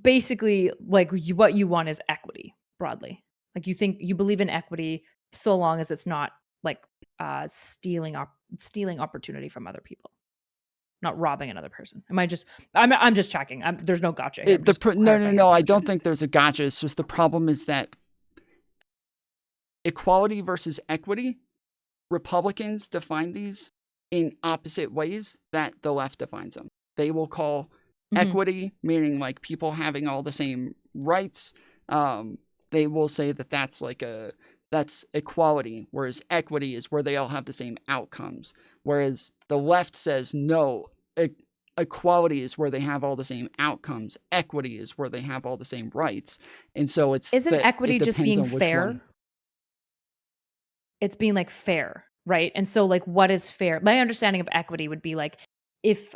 basically, like, what you want is equity broadly. Like, you believe in equity so long as it's not like stealing opportunity from other people, not robbing another person. I'm just checking. There's no gotcha here. I'm just No, no, clarifying your no. I position. don't think there's a gotcha. It's just the problem is that equality versus equity, Republicans define these in opposite ways that the left defines them. They will call Mhm. equity, meaning like people having all the same rights. They will say that that's equality, whereas equity is where they all have the same outcomes. Whereas the left says no, equality is where they have all the same outcomes. Equity is where they have all the same rights. And so Isn't it equity just depends being on which one. fair? It's being like fair, right? And so like what is fair? My understanding of equity would be like if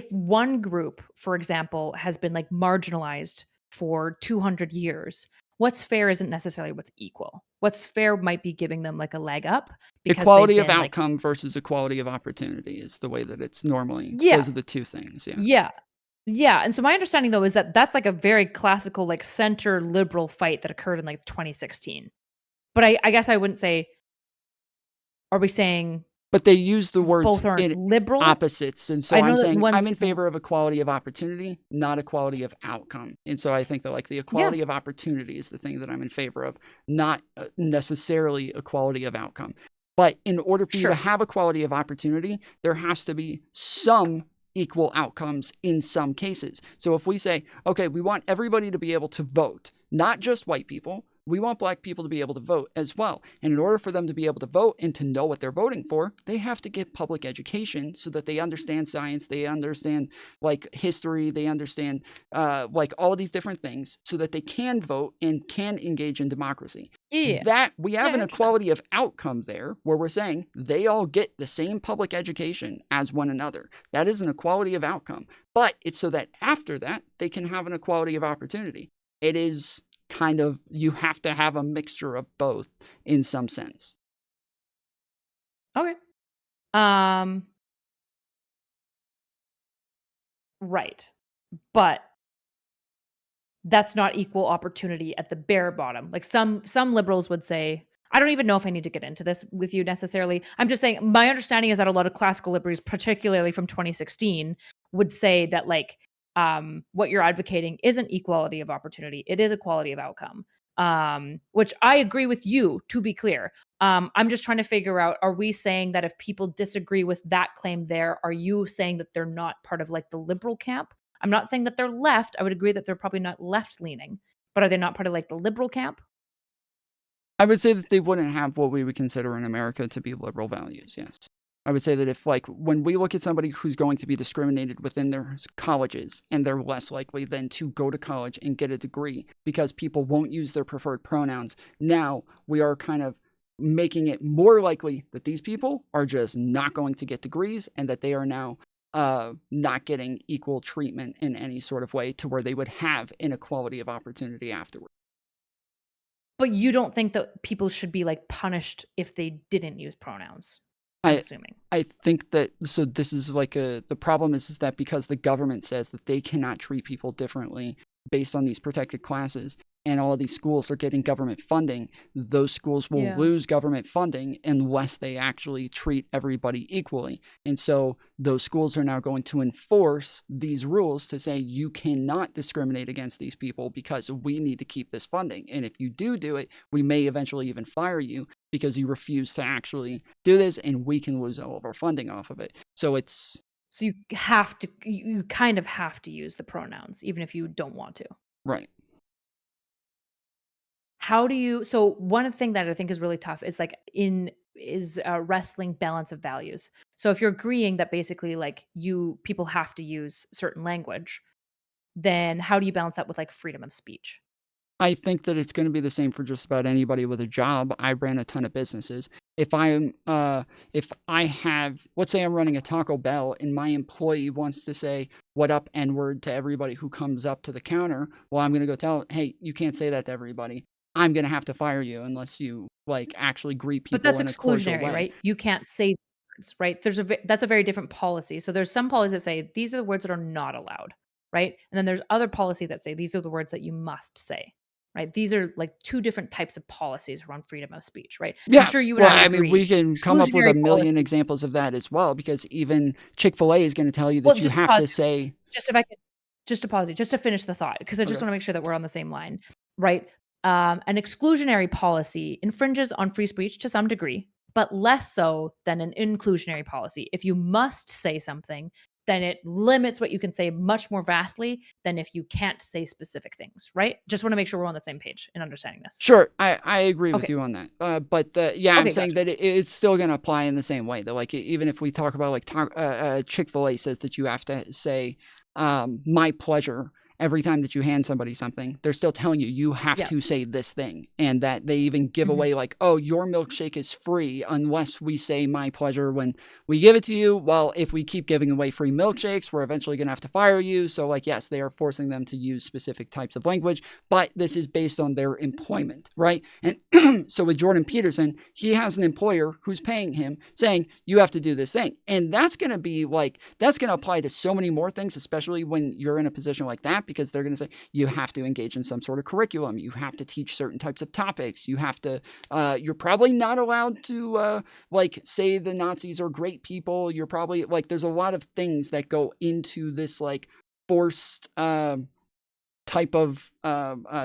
one group, for example, has been like marginalized for 200 years, what's fair isn't necessarily what's equal. What's fair might be giving them like a leg up because they've Equality of been like, outcome versus equality of opportunity is the way that it's normally. yeah, Those are the two things. Yeah. yeah, yeah. And so my understanding though is that that's like a very classical like center liberal fight that occurred in like 2016. But I guess I wouldn't say, are we saying But they use the words both aren't in liberal? opposites. And I so I'm know that saying I'm one's in favor of equality of opportunity, not equality of outcome. And so I think that like the yeah, equality of opportunity is the thing that I'm in favor of, not necessarily equality of outcome. But in order for you to sure. have equality of opportunity, there has to be some equal outcomes in some cases. So if we say, okay, we want everybody to be able to vote, not just white people, we want black people to be able to vote as well. And in order for them to be able to vote and to know what they're voting for, they have to get public education so that they understand science, they understand like history, they understand like all of these different things so that they can vote and can engage in democracy. Yeah. That we Yeah, have I an understand. equality of outcome there where we're saying they all get the same public education as one another. That is an equality of outcome. But it's so that after that, they can have an equality of opportunity. It is kind of, you have to have a mixture of both in some sense. Okay. Um, right. But that's not equal opportunity at the bare bottom. Like some liberals would say, I don't even know if I need to get into this with you necessarily. I'm just saying my understanding is that a lot of classical liberals, particularly from 2016, would say that like what you're advocating isn't equality of opportunity. It is equality of outcome. Which I agree with you, to be clear. I'm just trying to figure out, are we saying that if people disagree with that claim there, are you saying that they're not part of like the liberal camp? I'm not saying that they're left. I would agree that they're probably not left leaning, but are they not part of like the liberal camp? I would say that they wouldn't have what we would consider in America to be liberal values, yes. I would say that if, like, when we look at somebody who's going to be discriminated within their colleges, and they're less likely then to go to college and get a degree because people won't use their preferred pronouns, now we are kind of making it more likely that these people are just not going to get degrees and that they are now not getting equal treatment in any sort of way to where they would have inequality of opportunity afterward. But you don't think that people should be like punished if they didn't use pronouns, I'm I assuming. I think that, so this is like the problem is that because the government says that they cannot treat people differently based on these protected classes, and all of these schools are getting government funding, those schools will Yeah. lose government funding unless they actually treat everybody equally. And so those schools are now going to enforce these rules to say you cannot discriminate against these people because we need to keep this funding. And if you do it, we may eventually even fire you because you refuse to actually do this, and we can lose all of our funding off of it. So it's So you have to you kind of have to use the pronouns even if you don't want to. right. how do you so one thing that I think is really tough is like wrestling balance of values. So if you're agreeing that basically like people have to use certain language, then how do you balance that with like freedom of speech? I think that it's gonna be the same for just about anybody with a job. I ran a ton of businesses. If I have, let's say I'm running a Taco Bell and my employee wants to say, "What up, N-word," to everybody who comes up to the counter, well, I'm gonna go tell, "Hey, you can't say that to everybody. I'm gonna have to fire you unless you, like, actually greet But people that's in a cordial exclusionary, way." right? You can't say words, right? That's a very different policy. So there's some policies that say these are the words that are not allowed, right? And then there's other policy that say these are the words that you must say, right? These are like two different types of policies around freedom of speech, right? I'm Yeah. sure you and Well, I would I mean, agree. we can come up with a Exclusionary million policies. examples of that as well, because even Chick-fil-A is gonna tell you Well, that you just to have pause to you, say. just if I could just to pause you, just to finish the thought, because I just Okay. wanna make sure that we're on the same line, right? An exclusionary policy infringes on free speech to some degree, but less so than an inclusionary policy. If you must say something, then it limits what you can say much more vastly than if you can't say specific things, right? Just wanna make sure we're on the same page in understanding this. Sure, I agree with Okay. you on that. Yeah, I'm Okay, saying gotcha. that it's still gonna apply in the same way. That like even if we talk about like Chick-fil-A says that you have to say "my pleasure" every time that you hand somebody something, they're still telling you you have Yeah. to say this thing, and that they even give Mhm. away like, "Oh, your milkshake is free unless we say my pleasure when we give it to you." Well, if we keep giving away free milkshakes, we're eventually gonna have to fire you. So like, yes, they are forcing them to use specific types of language, but this is based on their employment, right? And so with Jordan Peterson, he has an employer who's paying him saying, you have to do this thing. And that's going to be like, that's going to apply to so many more things, especially when you're in a position like that, because they're going to say, you have to engage in some sort of curriculum. You have to teach certain types of topics. You have to, you're probably not allowed to, like, say the Nazis are great people. You're probably, like, there's a lot of things that go into this, like, forced, type of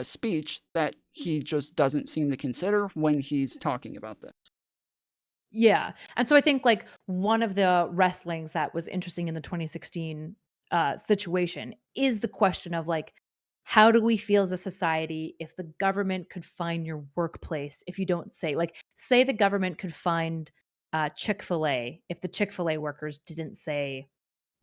speech that he just doesn't seem to consider when he's talking about this. Yeah, and so I think, like, one of the wrestlings that was interesting in the 2016, situation is the question of, like, how do we feel as a society if the government could find your workplace if you don't say like, say the government could find, Chick-fil-A if the Chick-fil-A workers didn't say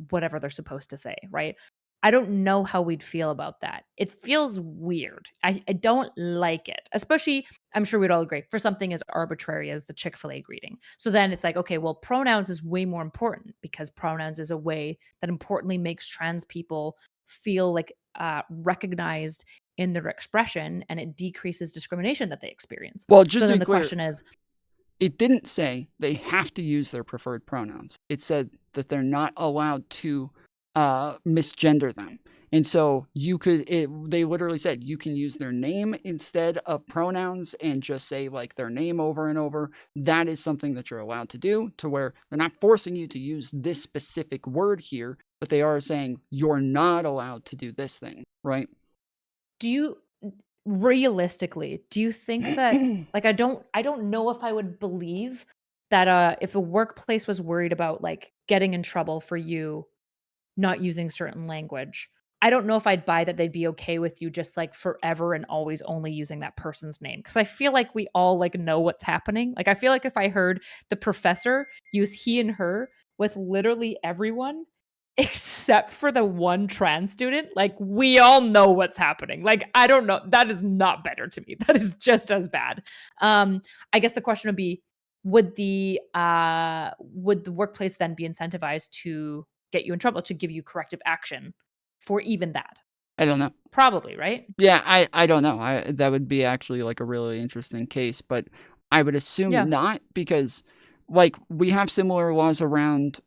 whatever they're supposed to say, right? I don't know how we'd feel about that. It feels weird. I don't like it, especially, I'm sure we'd all agree, for something as arbitrary as the Chick-fil-A greeting. So then it's like, okay, well, pronouns is way more important because pronouns is a way that importantly makes trans people feel like recognized in their expression and it decreases discrimination that they experience. Well, So just to then be the clear, question is, it didn't say they have to use their preferred pronouns. It said that they're not allowed to misgender them. And so they literally said you can use their name instead of pronouns and just say like their name over and over. That is something that you're allowed to do, to where they're not forcing you to use this specific word here, but they are saying you're not allowed to do this thing, right? do you realistically, do you think that like I don't know if I would believe that if a workplace was worried about like getting in trouble for you not using certain language, I don't know if I'd buy that they'd be okay with you just like forever and always only using that person's name. Cause I feel like we all like know what's happening. Like I feel like if I heard the professor use he and her with literally everyone except for the one trans student, like we all know what's happening. Like I don't know, that is not better to me. That is just as bad. I guess the question would be, would the workplace then be incentivized to get you in trouble, to give you corrective action for even that? I don't know. Probably, right? Yeah, I don't know. That would be actually like a really interesting case, but I would assume Yeah. not, because like we have similar laws around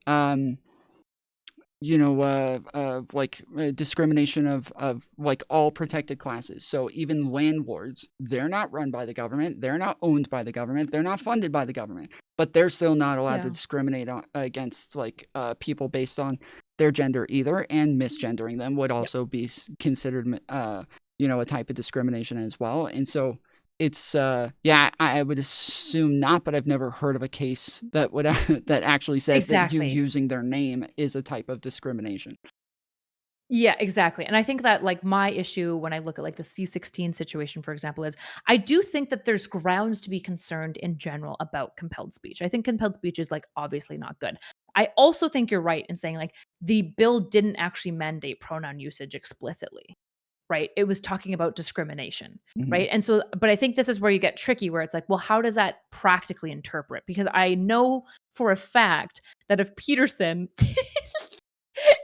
discrimination of like all protected classes. So even landlords, they're not run by the government, they're not owned by the government, they're not funded by the government, but they're still not allowed to Yeah. discriminate against like people based on their gender either, and misgendering them would Yep. also be considered a type of discrimination as well. And so it's yeah, I would assume not, but I've never heard of a case that would that actually says that you Exactly. using their name is a type of discrimination. Yeah, exactly. And I think that like my issue when I look at like the C16 situation, for example, is I do think that there's grounds to be concerned in general about compelled speech. I think compelled speech is like obviously not good. I also think you're right in saying like the bill didn't actually mandate pronoun usage explicitly, right? It was talking about discrimination, Mhm. right? And so, but I think this is where you get tricky, where it's like, well, how does that practically interpret? Because I know for a fact that if Peterson,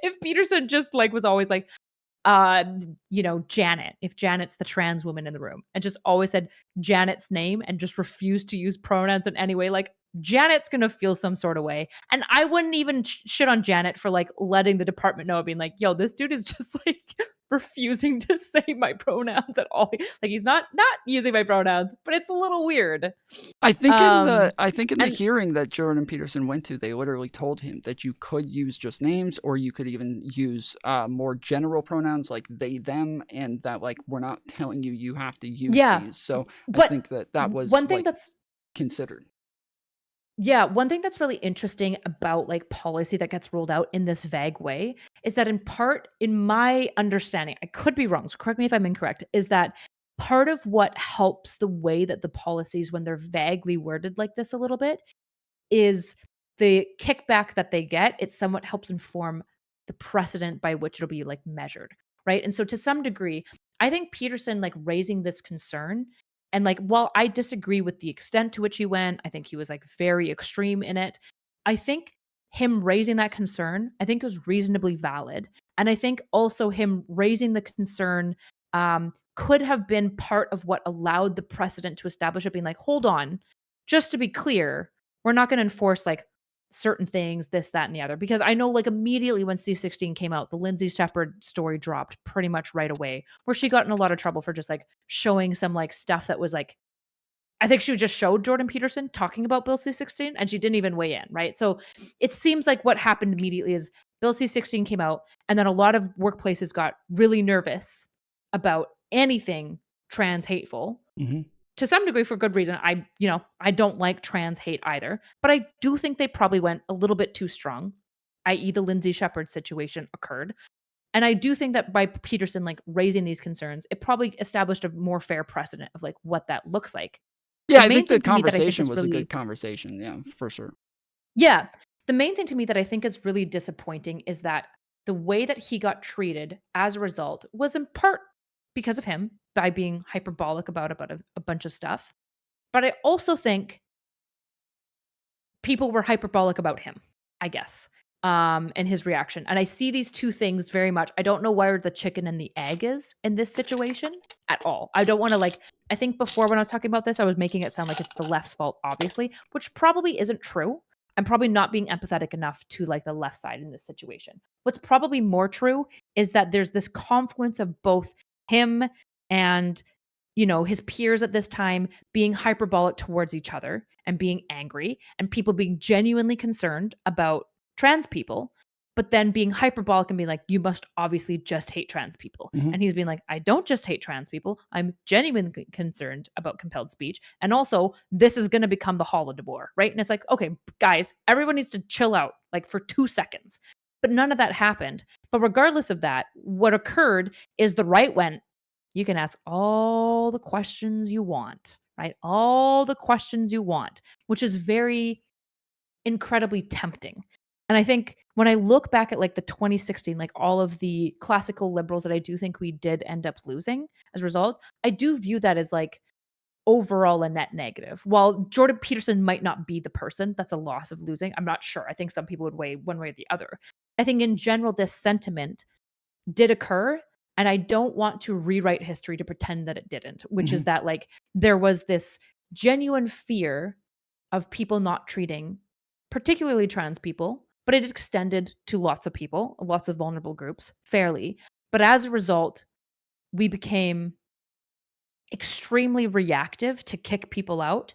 if Peterson just like was always like, uh, Janet, if Janet's the trans woman in the room and just always said Janet's name and just refused to use pronouns in any way, like Janet's going to feel some sort of way. And I wouldn't even shit on Janet for like letting the department know, being like, yo, this dude is just like refusing to say my pronouns at all. Like he's not using my pronouns, but it's a little weird. I think in the And hearing that Jordan Peterson went to, they literally told him that you could use just names, or you could even use more general pronouns like they, them, and that like we're not telling you you have to use yeah, these. So I but think that was one thing like that's considered. Yeah, one thing that's really interesting about like policy that gets rolled out in this vague way is that in part, in my understanding, I could be wrong, so correct me if I'm incorrect, is that part of what helps the way that the policies, when they're vaguely worded like this a little bit, is the kickback that they get. It somewhat helps inform the precedent by which it'll be like measured, right? And so to some degree, I think Peterson like raising this concern and like while I disagree with the extent to which he went, I think he was like very extreme in it. I think him raising that concern, I think was reasonably valid. And I think also him raising the concern could have been part of what allowed the precedent to establish it being like, hold on, just to be clear, we're not going to enforce like certain things, this, that, and the other. Because I know like immediately when C16 came out, the Lindsay Shepherd story dropped pretty much right away, where she got in a lot of trouble for just like showing some like stuff that was like, I think she just showed Jordan Peterson talking about Bill C16 and she didn't even weigh in, right? So it seems like what happened immediately is Bill C16 came out and then a lot of workplaces got really nervous about anything trans hateful Hmm. to some degree for good reason. I don't like trans hate either, but I do think they probably went a little bit too strong, i.e. the Lindsay Shepherd situation occurred. And I do think that by Peterson like raising these concerns, it probably established a more fair precedent of like what that looks like. Yeah, The I main think the thing to me that I think conversation is was a good really conversation. Yeah, for sure. yeah, the main thing to me that I think is really disappointing is that the way that he got treated as a result was in part because of him by being hyperbolic about a bunch of stuff. But I also think people were hyperbolic about him, I guess, and his reaction. And I see these two things very much. I don't know where the chicken and the egg is in this situation at all. I don't want to like, I think before when I was talking about this, I was making it sound like it's the left's fault, obviously, which probably isn't true. I'm probably not being empathetic enough to like the left side in this situation. What's probably more true is that there's this confluence of both him and his peers at this time being hyperbolic towards each other and being angry and people being genuinely concerned about trans people, but then being hyperbolic and being like, you must obviously just hate trans people. Hmm. And he's being like, I don't just hate trans people. I'm genuinely concerned about compelled speech. And also, this is going to become the Holodomor, right? And it's like, okay, guys, everyone needs to chill out like for 2 seconds. But none of that happened. But regardless of that, what occurred is the right went, you can ask all the questions you want, right? All the questions you want, which is very incredibly tempting. And I think when I look back at like the 2016, like all of the classical liberals that I do think we did end up losing as a result, I do view that as like overall a net negative. While Jordan Peterson might not be the person that's a loss of losing, I'm not sure. I think some people would weigh one way or the other. I think in general, this sentiment did occur. And I don't want to rewrite history to pretend that it didn't, which Hmm. is that like there was this genuine fear of people not treating particularly trans people, but it extended to lots of people, lots of vulnerable groups fairly. But as a result, we became extremely reactive to kick people out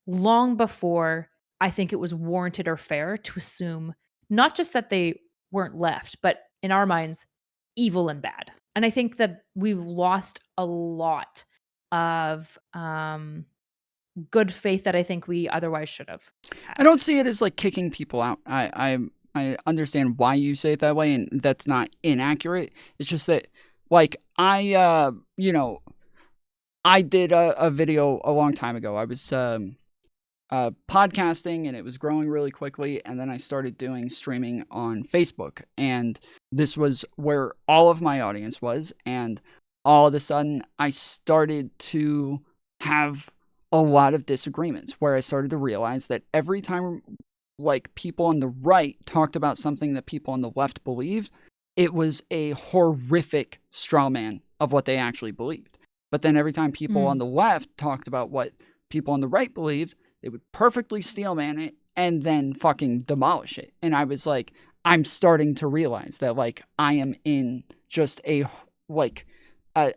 long before I think it was warranted or fair to assume not just that they weren't left, but in our minds, evil and bad. And I think that we've lost a lot of good faith that I think we otherwise should have I had. don't see it as like kicking people out. I I understand why you say it that way, and that's not inaccurate. It's just that, like, I did a video a long time ago. I was podcasting, and it was growing really quickly, and then I started doing streaming on Facebook, and this was where all of my audience was, and all of a sudden I started to have a lot of disagreements, where I started to realize that every time, like, people on the right talked about something that people on the left believed, it was a horrific straw man of what they actually believed. But then every time people on the left talked about what people on the right believed, they would perfectly steelman it and then fucking demolish it. And I was like, I'm starting to realize that, like, I am in just an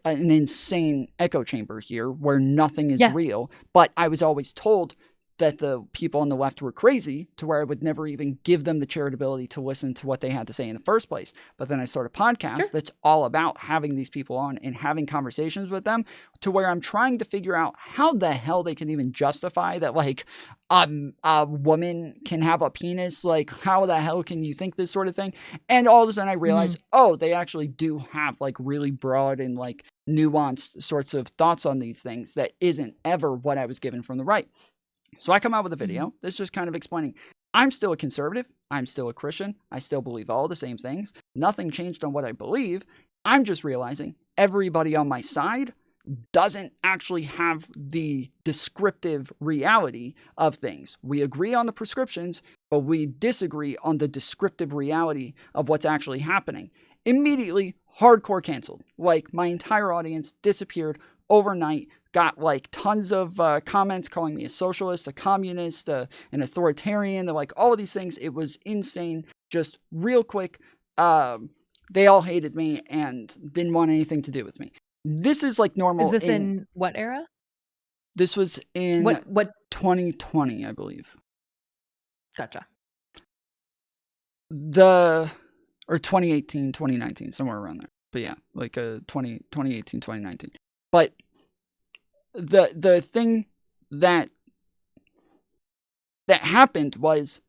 insane echo chamber here where nothing is real. But I was always told that the people on the left were crazy, to where I would never even give them the charitability to listen to what they had to say in the first place. But then I started a podcast that's all about having these people on and having conversations with them, to where I'm trying to figure out how the hell they can even justify that, like, a woman can have a penis. Like, how the hell can you think this sort of thing? And all of a sudden I realized, oh, they actually do have, like, really broad and, like, nuanced sorts of thoughts on these things that isn't ever what I was given from the right. So I come out with a video that's just kind of explaining, I'm still a conservative, I'm still a Christian, I still believe all the same things, nothing changed on what I believe. I'm just realizing everybody on my side doesn't actually have the descriptive reality of things. We agree on the prescriptions, but we disagree on the descriptive reality of what's actually happening. Immediately, hardcore canceled. Like, my entire audience disappeared overnight. Got, like, tons of comments calling me a socialist, a communist, an authoritarian. They're like, all of these things. It was insane. Just real quick, they all hated me and didn't want anything to do with me. This is, like, normal. Is this in what era? This was in what 2020, I believe. Gotcha. Or 2018, 2019, somewhere around there. But yeah, like 2018, 2019. But the thing that happened was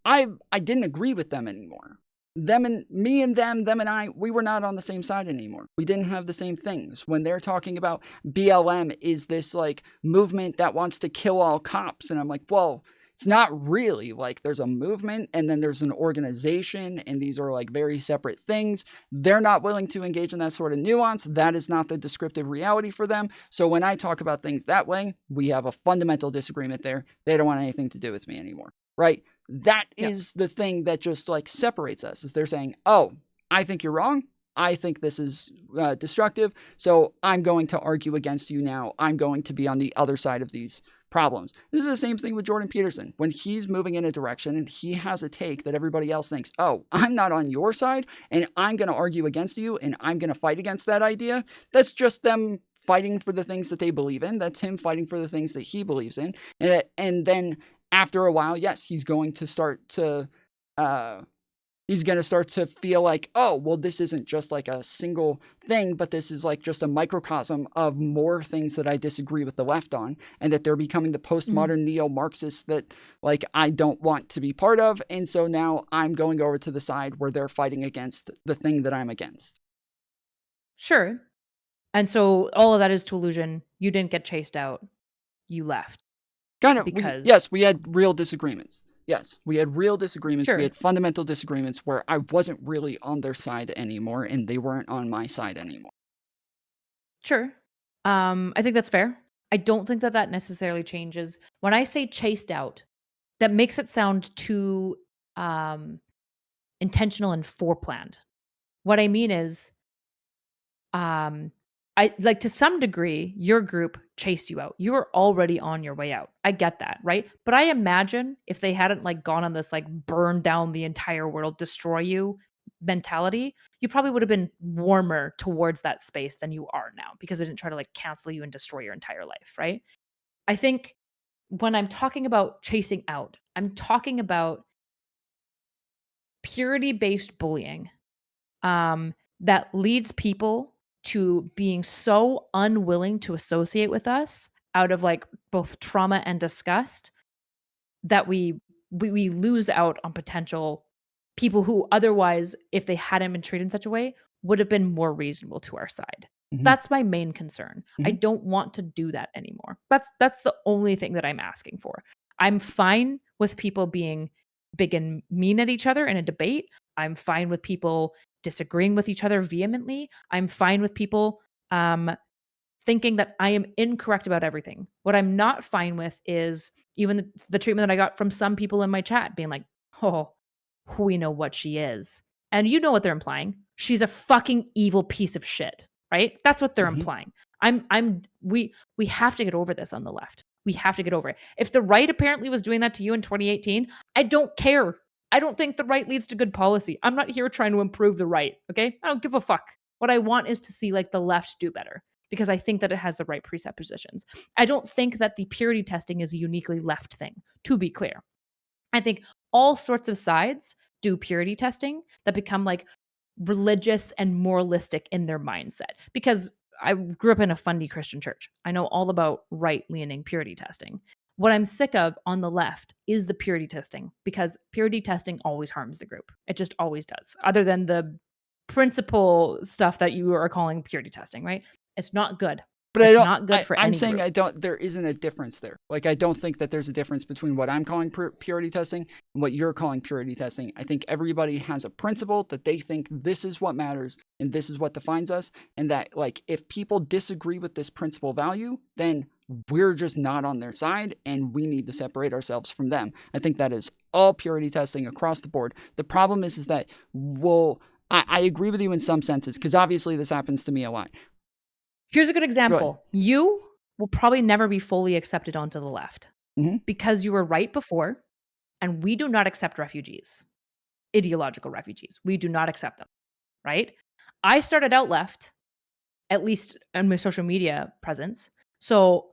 I didn't agree with them anymore. Them and me and them and I, we were not on the same side anymore. We didn't have the same things. When they're talking about BLM is this, like, movement that wants to kill all cops, and I'm like, well, it's not really. Like, there's a movement and then there's an organization, and these are, like, very separate things. They're not willing to engage in that sort of nuance. That is not the descriptive reality for them. So when I talk about things that way, we have a fundamental disagreement there. They don't want anything to do with me anymore, right? That is the thing that just, like, separates us, is they're saying, oh, I think you're wrong. I think this is destructive. So I'm going to argue against you now. I'm going to be on the other side of these problems. This is the same thing with Jordan Peterson. When he's moving in a direction and he has a take that everybody else thinks, oh, I'm not on your side and I'm going to argue against you and I'm going to fight against that idea. That's just them fighting for the things that they believe in. That's him fighting for the things that he believes in. And then after a while, yes, he's going to start to feel like, oh, well, this isn't just, like, a single thing, but this is, like, just a microcosm of more things that I disagree with the left on, and that they're becoming the postmodern neo-Marxists that, like, I don't want to be part of. And so now I'm going over to the side where they're fighting against the thing that I'm against. Sure. And so all of that is to illusion. You didn't get chased out. You left. Kind of. Because yes, we had real disagreements. Yes, we had real disagreements. Sure. We had fundamental disagreements where I wasn't really on their side anymore and they weren't on my side anymore. Sure. I think that's fair. I don't think that necessarily changes. When I say chased out, that makes it sound too intentional and foreplanned. What I mean is, I like, to some degree, your group chased you out. You were already on your way out. I get that, right? But I imagine if they hadn't, like, gone on this, like, burn down the entire world, destroy you mentality, you probably would have been warmer towards that space than you are now, because they didn't try to, like, cancel you and destroy your entire life, right? I think when I'm talking about chasing out, I'm talking about purity-based bullying that leads people to being so unwilling to associate with us out of, like, both trauma and disgust, that we we lose out on potential people who otherwise, if they hadn't been treated in such a way, would have been more reasonable to our side. Mhm. That's my main concern. I Mhm. don't want to do that anymore. That's the only thing that I'm asking for. I'm fine with people being big and mean at each other in a debate. I'm fine with people disagreeing with each other vehemently. I'm fine with people thinking that I am incorrect about everything. What I'm not fine with is even the treatment that I got from some people in my chat being like, "Oh, we know what she is." And you know what they're implying. She's a fucking evil piece of shit, right? That's what they're Mhm. implying. We have to get over this on the left. We have to get over it. If the right apparently was doing that to you in 2018, I don't care. I don't think the right leads to good policy. I'm not here trying to improve the right, okay? I don't give a fuck. What I want is to see like the left do better because I think that it has the right presuppositions. I don't think that the purity testing is a uniquely left thing, to be clear. I think all sorts of sides do purity testing that become like religious and moralistic in their mindset because I grew up in a fundy Christian church. I know all about right-leaning purity testing. What I'm sick of on the left is the purity testing because purity testing always harms the group. It just always does. Other than the principle stuff that you are calling purity testing, right? It's not good. But It's not good for I'm any saying group. there isn't a difference there. Like, I don't think that there's a difference between what I'm calling purity testing and what you're calling purity testing. I think everybody has a principle that they think this is what matters and this is what defines us. And that, like, if people disagree with this principle value, then we're just not on their side and we need to separate ourselves from them. I think that is all purity testing across the board. The problem is that, well, I agree with you in some senses because obviously this happens to me a lot. Here's a good Go ahead. example. You will probably never be fully accepted onto the left Mhm. because you were right before, and we do not accept refugees, ideological refugees. We do not accept them, right? I started out left, at least on my social media presence, so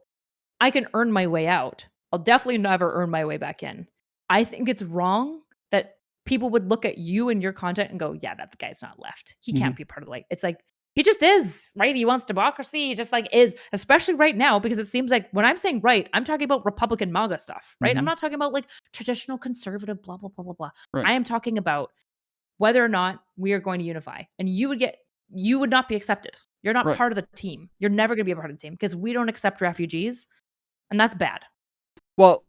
I can earn my way out. I'll definitely never earn my way back in. I think it's wrong that people would look at you and your content and go, "Yeah, that guy's not left. He can't Mhm. be part of like." It's like he just is, right? He wants democracy. He just like is, especially right now because it seems like when I'm saying right, I'm talking about Republican MAGA stuff, right? I'm Mhm. not talking about like traditional conservative blah blah blah blah blah. Right. I am talking about whether or not we are going to unify. And you would not be accepted. You're not Right. part of the team. You're never going to be a part of the team because we don't accept refugees, and that's bad. Well,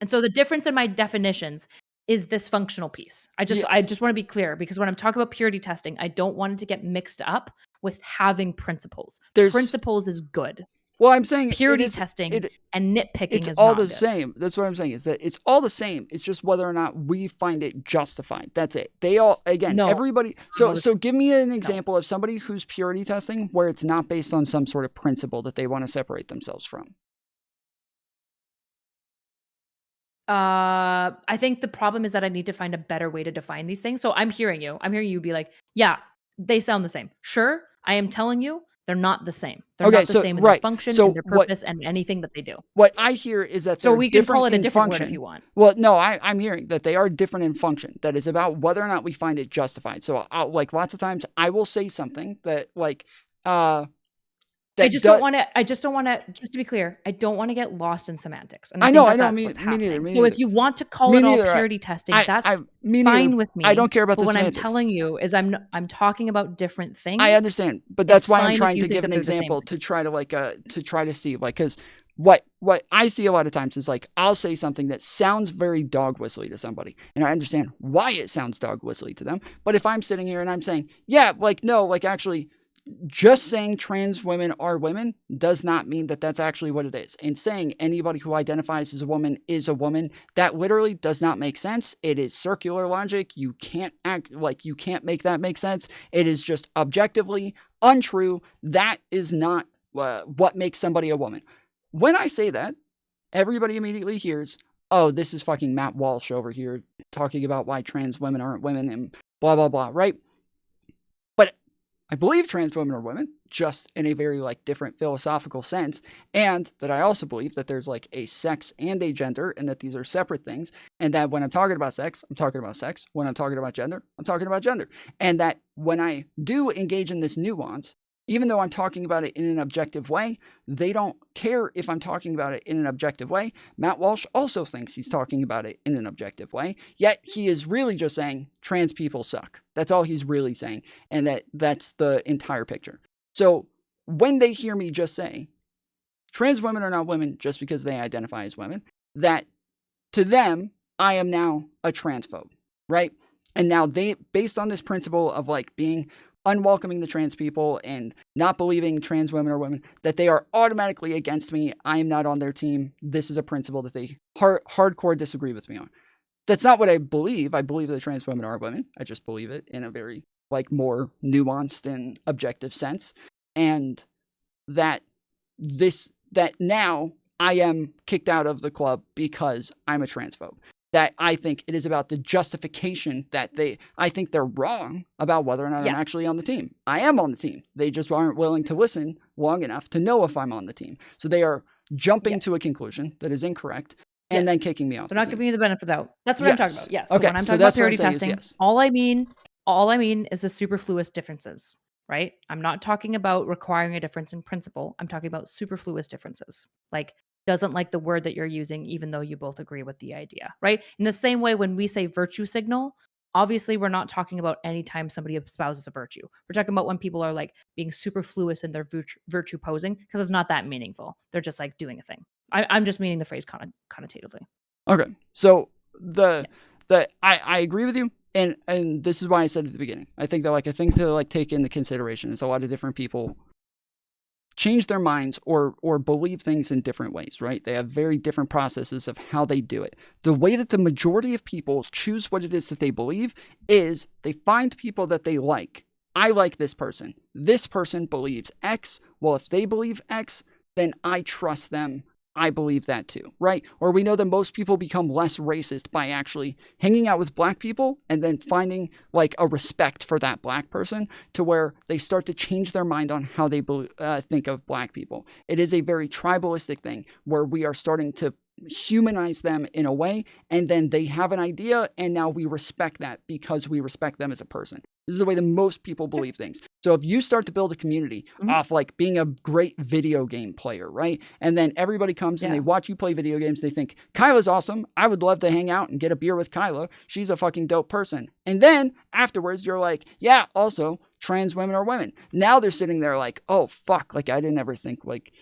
And so the difference in my definitions is this functional piece. I yes. just want to be clear because when I'm talking about purity testing, I don't want it to get mixed up with having principles. There's Principles is good. well, I'm saying Purity testing and nitpicking it's is all not the good. same. That's what I'm saying is that it's all the same. It's just whether or not we find it justified. That's it. They all again, No, everybody. no, So give me an no. example of somebody who's purity testing where it's not based on some sort of principle that they want to separate themselves from. I think the problem is that I need to find a better way to define these things. So I'm hearing you. I'm hearing you be like, yeah, they sound the same. Sure, I am telling you, they're not the same. They're Okay, not the so same in their right. function, in So their purpose, and anything that they do. what I hear is that So they're we can call different it a in different word if you function. want. Well, no, I'm hearing that they are different in function. That is about whether or not we find it justified. So, like lots of times, I will say something that like I that just don't does. want to. I just don't want to. Just to be clear, I don't want to get lost in semantics, and I I think know, I that know. that's Me, what's me neither. happening. Me So neither. if you want to call Me it all neither. purity testing, that's Me neither. fine with I don't me. care about But the what I'm semantics. telling you is, I'm talking about different I things. understand, but It's that's why I'm fine if trying you to think give that an they're the same example thing. to try to see like because what I see a lot of times is like I'll say something that sounds very dog whistly to somebody, and I understand why it sounds dog whistly to them. But if I'm sitting here and I'm saying, yeah, like no, like actually just saying trans women are women does not mean that that's actually what it is. And saying anybody who identifies as a woman is a woman, that literally does not make sense. It is circular logic. You can't make that make sense. It is just objectively untrue. That is not what makes somebody a woman. When I say that, everybody immediately hears, oh, this is fucking Matt Walsh over here talking about why trans women aren't women and blah, blah, blah, right? But I believe trans women are women, just in a very like different philosophical sense, and that I also believe that there's like a sex and a gender, and that these are separate things, and that when I'm talking about sex, I'm talking about sex. When I'm talking about gender, I'm talking about gender, and that when I do engage in this nuance, even though I'm talking about it in an objective way, they don't care if I'm talking about it in an objective way. Matt Walsh also thinks he's talking about it in an objective way, yet he is really just saying trans people suck. That's all he's really saying, and that's the entire picture. So when they hear me just say trans women are not women just because they identify as women, that to them, I am now a transphobe, right? And now they, based on this principle of like being unwelcoming to trans people and not believing trans women are women, that they are automatically against me. I am not on their team. This is a principle that they hardcore disagree with me on. That's not what I believe. I believe that trans women are women. I just believe it in a very like more nuanced and objective sense. And that now I am kicked out of the club because I'm a transphobe. That I think it is about the justification that I think they're wrong about whether or not I'm actually on the team. I am on the team. They just aren't willing to listen long enough to know if I'm on the team. So they are jumping to a conclusion that is incorrect and then kicking me off. They're not giving you the benefit of the doubt. That's what I'm talking about. Yes. Okay. So when I'm talking about purity testing, all I mean is the superfluous differences, right? I'm not talking about requiring a difference in principle. I'm talking about superfluous differences. Like, doesn't like the word that you're using, even though you both agree with the idea, right? In the same way, when we say virtue signal, obviously we're not talking about any time somebody espouses a virtue. We're talking about when people are like being superfluous in their virtue posing, because it's not that meaningful. They're just like doing a thing. I'm just meaning the phrase connotatively. Okay. So I agree with you. And this is why I said at the beginning, I think that like a thing to like take into consideration is a lot of different people change their minds or believe things in different ways, right? They have very different processes of how they do it. The way that the majority of people choose what it is that they believe is they find people that they like. I like this person. This person believes X. Well, if they believe X, then I trust them. I believe that too, right? Or we know that most people become less racist by actually hanging out with black people and then finding like a respect for that black person to where they start to change their mind on how they think of black people. It is a very tribalistic thing where we are starting to humanize them in a way, and then they have an idea, and now we respect that because we respect them as a person. This is the way that most people believe things. So if you start to build a community off like being a great video game player, right? And then everybody comes and they watch you play video games. They think, Kyla's awesome. I would love to hang out and get a beer with Kyla. She's a fucking dope person. And then afterwards, you're like, yeah, also trans women are women. Now they're sitting there like, oh, fuck. Like I didn't ever think like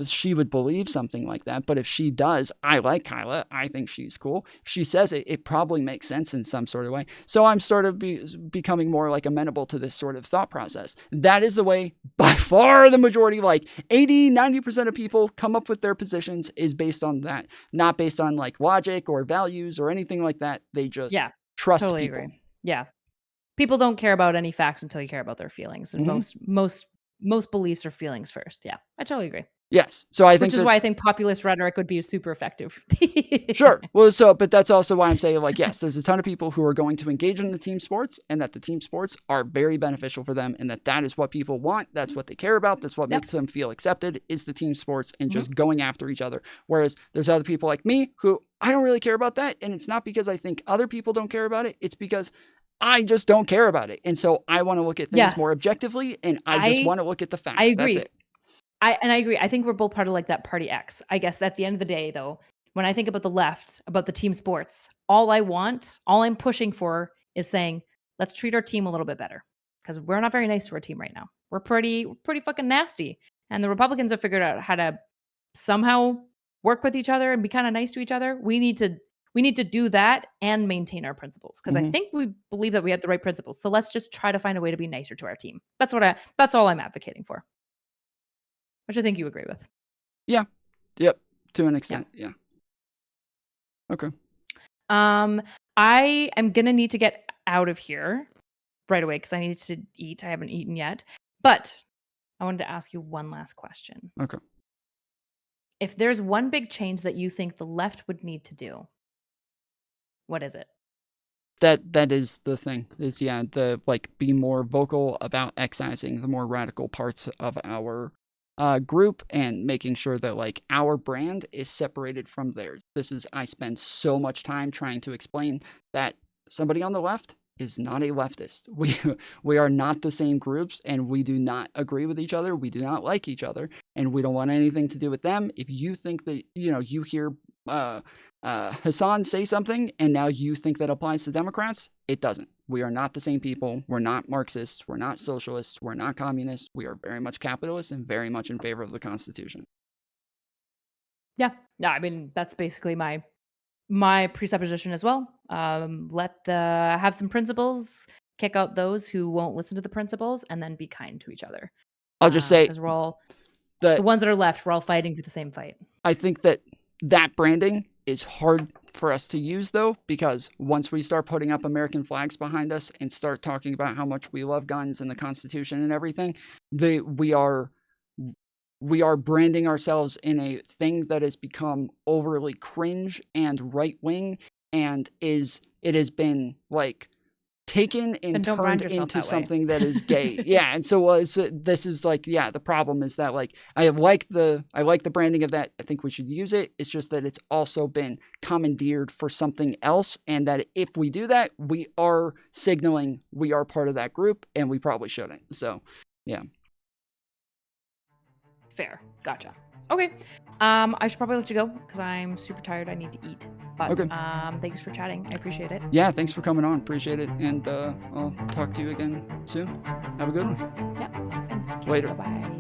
she would believe something like that. But if she does, I like Kyla. I think she's cool. If she says it, it probably makes sense in some sort of way. So I'm sort of becoming more like amenable to this sort of thought process. That is the way by far the majority, like 80, 90% of people come up with their positions is based on that, not based on like logic or values or anything like that. They just trust totally people. Agree. Yeah. People don't care about any facts until you care about their feelings. And most beliefs are feelings first. Yeah, I totally agree. Yes. So I think which is why I think populist rhetoric would be super effective. Sure. Well, but that's also why I'm saying like, yes, there's a ton of people who are going to engage in the team sports and that the team sports are very beneficial for them and that is what people want. That's what they care about. That's what makes them feel accepted is the team sports and just going after each other. Whereas there's other people like me who I don't really care about that. And it's not because I think other people don't care about it. It's because I just don't care about it. And so I want to look at things more objectively and I just want to look at the facts. I agree. That's it. I agree. I think we're both part of like that party X. I guess at the end of the day, though, when I think about the left, about the team sports, all I'm pushing for is saying, let's treat our team a little bit better because we're not very nice to our team right now. We're pretty fucking nasty. And the Republicans have figured out how to somehow work with each other and be kind of nice to each other. We need to do that and maintain our principles because I think we believe that we have the right principles. So let's just try to find a way to be nicer to our team. That's all I'm advocating for. Which I think you agree with. Yeah. Yep. To an extent. Yeah. Okay. I am going to need to get out of here right away because I need to eat. I haven't eaten yet. But I wanted to ask you one last question. Okay. If there's one big change that you think the left would need to do, what is it? That is the thing. Is the like be more vocal about excising the more radical parts of our group and making sure that like our brand is separated from theirs. I spend so much time trying to explain that somebody on the left is not a leftist. We are not the same groups, and we do not agree with each other. We do not like each other, and we don't want anything to do with them. If you think that, you hear Hassan say something and now you think that applies to Democrats, it doesn't. We are not the same people. We're not Marxists. We're not socialists. We're not communists. We are very much capitalists and very much in favor of the Constitution. Yeah. No, I mean, that's basically my presupposition as well. Have some principles, kick out those who won't listen to the principles, and then be kind to each other. I'll just say because we're all that the ones that are left, we're all fighting for the same fight. I think that branding is hard for us to use, though, because once we start putting up American flags behind us and start talking about how much we love guns and the Constitution and everything, we are branding ourselves in a thing that has become overly cringe and right-wing, and it has been like taken and don't brand turned yourself into that way. something that is gay. Yeah, and so this is like, yeah, the problem is that, like, I like the branding of that. I think we should use it. It's just that it's also been commandeered for something else, and that if we do that, we are signaling we are part of that group, and we probably shouldn't. So, yeah. Fair. Gotcha. Okay. I should probably let you go because I'm super tired. I need to eat. But Okay. Thanks for chatting. I appreciate it. Yeah, thanks for coming on. Appreciate it. And I'll talk to you again soon. Have a good one. Yeah. Later. Bye-bye.